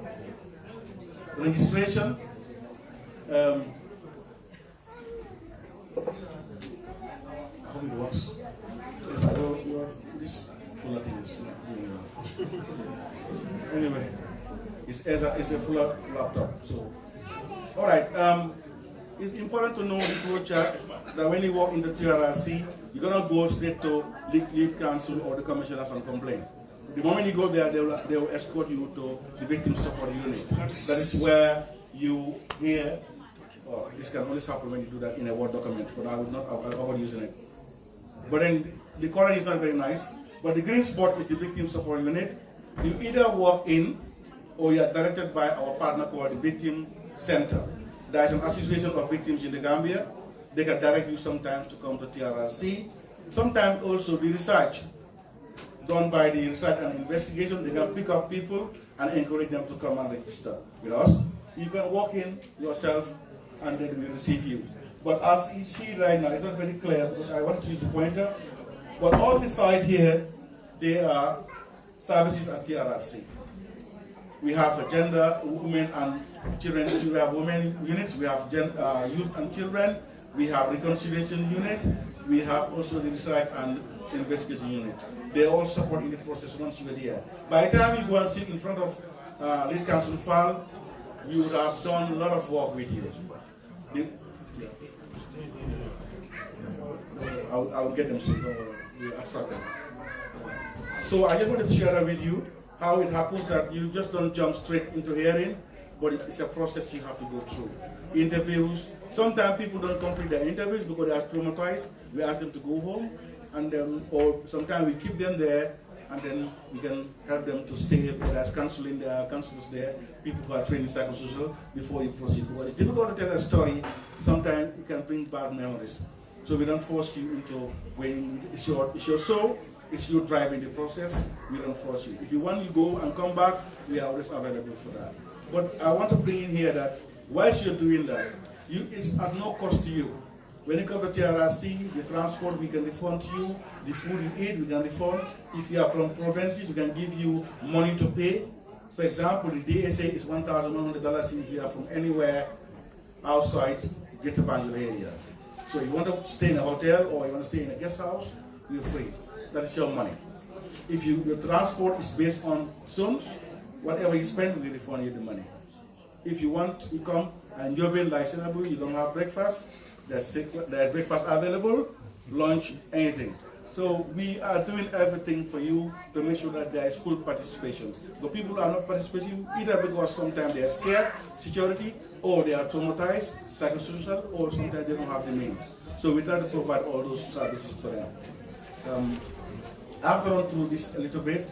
registration. I hope it works. Yes, I know this full thing is not doing well. Anyway, it's a full laptop. So, all right. It's important to know the flow chart that when you walk into TRRC, you're gonna go straight to lead counsel or the commissioners on complaint. The moment you go there, they will escort you to the victim support unit. That is where you hear. Oh, this can only happen when you do that in a Word document, but I would not avoid using it. But then the color is not very nice. But the green spot is the victim support unit. You either walk in or you are directed by our partner called the Victim Center. There is an association of victims in the Gambia. They can direct you sometimes to come to TRRC. Sometimes also the research done by the research and investigation, they can pick up people and encourage them to come and register with us. You can walk in yourself and then we receive you. But as you see right now, it's not very clear because I want to use the pointer. But all the side here, they are services at TRRC. We have gender, women and children. We have women units. We have youth and children. We have reconciliation unit. We have also the research and investigation unit. They all support in the process once you are there. By the time you go and sit in front of lead counsel file, you would have done a lot of work with you. I will get them soon. We'll attract them. So I just wanted to share that with you, how it happens that you just don't jump straight into hearing, but it's a process you have to go through. Interviews, sometimes people don't complete their interviews because they are traumatized. We ask them to go home, and or sometimes we keep them there, and then we can help them to stay. There's counseling, there are counselors there, people who are trained in psychosocial before you proceed. Because it's difficult to tell a story, sometimes it can bring bad memories. So we don't force you into when it's your soul, it's you driving the process, we don't force you. If you want to go and come back, we are always available for that. But I want to bring in here that whilst you're doing that, it's at no cost to you. When you come to TRRC, the transport we can refund to you, the food you eat we can refund. If you are from provinces, we can give you money to pay. For example, the DSA is $1,100 if you are from anywhere outside Greater Banjul area. So you want to stay in a hotel or you want to stay in a guest house, you're free. That is your money. If your transport is based on sums, whatever you spend, we refund you the money. If you want to come and you're being licensable, you don't have breakfast, there's breakfast available, lunch, anything. So we are doing everything for you to make sure that there is full participation. But people are not participating either because sometimes they are scared, security, or they are traumatized, psychosocial, or sometimes they don't have the means. So we try to provide all those services to them. I've gone through this a little bit.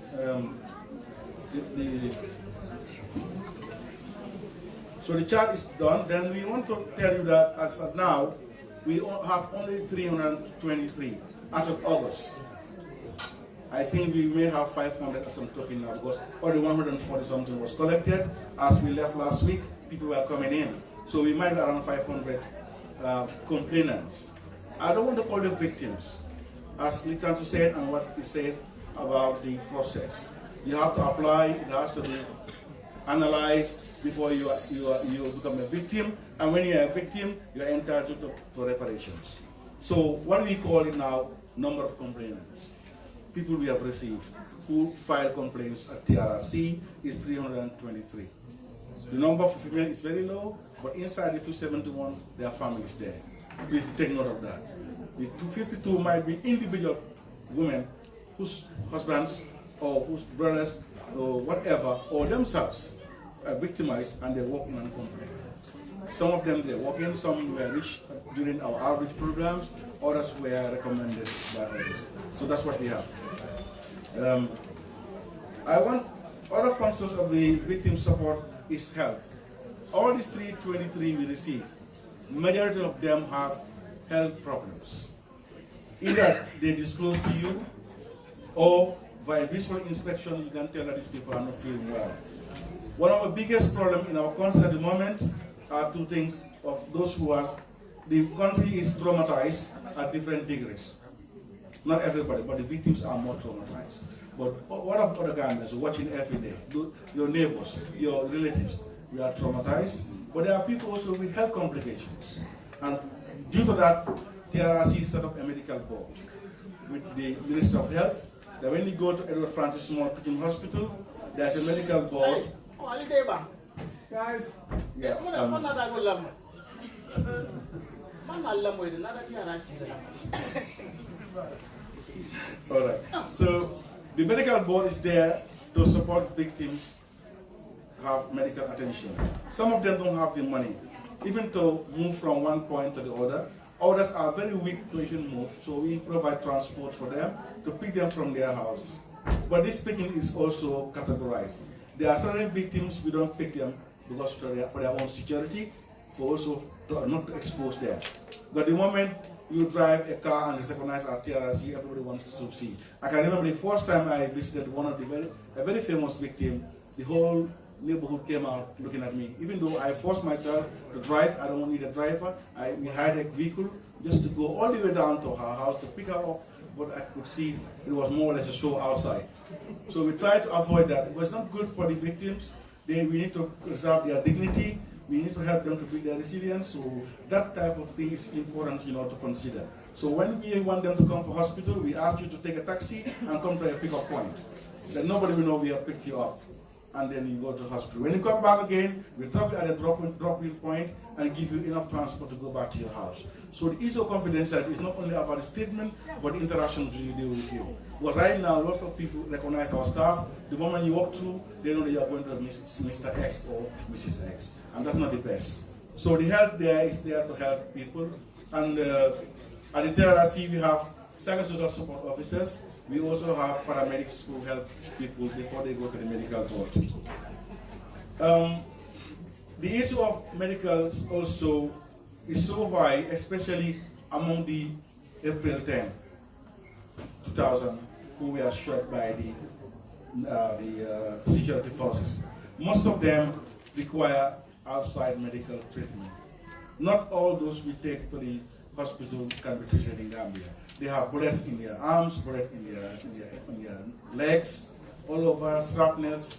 So the chart is done. Then we want to tell you that as of now, we have only 323 as of August. I think we may have 500 as I'm talking now because only 140 something was collected. As we left last week, people were coming in. So we might be around 500 complainants. I don't want to call them victims. As Lieutenant said and what he says about the process. You have to apply, it has to be analyzed before you become a victim. And when you're a victim, you're entitled to reparations. So what we call it now, number of complainants. People we have received who file complaints at TRRC is 323. The number for female is very low, but inside the 271, there are families there. Please take note of that. The 252 might be individual women whose husbands or whose brothers or whatever, or themselves are victimized and they walk in and complain. Some of them they walk in, some were reached during our outreach programs, others were recommended by others. So that's what we have. I want other functions of the victim support is health. All these 323 we receive, majority of them have health problems. Either they disclose to you, or by visual inspection you can tell that these people are not feeling well. One of the biggest problems in our country at the moment are two things of those who are, the country is traumatized at different degrees. Not everybody, but the victims are more traumatized. But what of other Gambians watching every day? Your neighbors, your relatives, we are traumatized. But there are people also with health complications. And due to that, TRRC set up a medical board with the Minister of Health. That when you go to Edward Francis Small Teaching Hospital, there's a medical board. Guys, Yeah. All right. So the medical board is there to support victims have medical attention. Some of them don't have the money, even to move from one point to the other. Others are very weak to even move, so we provide transport for them to pick them from their houses. But this picking is also categorized. There are certain victims we don't pick them because for their own security, for also not to expose them. But the moment you drive a car and it's recognized as TRRC, everybody wants to see. I can remember the first time I visited one of a very famous victim, the whole neighborhood came out looking at me. Even though I forced myself to drive, I don't need a driver. We hired a vehicle just to go all the way down to her house to pick her up, but I could see it was more or less a show outside. So we try to avoid that. It was not good for the victims. We need to preserve their dignity. We need to help them to build their resilience. So that type of thing is important, to consider. So when we want them to come for hospital, we ask you to take a taxi and come to a pickup point. Then nobody will know we have picked you up. And then you go to hospital. When you come back again, we drop you at a drop-in point and give you enough transport to go back to your house. So the issue of confidentiality is not only about the statement, but the interaction we do with you. Because right now, a lot of people recognize our staff. The moment you walk through, they know that you are going to Mr. X or Mrs. X. And that's not the best. So the help there is there to help people. And at the TRRC, we have psychosocial support officers. We also have paramedics who help people before they go to the medical board. The issue of medicals also is so high, especially among the April 10, 2000, who were shot by the security forces. Most of them require outside medical treatment. Not all those we take to the hospital can be treated in Gambia. They have bullets in their arms, bullets in their legs, all over, shrapnels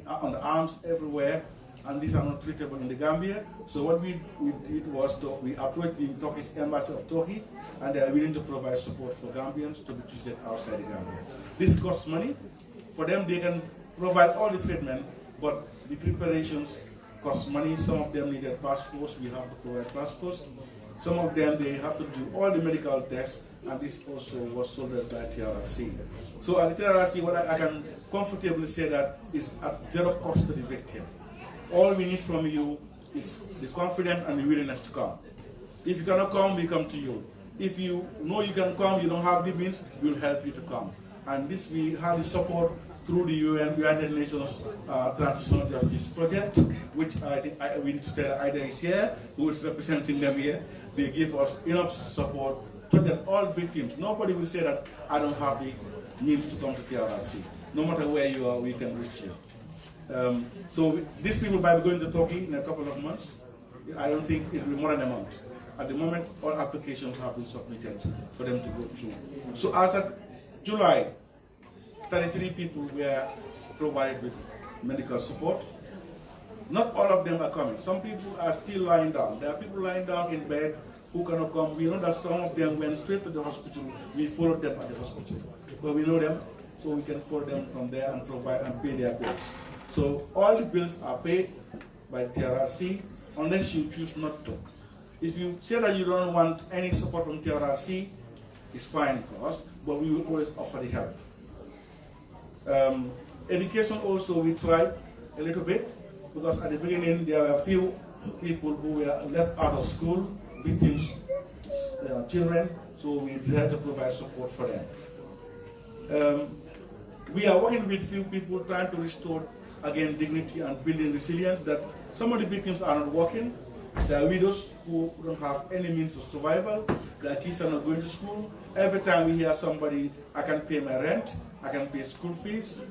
on the arms, everywhere, and these are not treatable in the Gambia. So what we did was we approached the Turkish embassy of Turkey, and they are willing to provide support for Gambians to be treated outside the Gambia. This costs money. For them, they can provide all the treatment, but the preparations cost money. Some of them needed passports. We have to provide passports. Some of them, they have to do all the medical tests, and this also was sold by TRRC. So at the TRRC, what I can comfortably say that is at zero cost to the victim. All we need from you is the confidence and the willingness to come. If you cannot come, we come to you. If you know you can come, you don't have the means, we'll help you to come. And this, we have the support through the United Nations Transitional Justice Project, which I think we need to tell Ida is here, who is representing them here. They give us enough support so that all victims, nobody will say that I don't have the means to come to TRRC. No matter where you are, we can reach you. So these people might be going to Turkey in a couple of months. I don't think it will be more than a month. At the moment, all applications have been submitted for them to go through. So as of July, 33 people were provided with medical support. Not all of them are coming. Some people are still lying down. There are people lying down in bed who cannot come. We know that some of them went straight to the hospital. We followed them at the hospital. But we know them, so we can follow them from there and provide and pay their bills. So all the bills are paid by TRRC unless you choose not to. If you say that you don't want any support from TRRC, it's fine for us, but we will always offer the help. Education also, we tried a little bit, because at the beginning there were a few people who were left out of school, victims, children, so we tried to provide support for them. We are working with few people trying to restore, again, dignity and building resilience, that some of the victims are not working. There are widows who don't have any means of survival. Their kids are not going to school. Every time we hear somebody, I can pay my rent, I can pay school fees.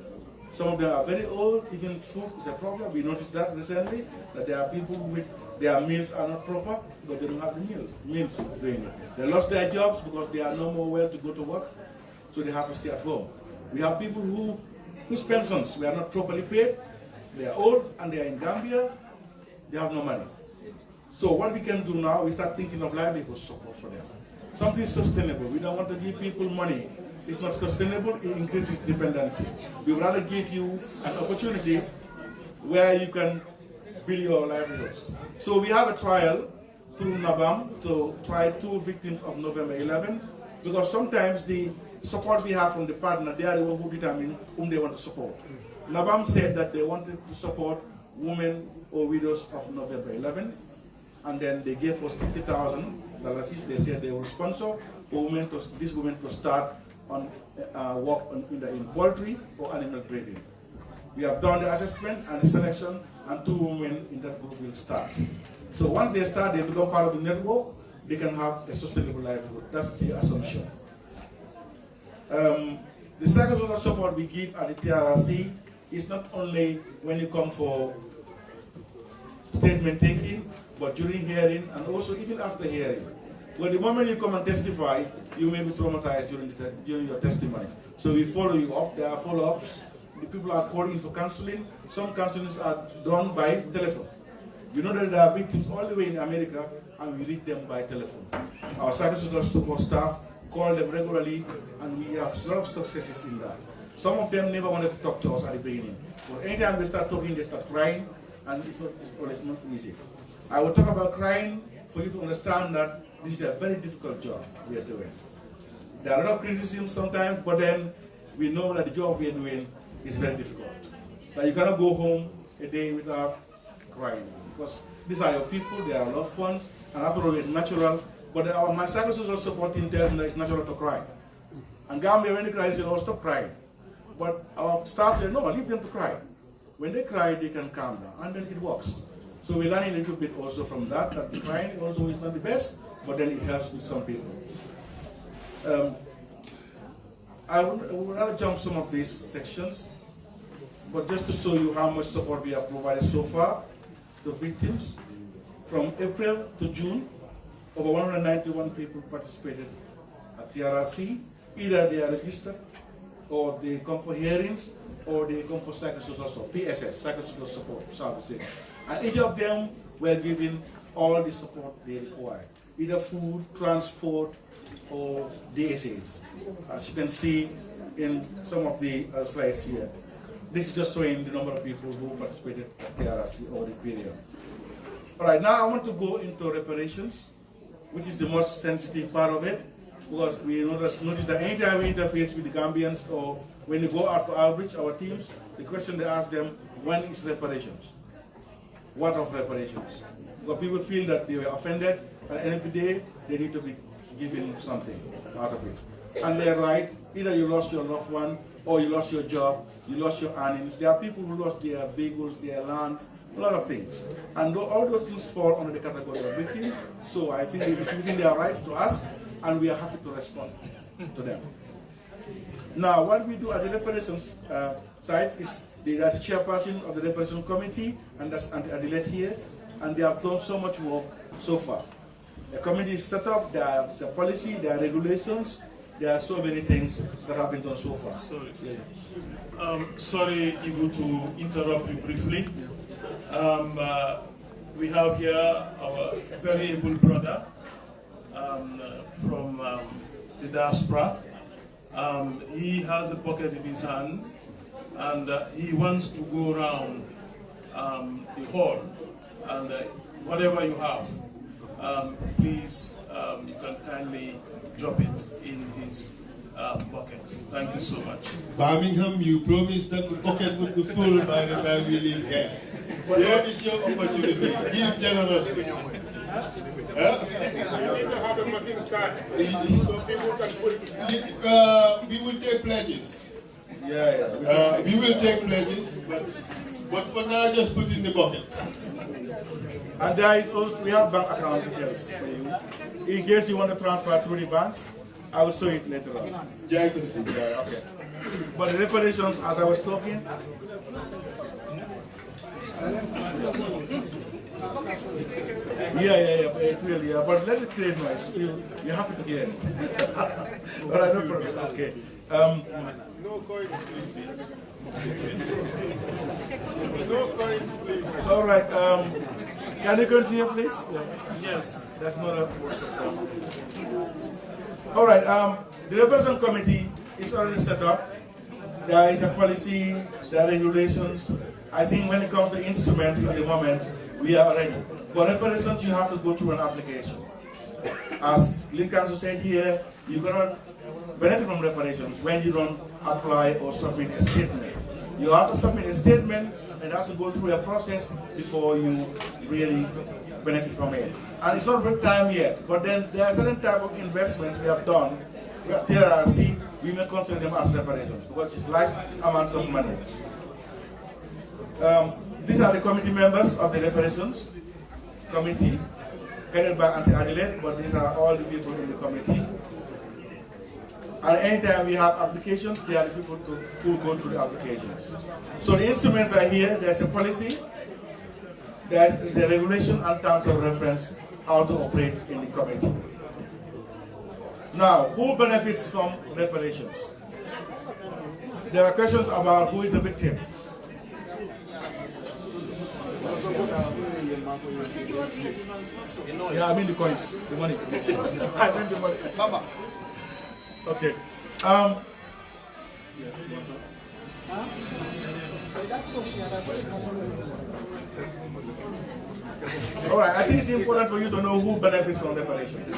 Some of them are very old, even food is a problem. We noticed that recently, that there are people with Their meals are not proper because they don't have the means doing it. They lost their jobs because they are no more well to go to work, so they have to stay at home. We have people whose pensions were not properly paid. They are old and they are in Gambia. They have no money. So what we can do now, we start thinking of livelihood support for them. Something sustainable. We don't want to give people money. It's not sustainable, it increases dependency. We would rather give you an opportunity where you can build your livelihoods. So we have a trial through NABAM to try 2 victims of November 11, because sometimes the support we have from the partner, they are the one who determine whom they want to support. NABAM said that they wanted to support women or widows of November 11, and then they gave us $50,000 each. They said they will sponsor for women these women to start on work in poultry or animal breeding. We have done the assessment and the selection, and 2 women in that group will start. So once they start, they become part of the network, they can have a sustainable livelihood. That's the assumption. The psychosocial support we give at the TRRC is not only when you come for statement taking, but during hearing and also even after hearing. Well, the moment you come and testify, you may be traumatized during your testimony. So we follow you up. There are follow-ups. The people are called in for counseling. Some counselings are done by telephone. You know that there are victims all the way in America, and we reach them by telephone. Our psychosocial support staff call them regularly, and we have a lot of successes in that. Some of them never wanted to talk to us at the beginning. But anytime they start talking, they start crying, and it's not easy. I will talk about crying for you to understand that this is a very difficult job we are doing. There are a lot of criticism sometimes, but then we know that the job we are doing is very difficult. That you cannot go home a day without crying, because these are your people, they are loved ones, and after all, it's natural. But my psychosocial support team tells me that it's natural to cry. And Gambia, when they cry, they say, oh, stop crying. But our staff say, no, leave them to cry. When they cry, they can calm down, and then it works. So we're learning a little bit also from that the crying also is not the best, but then it helps with some people. I would rather jump some of these sections, but just to show you how much support we have provided so far to victims. From April to June, over 191 people participated at TRRC. Either they are registered, or they come for hearings, or they come for psychosocial support, PSS, psychosocial support services. And each of them were given all the support they required, either food, transport, or DSAs. As you can see in some of the slides here. This is just showing the number of people who participated at TRRC over the period. All right, now I want to go into reparations, which is the most sensitive part of it, because we notice that anytime we interface with the Gambians or when we go out for outreach, our teams, the question they ask them, when is reparations? What of reparations? Because people feel that they were offended, and at the end of the day, they need to be given something out of it. And they're right, either you lost your loved one, or you lost your job, you lost your earnings. There are people who lost their vehicles, their land, a lot of things. And all those things fall under the category of victim. So I think it is within their rights to ask, and we are happy to respond to them. Now, what we do at the reparations side is there's a chairperson of the reparation committee, and that's Auntie Adelaide here, and they have done so much work so far. The committee is set up, there's a policy, there are regulations, there are so many things that have been done so far. Sorry, Ibu, to interrupt you briefly. We have here our very able brother from the diaspora. He has a bucket in his hand, and he wants to go around the hall, and whatever you have, please, you can kindly drop it in his bucket. Thank you so much. Birmingham, you promised that the bucket would be full by the time we leave here. Here is your opportunity. Give generously. We will take pledges. We will take pledges, but for now, just put in the bucket. And there is also, we have bank account details for you. In case you want to transfer through the banks, I will show it later on. Yeah, okay. But the reparations, as I was talking, Yeah, it will, yeah. But let it create noise. You're happy to hear it. All right, no problem. Okay. No coins, please. No coins, please. All right. Can you continue, please? Yes, that's not a all right. The representation committee is already set up. There is a policy, there are regulations. I think when it comes to instruments at the moment, we are ready. For reparations, you have to go through an application. As Lead Counsel said here, you cannot benefit from reparations when you don't apply or submit a statement. You have to submit a statement and it has to go through a process before you really benefit from it. And it's not the time yet, but then there are certain type of investments we have done. TRRC, we may consider them as reparations because it's large amounts of money. These are the committee members of the reparations committee, headed by Auntie Adelaide, but these are all the people in the committee. And anytime we have applications, they are the people who go through the applications. So the instruments are here. There's a policy, there's a regulation and terms of reference how to operate in the committee. Now, who benefits from reparations? There are questions about who is a victim. Yeah, I mean the coins, the money. I meant the money. Baba. Okay. All right, I think it's important for you to know who benefits from reparations.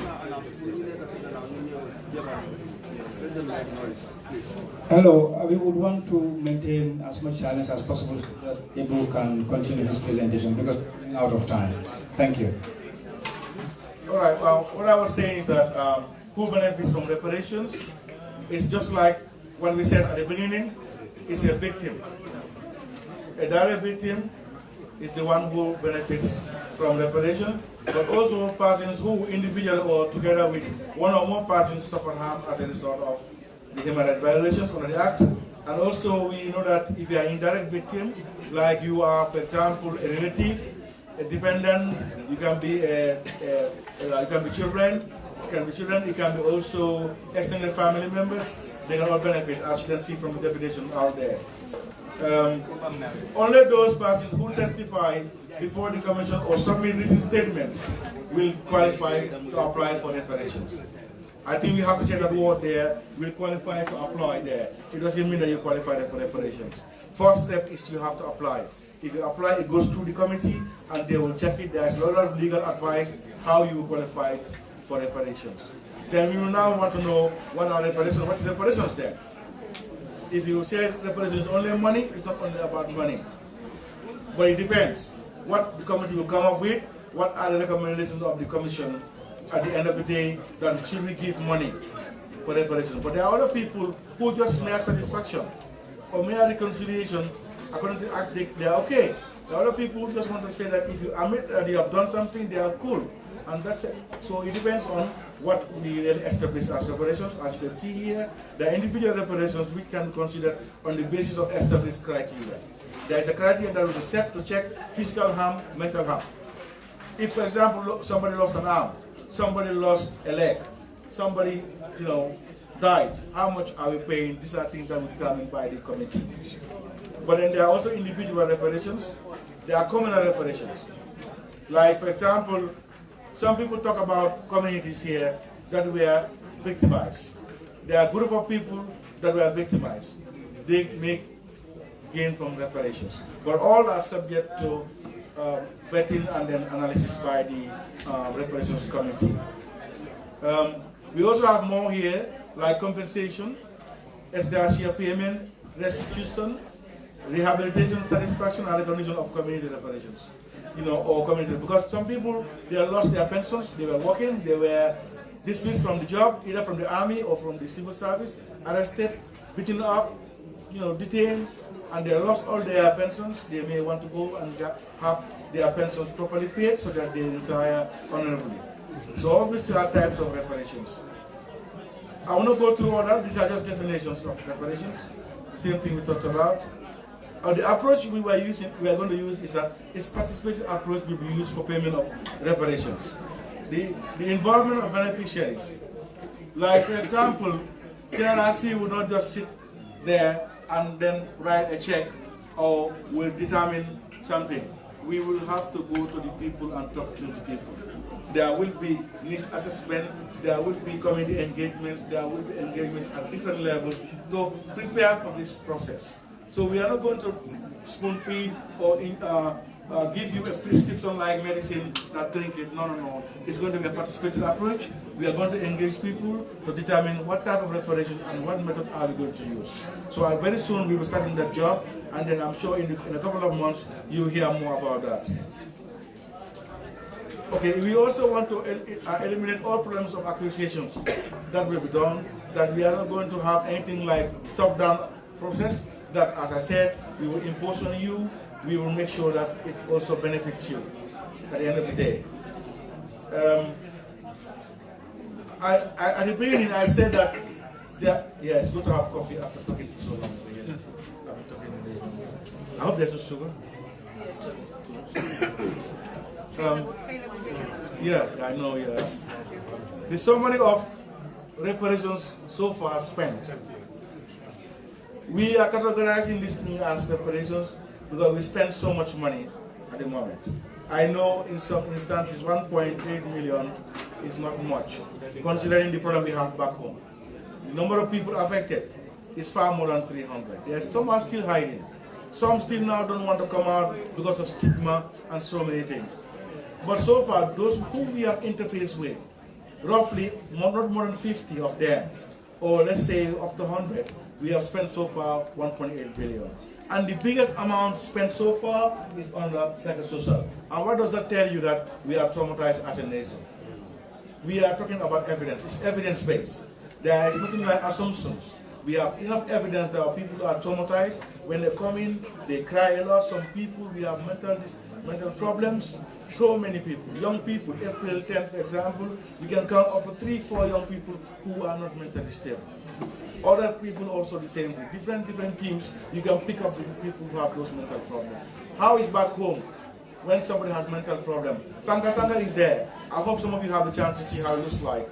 Hello, we would want to maintain as much silence as possible so that Ibu can continue his presentation because we're running out of time. Thank you. All right, well, what I was saying is that who benefits from reparations is just like what we said at the beginning, is a victim. A direct victim is the one who benefits from reparation, but also persons who individually or together with one or more persons suffer harm as a result of the human rights violations under the Act. And also we know that if you are an indirect victim, like you are, for example, a relative, a dependent, you can be children, it can be also extended family members. They can all benefit, as you can see from the definition out there. Only those persons who testify before the Commission or submit written statements will qualify to apply for reparations. I think we have to check that word there, will qualify to apply there. It doesn't mean that you qualify for reparations. First step is you have to apply. If you apply, it goes through the committee and they will check it. There's a lot of legal advice how you qualify for reparations. Then we will now want to know what are reparations, what is reparations then? If you say reparations is only money, it's not only about money. But it depends. What the committee will come up with, what are the recommendations of the Commission at the end of the day that should we give money for reparations. But there are other people who just mere satisfaction or mere reconciliation, according to the Act, they are okay. There are other people who just want to say that if you admit that you have done something, they are cool. And that's it. So it depends on what we really establish as reparations. As you can see here, the individual reparations we can consider on the basis of established criteria. There is a criteria that will be set to check physical harm, mental harm. If, for example, somebody lost an arm, somebody lost a leg, somebody, died, how much are we paying? These are things that will be determined by the committee. But then there are also individual reparations. There are communal reparations. Like, for example, some people talk about communities here that were victimized. There are a group of people that were victimized. They make gain from reparations. But all are subject to vetting and then analysis by the reparations committee. We also have more here, like compensation, SDRC payment, restitution, rehabilitation, satisfaction, and recognition of community reparations. Or community, because some people, they lost their pensions, they were working, they were dismissed from the job, either from the army or from the civil service, arrested, beaten up, detained, and they lost all their pensions. They may want to go and have their pensions properly paid so that they retire honorably. So obviously there are types of reparations. I will not go through all that, these are just definitions of reparations, the same thing we talked about. The approach we are going to use is that it's participatory approach will be used for payment of reparations. The involvement of beneficiaries. Like, for example, TRRC will not just sit there and then write a check or will determine something. We will have to go to the people and talk to the people. There will be needs assessment, there will be community engagements, there will be engagements at different levels to prepare for this process. So we are not going to spoon feed or give you a prescription like medicine that drink it. No, no, no. It's going to be a participatory approach. We are going to engage people to determine what type of reparation and what method are we going to use. So very soon we will start in that job, and then I'm sure in a couple of months you'll hear more about that. Okay, we also want to eliminate all problems of accusations. That will be done. That we are not going to have anything like top-down process. That, as I said, we will impose on you. We will make sure that it also benefits you at the end of the day. At the beginning, I said that, yeah, it's good to have coffee after talking for so long. I hope there's no sugar. Yeah, I know, yeah. The summary of reparations so far spent. We are categorizing this thing as reparations because we spend so much money at the moment. I know in some instances 1.8 million is not much, considering the problem we have back home. The number of people affected is far more than 300. There's some are still hiding. Some still now don't want to come out because of stigma and so many things. But so far, those who we have interfaced with, roughly not more than 50 of them, or let's say up to 100, we have spent so far 1.8 billion. And the biggest amount spent so far is on the psychosocial. And what does that tell you? That we are traumatized as a nation? We are talking about evidence. It's evidence-based. There is nothing like assumptions. We have enough evidence that our people are traumatized. When they come in, they cry a lot. Some people, we have mental problems. So many people, young people, April 10th, for example, we can count up to 3-4 young people who are not mentally stable. Other people also the same thing. Different teams, you can pick up the people who have those mental problems. How is back home when somebody has mental problem? Tanga is there. I hope some of you have the chance to see how it looks like.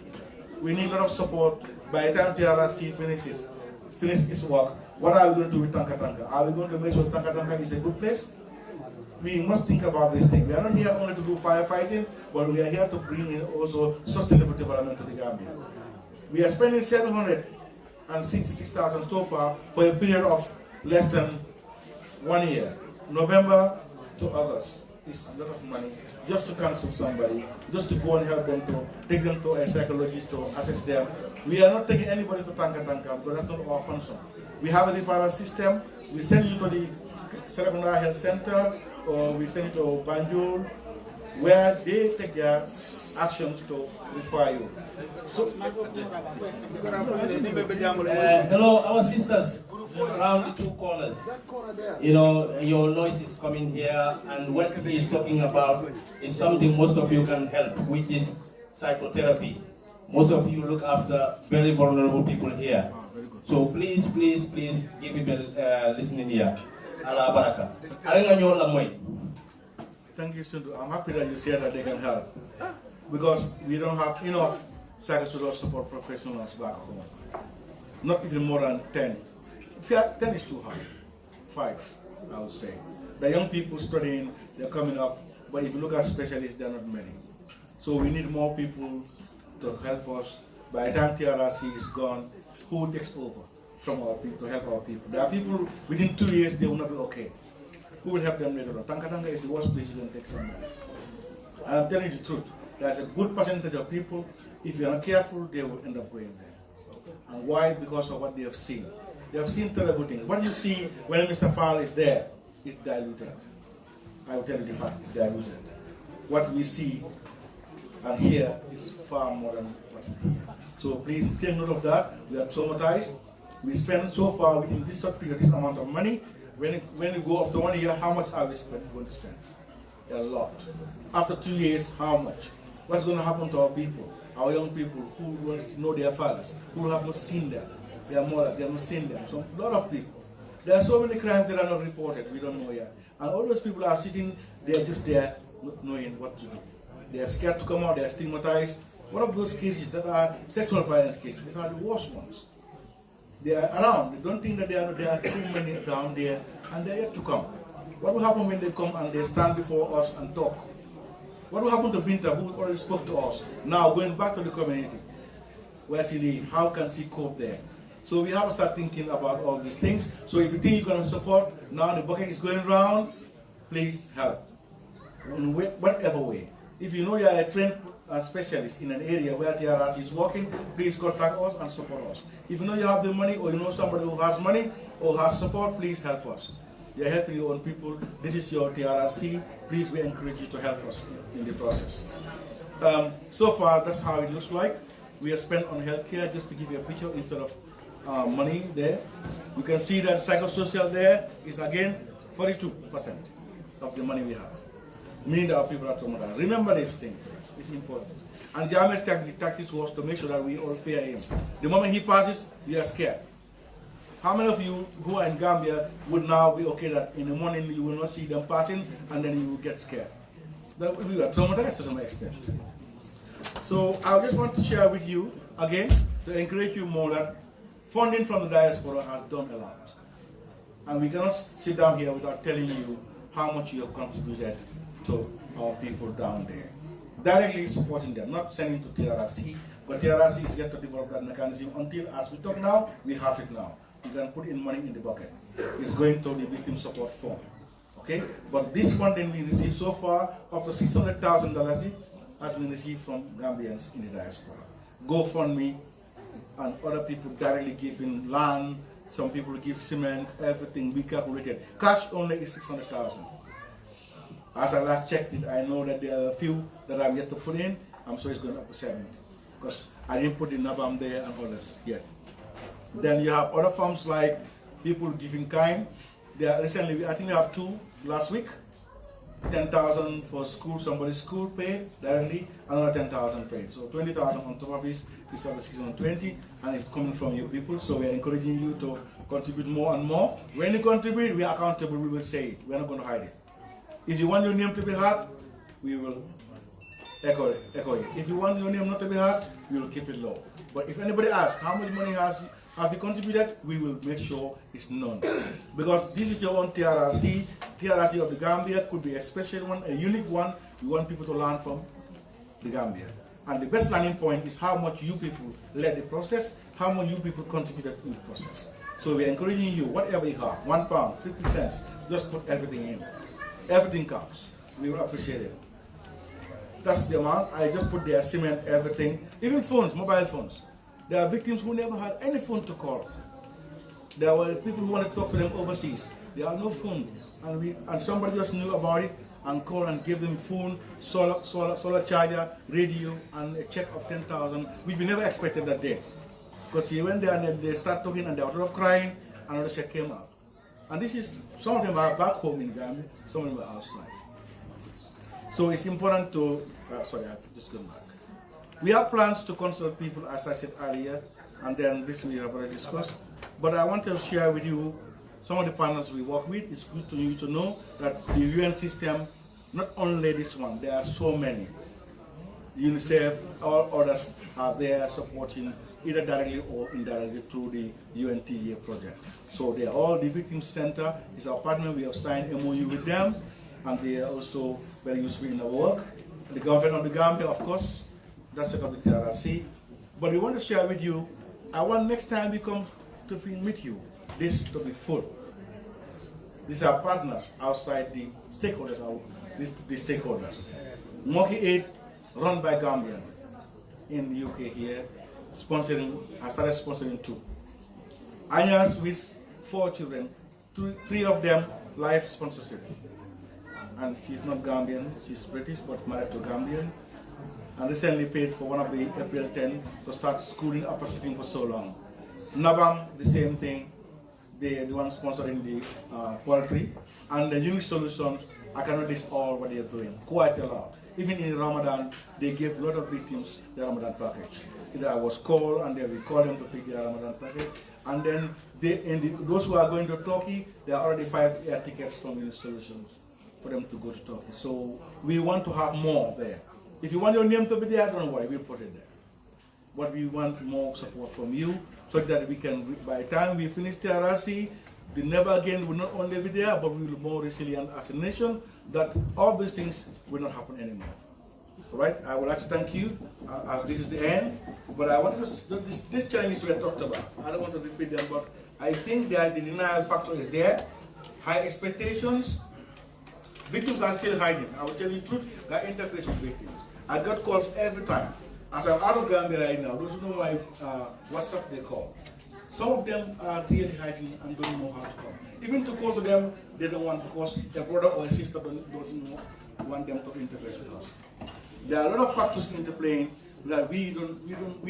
We need a lot of support. By the time TRRC finishes its work, what are we going to do with Tanga? Are we going to make sure Tanga is a good place? We must think about this thing. We are not here only to do firefighting, but we are here to bring in also sustainable development to the Gambia. We are spending 766,000 so far for a period of less than 1 year. November to August. It's a lot of money just to counsel somebody, just to go and help them, to take them to a psychologist to assess them. We are not taking anybody to Tanga because that's not our function. We have a referral system. We send you to the Serekunda Health Center, or we send you to Banjul, where they take their actions to refer you. So, hello, our sisters around the two corners. You know, your noise is coming here, and what he is talking about is something most of you can help, which is psychotherapy. Most of you look after very vulnerable people here. So please, please, please give him a listening ear. Allah baraka. Thank you, Sundu. I'm happy that you said that they can help. Because we don't have enough psychosocial support professionals back home. Not even more than 10. 10 is too high. 5, I would say. The young people studying, they're coming up, but if you look at specialists, there are not many. So we need more people to help us. By the time TRRC is gone, who takes over from our people to help our people? There are people, within 2 years, they will not be okay. Who will help them later on? Tanga is the worst place you can take somebody. And I'm telling you the truth. There's a good percentage of people, if you're not careful, they will end up going there. And why? Because of what they have seen. They have seen terrible things. What you see when Mr. Fall is there is diluted. I will tell you the fact, it's diluted. What we see and hear is far more than what we hear. So please take note of that. We are traumatized. We spend so far within this short period this amount of money. When we go after 1 year, how much are we going to spend? A lot. After 2 years, how much? What's going to happen to our people, our young people who want to know their fathers, who have not seen them, their mother, they have not seen them. So a lot of people. There are so many crimes that are not reported, we don't know yet. And all those people are sitting, they're just there not knowing what to do. They are scared to come out, they are stigmatized. One of those cases that are sexual violence cases, these are the worst ones. They are around, they don't think that there are too many down there, and they're yet to come. What will happen when they come and they stand before us and talk? What will happen to Binta, who already spoke to us? Now going back to the community, where she lives, how can she cope there? So we have to start thinking about all these things. So if you think you're going to support, now the bucket is going round, please help. In whatever way. If you know you are a trained specialist in an area where TRRC is working, please contact us and support us. If you know you have the money, or you know somebody who has money or has support, please help us. You're helping your own people. This is your TRRC. Please, we encourage you to help us in the process. So far, that's how it looks like. We have spent on healthcare, just to give you a picture, instead of money there. You can see that psychosocial there is again 42% of the money we have. Meaning that our people are traumatized. Remember this thing, it's important. And Jammeh's tactics was to make sure that we all fear him. The moment he passes, we are scared. How many of you who are in Gambia would now be okay that in the morning you will not see them passing and then you will get scared? That we are traumatized to some extent. So I just want to share with you, again, to encourage you more that funding from the diaspora has done a lot. And we cannot sit down here without telling you how much you have contributed to our people down there. Directly supporting them, not sending to TRRC, but TRRC is yet to develop that mechanism until, as we talk now, we have it now. You can put in money in the bucket. It's going to the victim support fund. Okay? But this funding we received so far, up to $600,000 has been received from Gambians in the diaspora. GoFundMe and other people directly giving land, some people give cement, everything we calculated. Cash only is $600,000. As I last checked it, I know that there are a few that I'm yet to put in. I'm sure it's going up to 70. Because I didn't put the Nabam there and others yet. Then you have other forms like people giving kind. There recently, I think we have 2 last week. 10,000 for school, somebody's school paid directly, another 10,000 paid. So 20,000 on top of this is 620, and it's coming from you people. So we're encouraging you to contribute more and more. When you contribute, we are accountable, we will say it. We're not going to hide it. If you want your name to be heard, we will echo it. If you want your name not to be heard, we will keep it low. But if anybody asks how much money have you contributed, we will make sure it's known. Because this is your own TRRC. TRRC of the Gambia could be a special one, a unique one. We want people to learn from the Gambia. And the best learning point is how much you people led the process, how much you people contributed in the process. So we're encouraging you, whatever you have, £1, 50 cents, just put everything in. Everything counts. We will appreciate it. That's the amount. I just put their cement, everything, even phones, mobile phones. There are victims who never had any phone to call. There were people who wanted to talk to them overseas. They have no phone. And somebody just knew about it and called and gave them phone, solar charger, radio, and a check of 10,000, which we never expected that day. Because he went there and they start talking and they were a lot of crying, and another check came out. And this is, some of them are back home in Gambia, some of them are outside. So it's important to, sorry, I've just gone back. We have plans to consult people, as I said earlier, and then this we have already discussed. But I want to share with you some of the partners we work with. It's good to you to know that the UN system, not only this one, there are so many. UNICEF, all others are there supporting either directly or indirectly through the UNTA project. So they are all, the Victim Center is our partner. We have signed MOU with them, and they are also very useful in our work. The government of the Gambia, of course, that's set up the TRRC. But we want to share with you, I want next time we come to meet you, this to be full. These are partners outside the stakeholders, the stakeholders. Monkey Aid, run by Gambian in the UK here, sponsoring, I started sponsoring 2. Anyas with 4 children, 3 of them life sponsorship. And she's not Gambian, she's British, but married to Gambian. And recently paid for one of the April 10 to start schooling after sitting for so long. Nabam, the same thing. They're the one sponsoring the poultry. And the Unique Solutions, I cannot list all what they're doing, quite a lot. Even in Ramadan, they gave a lot of victims the Ramadan package. I was called, and then we called them to pick the Ramadan package. And then those who are going to Turkey, there are already 5 air tickets from the solutions for them to go to Turkey. So we want to have more there. If you want your name to be there, don't worry, we'll put it there. But we want more support from you so that we can, by the time we finish TRRC, the Never Again will not only be there, but we will be more resilient as a nation, that all these things will not happen anymore. All right, I would like to thank you, as this is the end, but I want to, these challenges we talked about, I don't want to repeat them, but I think that the denial factor is there, high expectations, victims are still hiding. I will tell you the truth, I interface with victims. I got calls every time. As I'm out of Gambia right now, those who know my WhatsApp, they call. Some of them are really hiding and don't know how to come. Even to call to them, they don't want, because their brother or sister doesn't want them to interface with us. There are a lot of factors interplaying that we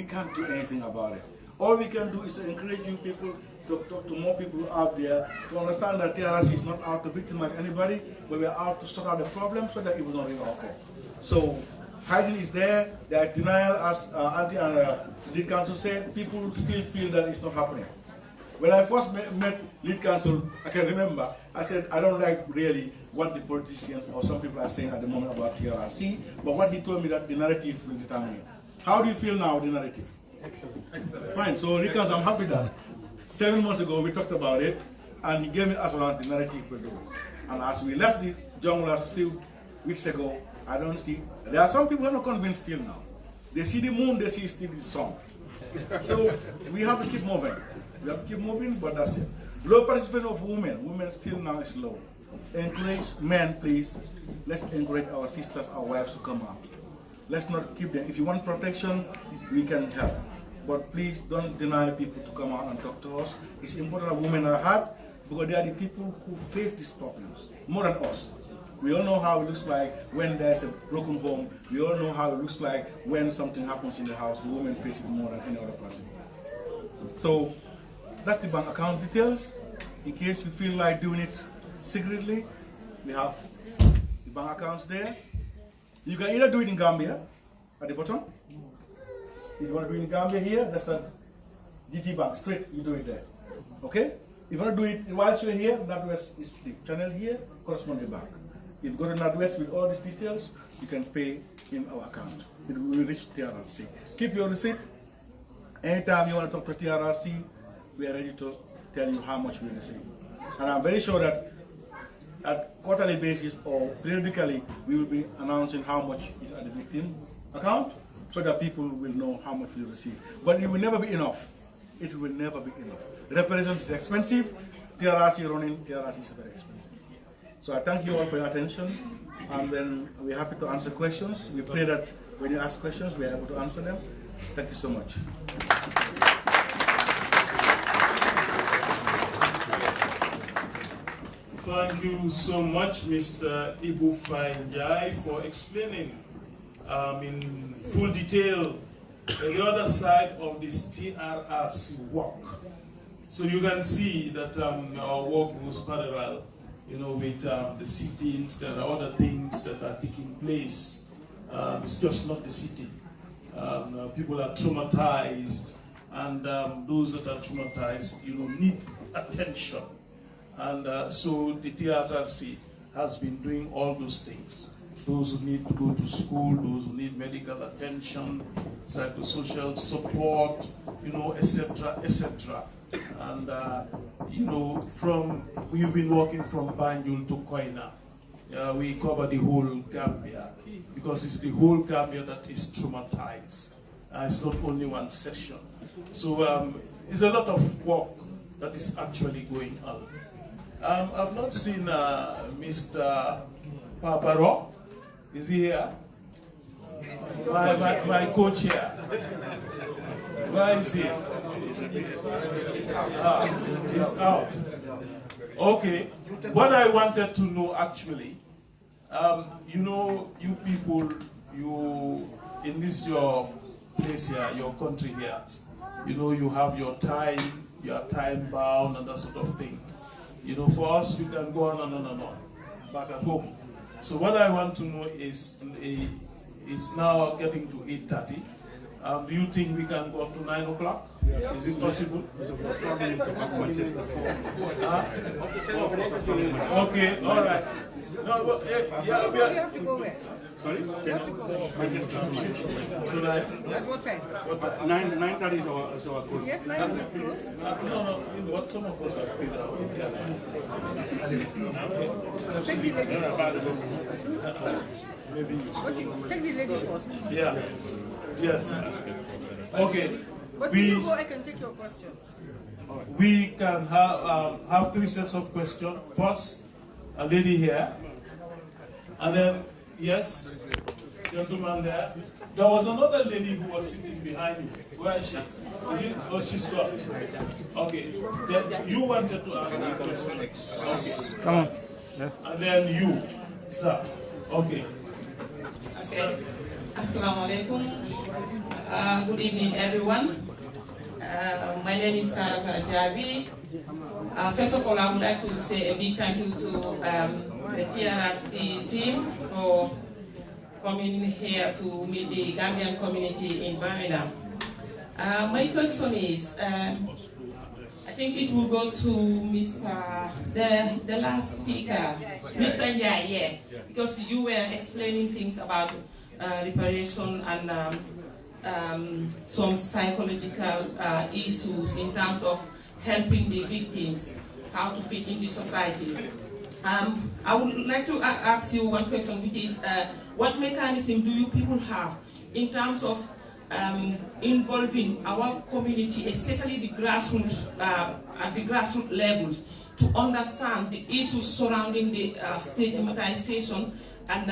can't do anything about it. All we can do is encourage you people to talk to more people out there to understand that TRRC is not out to victimize anybody, but we are out to sort out the problem so that it will not reoccur. So hiding is there is denial, as Auntie and lead council said, people still feel that it's not happening. When I first met lead council, I can remember, I said, I don't like really what the politicians or some people are saying at the moment about TRRC, but what he told me that the narrative will determine it. How do you feel now, the narrative? Excellent. Excellent. Fine, so lead council, I'm happy that 7 months ago we talked about it, and he gave me as well as the narrative will do it. And as we left the jungle last few weeks ago, I don't see, there are some people who are not convinced still now. They see the moon, they see still the sun. So we have to keep moving. We have to keep moving, but that's it. Low participation of women. Women still now is low. Encourage men, please. Let's encourage our sisters, our wives to come out. Let's not keep them. If you want protection, we can help. But please don't deny people to come out and talk to us. It's important that women are heard, because they are the people who face these problems, more than us. We all know how it looks like when there's a broken home. We all know how it looks like when something happens in the house. The women face it more than any other person. So that's the bank account details. In case you feel like doing it secretly, we have the bank accounts there. You can either do it in Gambia, at the bottom. If you want to do it in Gambia here, that's a GT Bank, straight, you do it there. Okay? If you want to do it whilst you're here, NatWest is the channel here, corresponding bank. If you go to NatWest with all these details, you can pay in our account. It will reach TRRC. Keep your receipt. Anytime you want to talk to TRRC, we are ready to tell you how much we receive. And I'm very sure that at quarterly basis or periodically, we will be announcing how much is at the victim account so that people will know how much we receive. But it will never be enough. It will never be enough. Reparations is expensive. TRRC running, TRRC is very expensive. So I thank you all for your attention. And then we're happy to answer questions. We pray that when you ask questions, we're able to answer them. Thank you so much. Thank you so much, Mr. Ibu Fainjai, for explaining in full detail the other side of this TRRC work. So you can see that our work goes parallel, with the sittings. There are other things that are taking place. It's just not the sitting. People are traumatized, and those that are traumatized, need attention. And so the TRRC has been doing all those things. Those who need to go to school, those who need medical attention, psychosocial support, etc., etc. And, we've been working from Banjul to Koina. We cover the whole Gambia, because it's the whole Gambia that is traumatized. It's not only one session. So it's a lot of work that is actually going on. I've not seen Mr. Paparo. Is he here? My co-chair. Where is he? He's out. Okay. What I wanted to know actually, you people, in this your place here, your country here, you have your time, you are time bound and that sort of thing. For us, we can go on and on and on, back at home. So what I want to know is, it's now getting to 8:30. Do you think we can go up to 9 o'clock? Is it possible? Okay, all right. No, yeah, we have to go where? Sorry? Manchester. Tonight? At what time? 9:30 is our close. Yes, 9 o'clock close. No, what some of us are paid out. Take the lady first. Maybe. Okay, take the lady first. Yeah. Yes. Okay. But if you go, I can take your question. We can have 3 sets of questions. First, a lady here, and then yes, gentleman there. There was another lady who was sitting behind you. Where is she? Oh, she's gone. Okay. Then you wanted to ask a question. Okay. Come on. And then you, sir. Okay. Okay. Assalamu alaikum. Good evening, everyone. My name is Sarah Javi. First of all, I would like to say a big thank you to the TRRC team for coming here to meet the Gambian community in Birmingham. My question is, I think it will go to the last speaker, Mr. Njai, yeah, because you were explaining things about reparation and some psychological issues in terms of helping the victims, how to fit in the society. I would like to ask you one question, which is, what mechanism do you people have in terms of involving our community, especially the grassroots, at the grassroots levels, to understand the issues surrounding the stigmatization and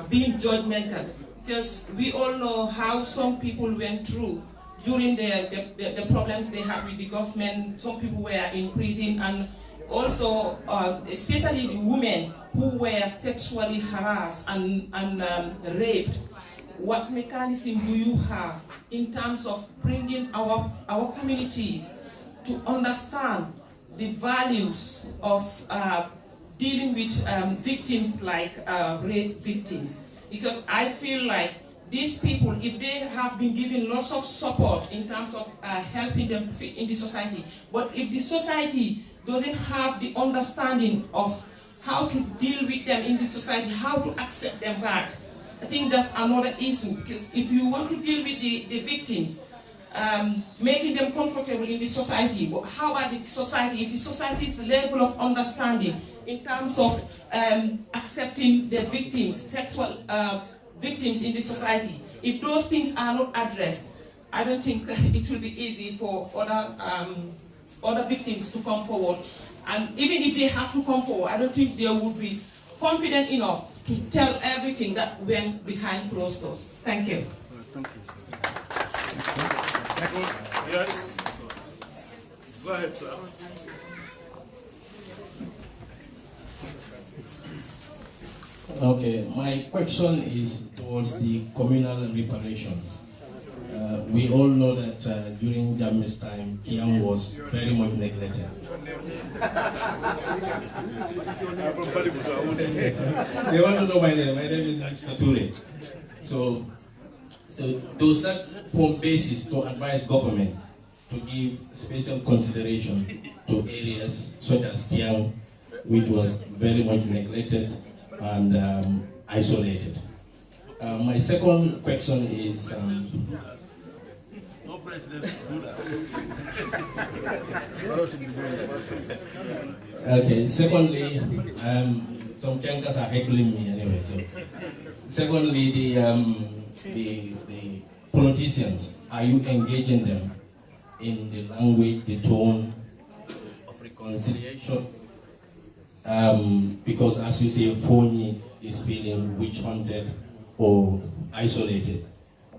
being judgmental? Because we all know how some people went through during the problems they had with the government. Some people were in prison, and also especially the women who were sexually harassed and raped. What mechanism do you have in terms of bringing our communities to understand the values of dealing with victims like rape victims? Because I feel like these people, if they have been given lots of support in terms of helping them fit in the society, but if the society doesn't have the understanding of how to deal with them in the society, how to accept them back, I think that's another issue. Because if you want to deal with the victims, making them comfortable in the society, how about the society? If the society's level of understanding in terms of accepting the victims, sexual victims in the society, if those things are not addressed, I don't think it will be easy for other victims to come forward. And even if they have to come forward, I don't think they would be confident enough to tell everything that went behind closed doors. Thank you. Thank you. Yes. Go ahead, sir. Okay, my question is towards the communal reparations. We all know that during Jammeh's time, Kiam was very much neglected. They want to know my name. My name is Mr. Ture. So does that form basis to advise government to give special consideration to areas such as Kiam, which was very much neglected and isolated? My second question is, no president will do that. okay, secondly, some Chankas are heckling me anyway. So, secondly, the politicians, are you engaging them in the language, the tone of reconciliation? Because as you say, Fonyi is feeling witch-hunted or isolated.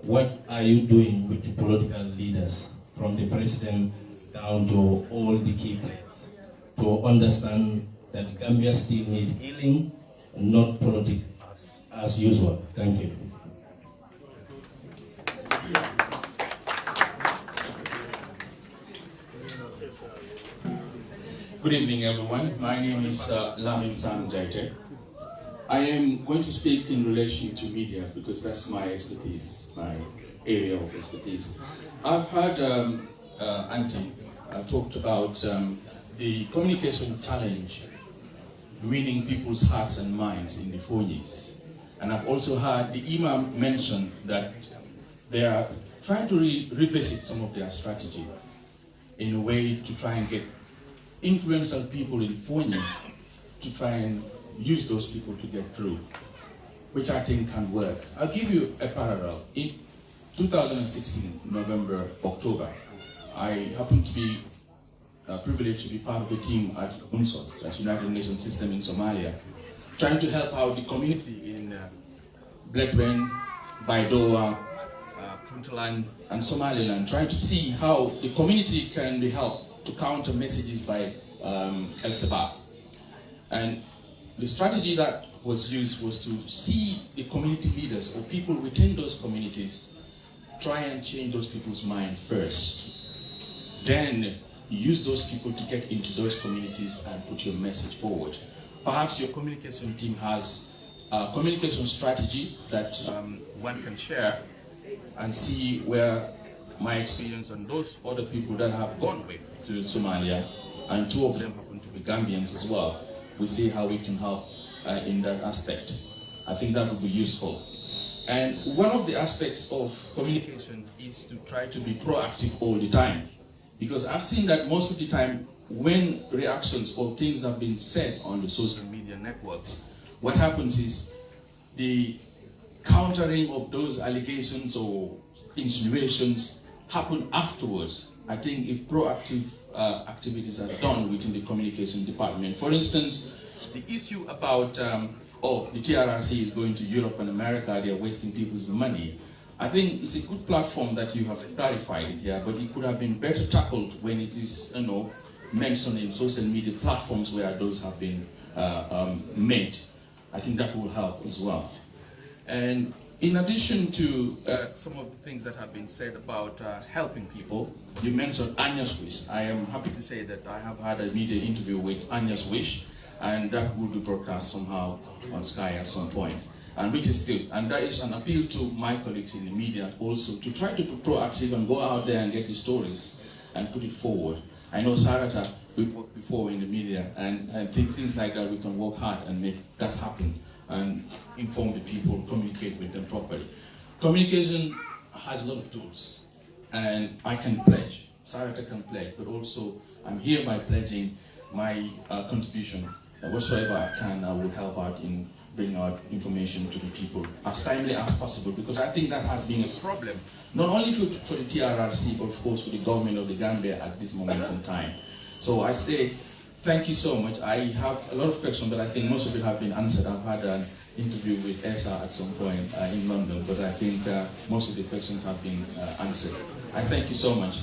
What are you doing with the political leaders, from the president down to all the key players, to understand that Gambia still needs healing, not politics as usual? Thank you. Good evening, everyone. My name is Lamin Sanjaite. I am going to speak in relation to media because that's my expertise, my area of expertise. I've heard Auntie talked about the communication challenge winning people's hearts and minds in the 4 years. And I've also heard the Imam mention that they are trying to revisit some of their strategy in a way to try and get influential people in Fonyi to try and use those people to get through, which I think can work. I'll give you a parallel. In 2016, November, October, I happened to be privileged to be part of a team at UNSOS, that's United Nations System in Somalia, trying to help out the community in Bledwen, Baidoa, Puntland, and Somaliland, trying to see how the community can be helped to counter messages by El-Shabaab. And the strategy that was used was to see the community leaders or people within those communities try and change those people's mind first. Then use those people to get into those communities and put your message forward. Perhaps your communication team has a communication strategy that one can share and see where my experience and those other people that have gone with to Somalia, and 2 of them happen to be Gambians as well, we see how we can help in that aspect. I think that would be useful. And one of the aspects of communication is to try to be proactive all the time. Because I've seen that most of the time when reactions or things have been said on the social media networks, what happens is the countering of those allegations or insinuations happen afterwards. I think if proactive activities are done within the communication department. For instance, the issue about, the TRRC is going to Europe and America, they are wasting people's money. I think it's a good platform that you have clarified it here, but it could have been better tackled when it is, mentioned in social media platforms where those have been made. I think that will help as well. And in addition to some of the things that have been said about helping people, you mentioned Anya's Wish. I am happy to say that I have had a media interview with Anya's Wish, and that will be broadcast somehow on Sky at some point, and which is good. And that is an appeal to my colleagues in the media also to try to be proactive and go out there and get the stories and put it forward. I know Sarata, we worked before in the media, and I think things like that we can work hard and make that happen and inform the people, communicate with them properly. Communication has a lot of tools, and I can pledge, Sarata can pledge, but also I'm hereby pledging my contribution. Whatsoever I can, I will help out in bringing out information to the people as timely as possible, because I think that has been a problem, not only for the TRRC, but of course for the government of the Gambia at this moment in time. So I say, thank you so much. I have a lot of questions, but I think most of it have been answered. I've had an interview with ESA at some point in London, but I think most of the questions have been answered. I thank you so much.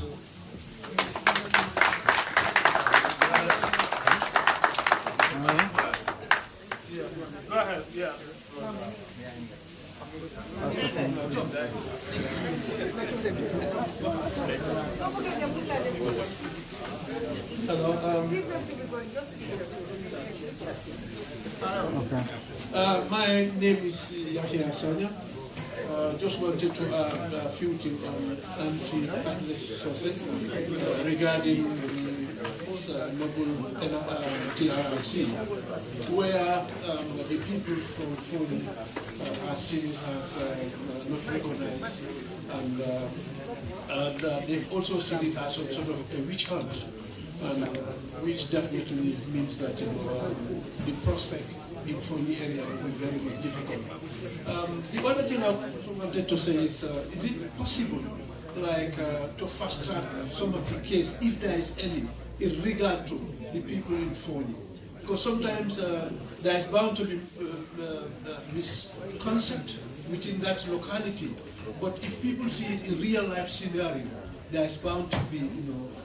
Go ahead, yeah. Hello. My name is Yahya Sanya. Just wanted to add a few things on anti-adolescence regarding noble TRRC, where the people from Foni are seen as not recognized, and they've also seen it as some sort of a witch hunt, and which definitely means that the prospect in Foni area will be very, very difficult. The other thing I wanted to say is it possible, to fast track some of the case, if there is any, in regard to the people in Foni? Because sometimes there is bound to be misconcept within that locality. But if people see it in real life scenario, there is bound to be,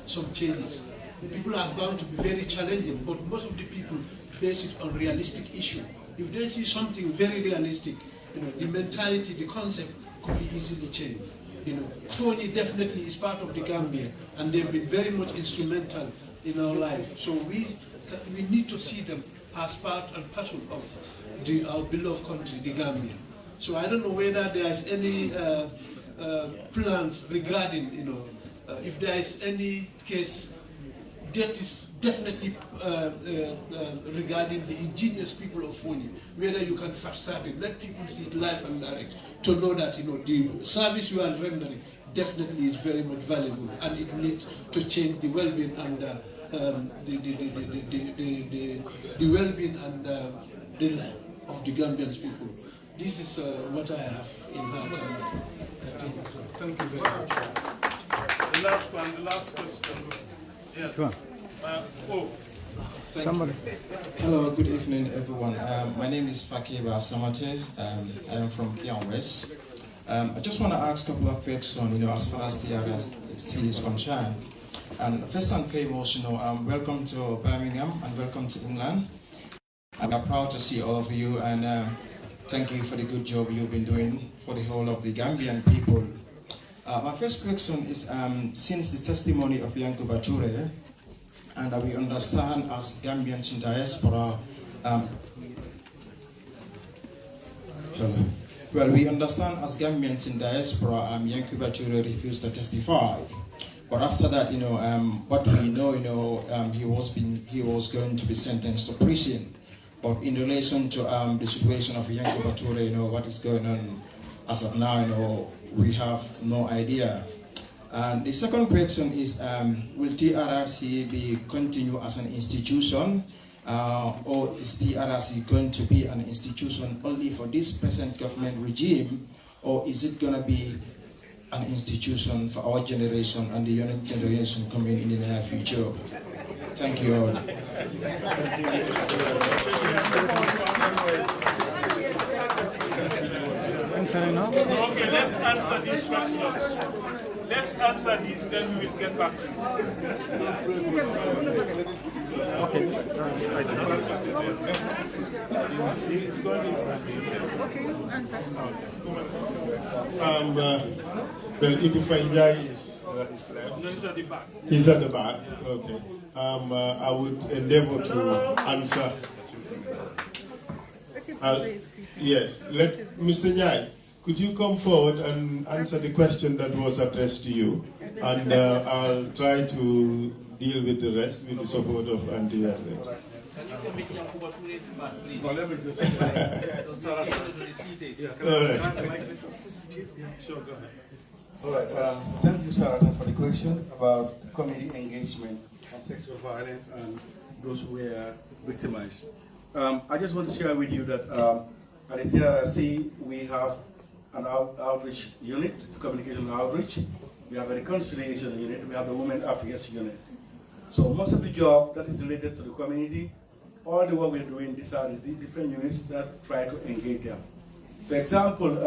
some changes. People are bound to be very challenging, but most of the people base it on realistic issue. If they see something very realistic, the mentality, the concept could be easily changed. Foni definitely is part of the Gambia, and they've been very much instrumental in our life. So we need to see them as part and parcel of our beloved country, the Gambia. So I don't know whether there is any plans regarding, if there is any case that is definitely regarding the indigenous people of Fonyi, whether you can fast track it, let people see it live and direct, to know that the service you are rendering definitely is very much valuable, and it needs to change the well-being and the well-being and deals of the Gambian people. This is what I have in mind. Thank you very much. The last one, the last question. Yes. Somebody. Hello, good evening, everyone. My name is Fakiba Samate. I am from Kian West. I just want to ask a couple of questions, as far as the TRRC is concerned. And first and foremost, welcome to Birmingham and welcome to England. We are proud to see all of you, and thank you for the good job you've been doing for the whole of the Gambian people. My first question is, since the testimony of Yankuba Toure, and we understand as Gambians in diaspora, we understand as Gambians in diaspora, Yankuba Toure refused to testify. But after that, what we know, he was going to be sentenced to prison. But in relation to the situation of Yankuba Toure, what is going on as of now, we have no idea. And the second question is, will TRRC be continue as an institution, or is TRRC going to be an institution only for this present government regime, or is it going to be an institution for our generation and the young generation coming in the near future? Thank you all. Okay, let's answer these questions. Let's answer these, then we will get back to you. Okay. Well, Ibufanya is at the back. He's at the back. Okay. I would endeavor to answer. Yes. Let Mr. Nyai, could you come forward and answer the question that was addressed to you, and I'll try to deal with the rest with the support of Auntie Adelaide. All right. Thank you, Sarata, for the question about community engagement on sexual violence and those who were victimized. I just want to share with you that at the TRRC we have an outreach unit, communication outreach. We have a reconciliation unit. We have a women affairs unit. So most of the job that is related to the community, all the work we're doing, these are the different units that try to engage them. For example,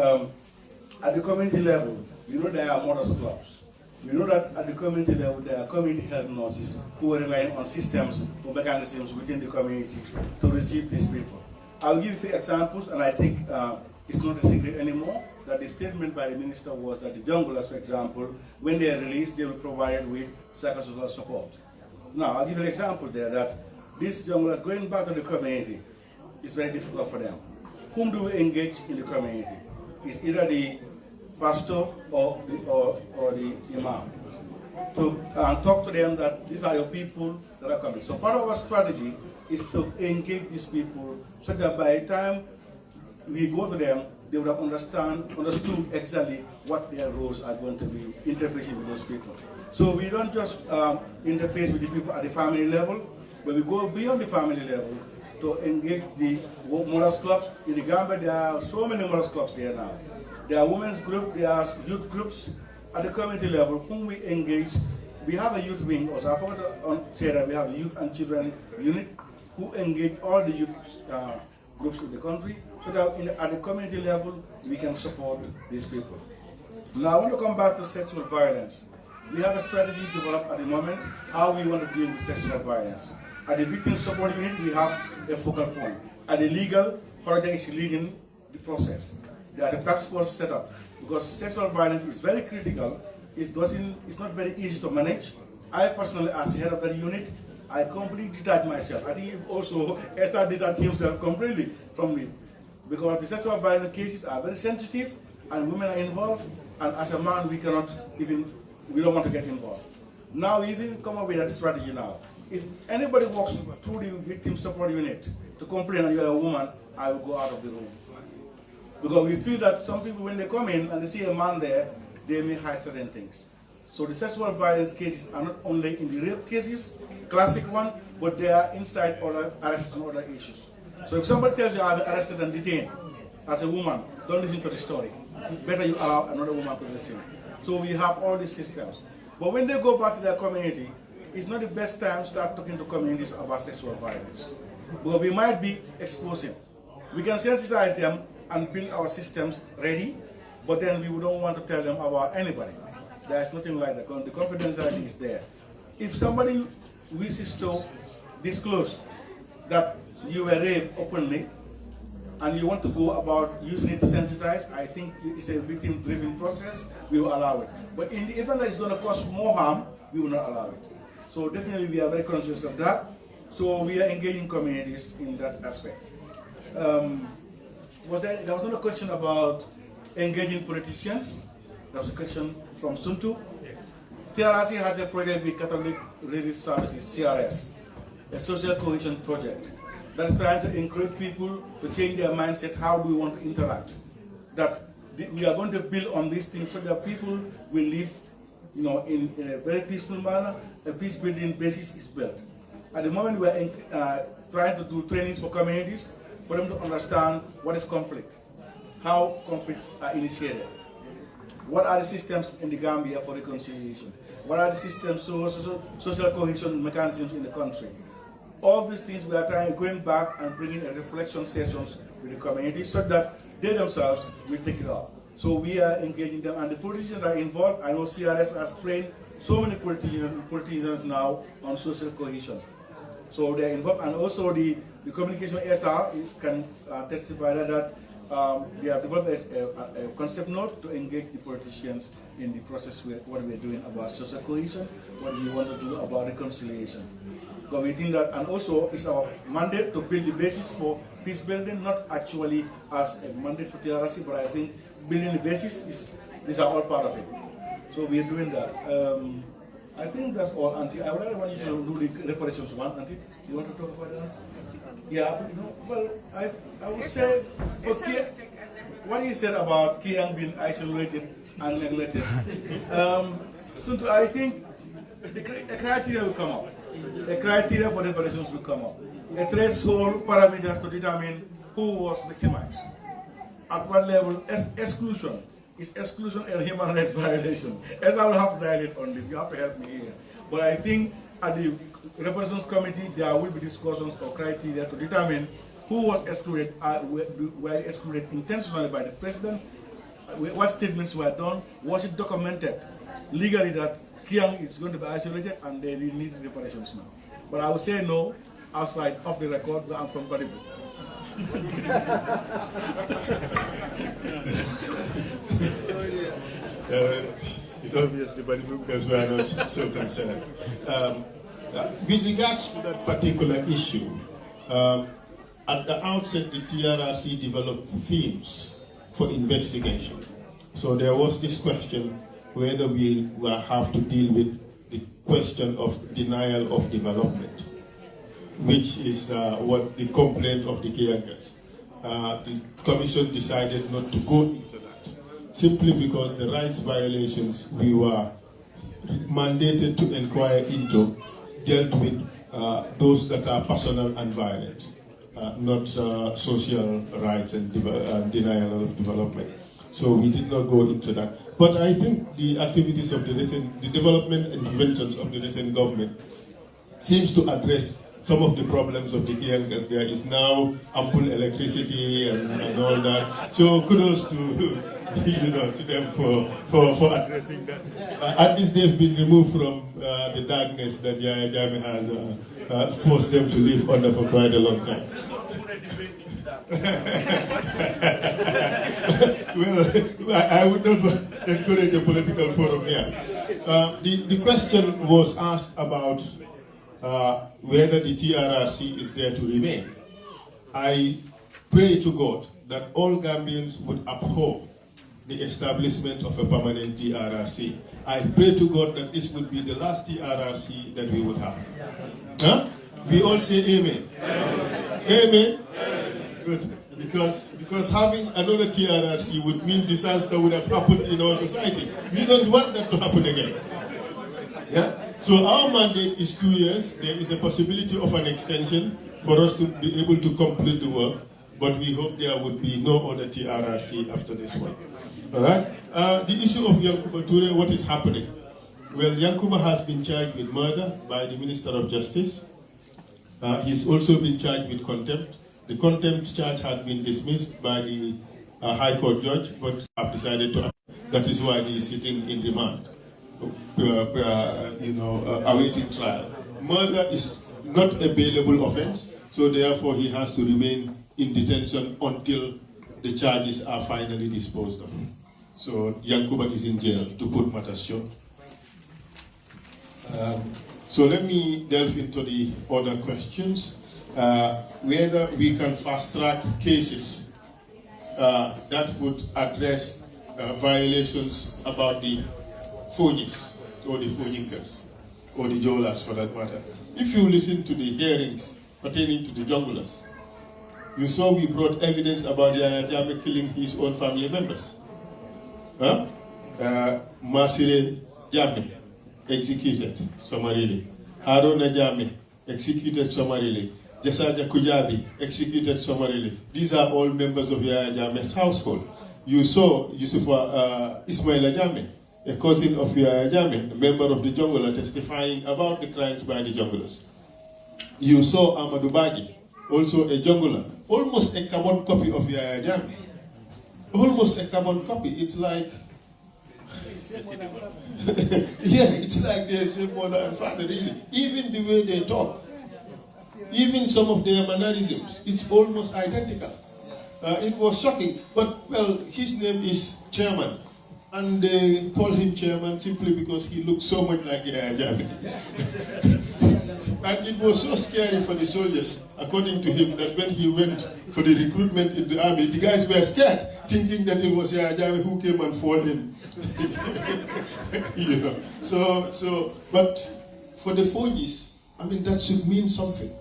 at the community level, we know there are mothers clubs. We know that at the community level, there are community health nurses who are relying on systems or mechanisms within the community to receive these people. I'll give you examples, and I think it's not a secret anymore, that the statement by the minister was that the junglers, for example, when they are released, they will be provided with psychosocial support. Now, I'll give you an example there that these junglers going back to the community is very difficult for them. Whom do we engage in the community? It's either the pastor or the imam. To talk to them that these are your people that are coming. So part of our strategy is to engage these people so that by the time we go to them, they would have understood exactly what their roles are going to be, interfacing with those people. So we don't just interface with the people at the family level, but we go beyond the family level to engage the mothers clubs. In the Gambia, there are so many mothers clubs there now. There are women's groups, there are youth groups at the community level whom we engage. We have a youth wing also. I forgot to say that we have a youth and children unit who engage all the youth groups in the country so that at the community level we can support these people. Now I want to come back to sexual violence. We have a strategy developed at the moment how we want to deal with sexual violence. At the victim support unit we have a focal point. At the legal, Horaja is leading the process. There's a task force set up because sexual violence is very critical. It's not very easy to manage. I personally, as head of that unit, I completely detached myself. I think also Esther detached himself completely from me, because the sexual violence cases are very sensitive and women are involved, and as a man we don't want to get involved. Now we even come up with a strategy now. If anybody walks through the victim support unit to complain and you are a woman, I will go out of the room. Because we feel that some people, when they come in and they see a man there, they may hide certain things. So the sexual violence cases are not only in the rape cases, classic one, but they are inside other arrests and other issues. So if somebody tells you I've been arrested and detained as a woman, don't listen to the story. Better you allow another woman to listen. So we have all these systems. But when they go back to their community, it's not the best time to start talking to communities about sexual violence. Because we might be exposing. We can sensitize them and build our systems ready, but then we don't want to tell them about anybody. There's nothing like that. The confidentiality is there. If somebody wishes to disclose that you were raped openly, and you want to go about using it to sensitize, I think it's a victim-driven process, we will allow it. But in the event that it's going to cause more harm, we will not allow it. So definitely we are very conscious of that. So we are engaging communities in that aspect. There was another question about engaging politicians. There was a question from Suntu. TRRC has a project with Catholic Relief Services, CRS, a social cohesion project that is trying to encourage people to change their mindset. How do we want to interact? That we are going to build on these things so that people will live, in a very peaceful manner. A peace-building basis is built. At the moment, we are trying to do trainings for communities for them to understand what is conflict, how conflicts are initiated, what are the systems in the Gambia for reconciliation, what are the systems, social cohesion mechanisms in the country. All these things we are going back and bringing a reflection sessions with the community so that they themselves will take it up. So we are engaging them, and the politicians are involved. I know CRS has trained so many politicians now on social cohesion. So they're involved, and also the communication SR can testify that they have developed a concept note to engage the politicians in the process with what we're doing about social cohesion, what we want to do about reconciliation. But we think that, and also it's our mandate to build the basis for peace building, not actually as a mandate for TRRC, but I think building the basis these are all part of it. So we are doing that. I think that's all, Auntie. I really want you to do the reparations one, Auntie. You want to talk about that? Yeah, well, I would say for what you said about Kiang being isolated and neglected. So I think a criteria will come up. A criteria for reparations will come up. A threshold parameters to determine who was victimized. At what level? Exclusion. Is exclusion a human rights violation? As I will have to dilate on this, you have to help me here. But I think at the reparations committee, there will be discussions or criteria to determine who was excluded, were excluded intentionally by the president, what statements were done, was it documented legally that Kiang is going to be isolated and they need reparations now. But I would say no, outside of the record, I'm from Baribu. It's obviously Baribu because we are not so concerned. With regards to that particular issue, at the outset, the TRRC developed themes for investigation. So there was this question whether we will have to deal with the question of denial of development, which is what the complaint of the Kiankas. The Commission decided not to go into that, simply because the rights violations we were mandated to inquire into dealt with those that are personal and violent, not social rights and denial of development. So we did not go into that. But I think the activities of the development interventions of the recent government seems to address some of the problems of the Kiankas. There is now ample electricity and all that. So kudos to to them for addressing that. At least they've been removed from the darkness that Yaya Jammeh has forced them to live under for quite a long time. Well, I would not encourage a political forum here. The question was asked about whether the TRRC is there to remain. I pray to God that all Gambians would uphold the establishment of a permanent TRRC. I pray to God that this would be the last TRRC that we would have. Huh? We all say amen. Amen. Good. Because having another TRRC would mean disaster would have happened in our society. We don't want that to happen again. Yeah? So our mandate is 2 years. There is a possibility of an extension for us to be able to complete the work, but we hope there would be no other TRRC after this one. All right? The issue of Yankuba Toure, what is happening? Well, Yankuba has been charged with murder by the Minister of Justice. He's also been charged with contempt. The contempt charge had been dismissed by the High Court judge, but have decided to. That is why he is sitting in remand, awaiting trial. Murder is not a bailable offense, so therefore he has to remain in detention until the charges are finally disposed of. So Yankuba is in jail, to put matters short. So let me delve into the other questions. Whether we can fast-track cases that would address violations about the Fonyis, or the Fonyinkas, or the Jolas for that matter. If you listen to the hearings pertaining to the junglers, you saw we brought evidence about Yaya Jammeh killing his own family members. Huh? Masire Jammeh, executed summarily. Haruna Jammeh, executed summarily. Jasaja Kujabi, executed summarily. These are all members of Yaya Jammeh's household. You saw Yusufa Ismaila Jammeh, a cousin of Yaya Jammeh, a member of the Jungler, testifying about the crimes by the Junglers. You saw Amadou Badji, also a Jungler, almost a carbon copy of Yaya Jammeh. Almost a carbon copy. It's like, yeah, it's like they're same mother and father, really. Even the way they talk, even some of their mannerisms, it's almost identical. It was shocking, but well, his name is Chairman, and they call him Chairman simply because he looks so much like Yaya Jammeh. And it was so scary for the soldiers, according to him, that when he went for the recruitment in the army, the guys were scared, thinking that it was Yaya Jammeh who came and fought him. You know. But for the Fonyis, I mean, that should mean something.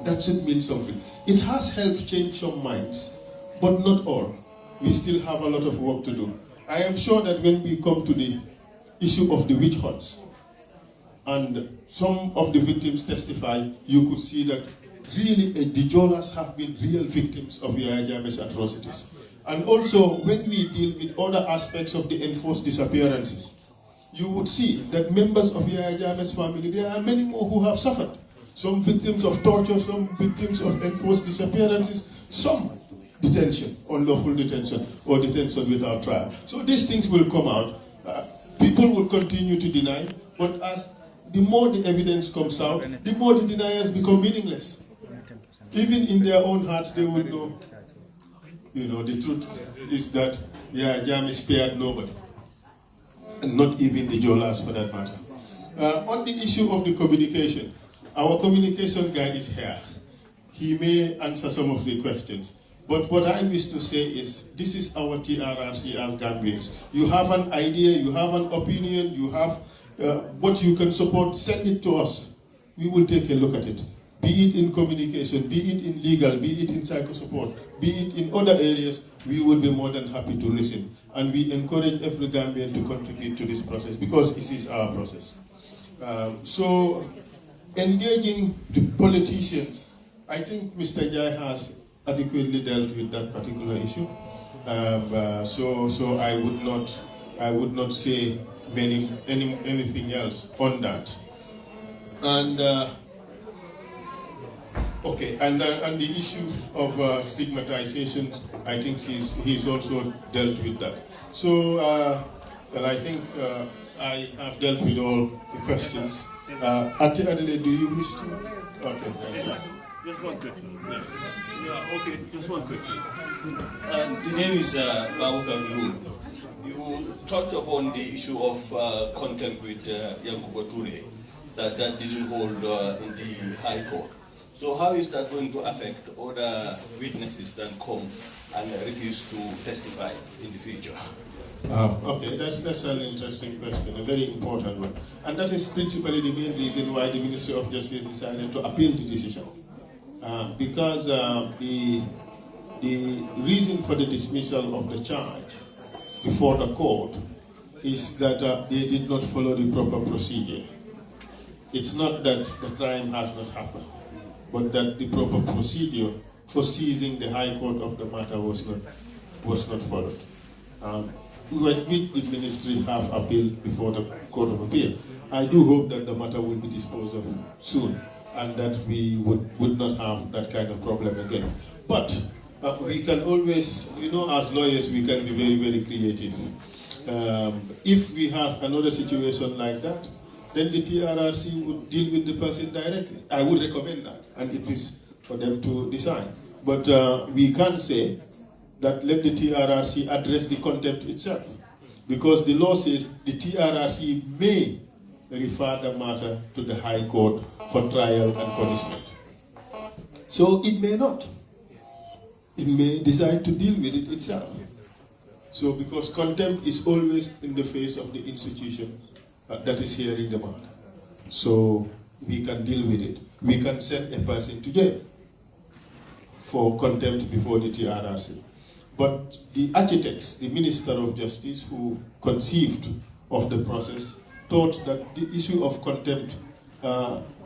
That should mean something. It has helped change some minds, but not all. We still have a lot of work to do. I am sure that when we come to the issue of the witch hunts, and some of the victims testify, you could see that really the Jolas have been real victims of Yaya Jammeh's atrocities. And also, when we deal with other aspects of the enforced disappearances, you would see that members of Yaya Jammeh's family, there are many more who have suffered. Some victims of torture, some victims of enforced disappearances, some detention, unlawful detention, or detention without trial. So these things will come out. People will continue to deny, but as the more the evidence comes out, the more the deniers become meaningless. Even in their own hearts, they would know, you know, the truth is that Yaya Jammeh spared nobody, and not even the Jolas for that matter. On the issue of the communication, our communication guy is here. He may answer some of the questions. But what I wish to say is, this is our TRRC as Gambians. You have an idea, you have an opinion, you have what you can support, send it to us. We will take a look at it. Be it in communication, be it in legal, be it in psycho-support, be it in other areas, we will be more than happy to listen. And we encourage every Gambian to contribute to this process, because this is our process. So, engaging the politicians, I think Mr. Jai has adequately dealt with that particular issue. So I would not say anything else on that. And okay, and the issue of stigmatization, I think he's also dealt with that. So well, I think I have dealt with all the questions. Auntie Adelaide, do you wish to? Okay, thank you. Just one question. Yes. Yeah, okay, just one question. The name is Babukar Lu. You touched upon the issue of contact with Yankuba Toure. that didn't hold in the High Court. So how is that going to affect other witnesses that come and refuse to testify in the future? Okay, that's an interesting question, a very important one. And that is principally the main reason why the Ministry of Justice decided to appeal the decision. Because the reason for the dismissal of the charge before the court is that they did not follow the proper procedure. It's not that the crime has not happened, but that the proper procedure for seizing the High Court of the matter was not followed. When we, the ministry, have appealed before the Court of Appeal, I do hope that the matter will be disposed of soon, and that we would not have that kind of problem again. But we can always, you know, as lawyers, we can be very, very creative. If we have another situation like that, then the TRRC would deal with the person directly. I would recommend that, and it is for them to decide. But we can say that let the TRRC address the contempt itself, because the law says the TRRC may refer the matter to the High Court for trial and punishment. So it may not. It may decide to deal with it itself. So because contempt is always in the face of the institution that is hearing the matter. So we can deal with it. We can send a person to jail for contempt before the TRRC. But the architects, the Minister of Justice who conceived of the process, thought that the issue of contempt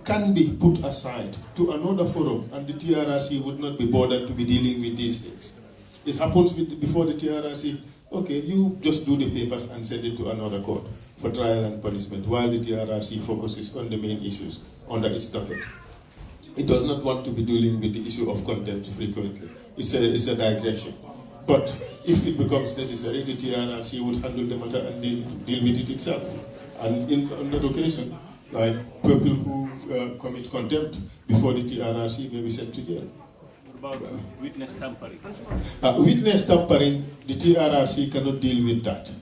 can be put aside to another forum, and the TRRC would not be bothered to be dealing with these things. It happens before the TRRC, okay, you just do the papers and send it to another court for trial and punishment, while the TRRC focuses on the main issues under its docket. It does not want to be dealing with the issue of contempt frequently. It's a digression. But if it becomes necessary, the TRRC would handle the matter and deal with it itself. And on that occasion, like people who commit contempt before the TRRC may be sent to jail. What about witness tampering? Witness tampering, the TRRC cannot deal with that.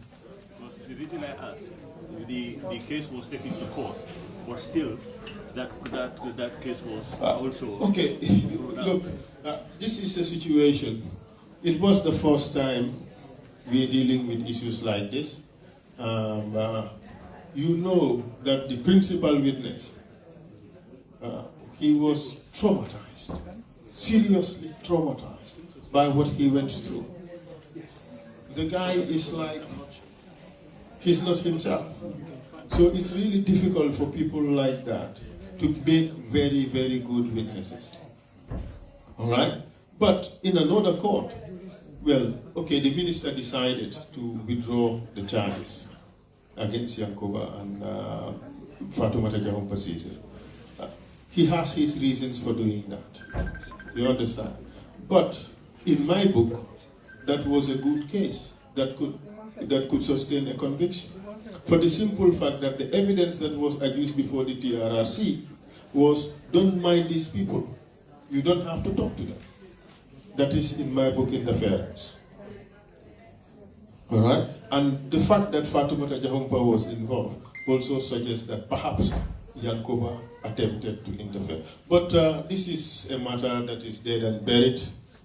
Because the reason I ask, the case was taken to court, but still, that case was also... Okay, look, this is a situation. It was the first time we're dealing with issues like this. You know that the principal witness, he was traumatized, seriously traumatized by what he went through. The guy is like, he's not himself. So it's really difficult for people like that to make very, very good witnesses. All right? But in another court, well, okay, the minister decided to withdraw the charges against Yankoba and Fatoumata Jahumpa Cisse. He has his reasons for doing that. You understand? But in my book, that was a good case that could sustain a conviction. For the simple fact that the evidence that was adduced before the TRRC was, don't mind these people. You don't have to talk to them. That is in my book, Interference. All right? And the fact that Fatoumata Jahumpa was involved also suggests that perhaps Yankoba attempted to interfere. But this is a matter that is dead and buried,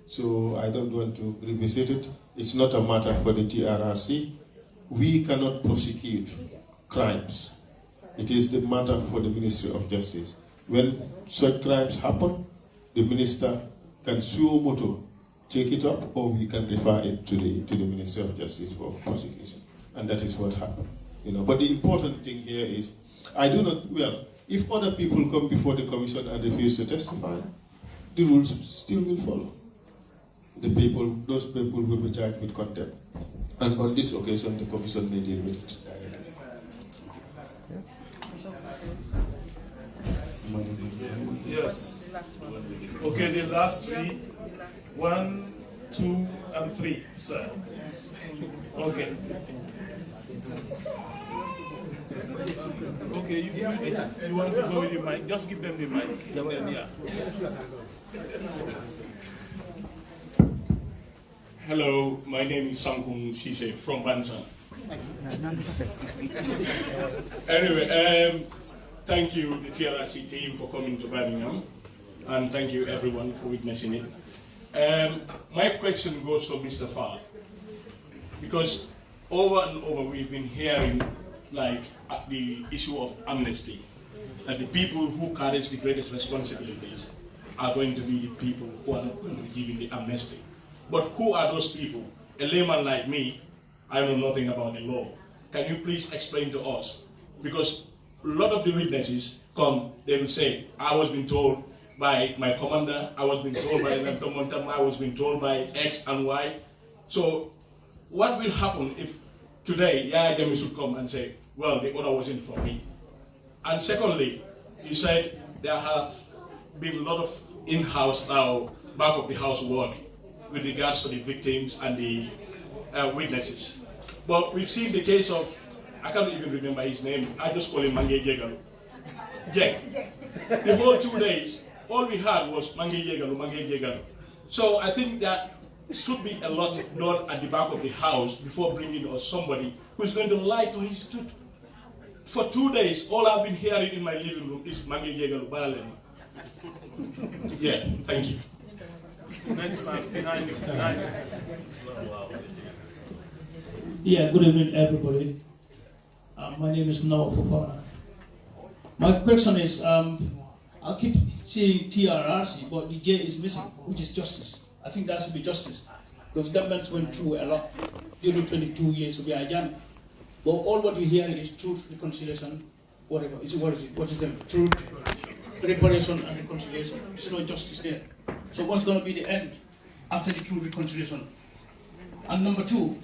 so I don't want to revisit it. It's not a matter for the TRRC. We cannot prosecute crimes. It is the matter for the Ministry of Justice. When such crimes happen, the minister can suo moto take it up, or we can refer it to the Ministry of Justice for prosecution. And that is what happened. You know, but the important thing here is, I do not, well, if other people come before the commission and refuse to testify, the rules still will follow. Those people will be charged with contempt. And on this occasion, the commission may deal with it. Yes. Okay, the last three. 1, 2, and 3, sir. Okay. Okay, you want to go with the mic? Just give them the mic. And then, yeah. Hello, my name is Sankung Sise from Bansan. Anyway, thank you, the TRRC team, for coming to Birmingham, and thank you everyone for witnessing it. My question goes to Mr. Farr, because over and over we've been hearing like the issue of amnesty, that the people who carry the greatest responsibilities are going to be the people who are not going to be given the amnesty. But who are those people? A layman like me, I know nothing about the law. Can you please explain to us? Because a lot of the witnesses come, they will say, I was being told by my commander, I was being told by the Montam, I was being told by X and Y. So what will happen if today Yaya Jammeh should come and say, well, the order wasn't for me? And secondly, you said there have been a lot of in-house now, back of the house work with regards to the victims and the witnesses. But we've seen the case of, I can't even remember his name, I just call him Mange Jegalu. Jack. The whole 2 days, all we had was Mange Jegalu, Mange Jegalu. So I think that should be a lot done at the back of the house before bringing us somebody who's going to lie to his truth. For 2 days, all I've been hearing in my living room is Mange Jegalu, Baralema. Yeah, thank you. Next man, behind you. Yeah, good evening, everybody. My name is Noah Fofana. My question is, I keep saying TRRC, but the J is missing, which is justice. I think that should be justice, because governments went through a lot during 22 years of Yaya Jammeh. But all what we hear is truth, reconciliation, whatever. What is it? What is the truth, reparation, and reconciliation? There's no justice there. So what's going to be the end after the true reconciliation? And number two,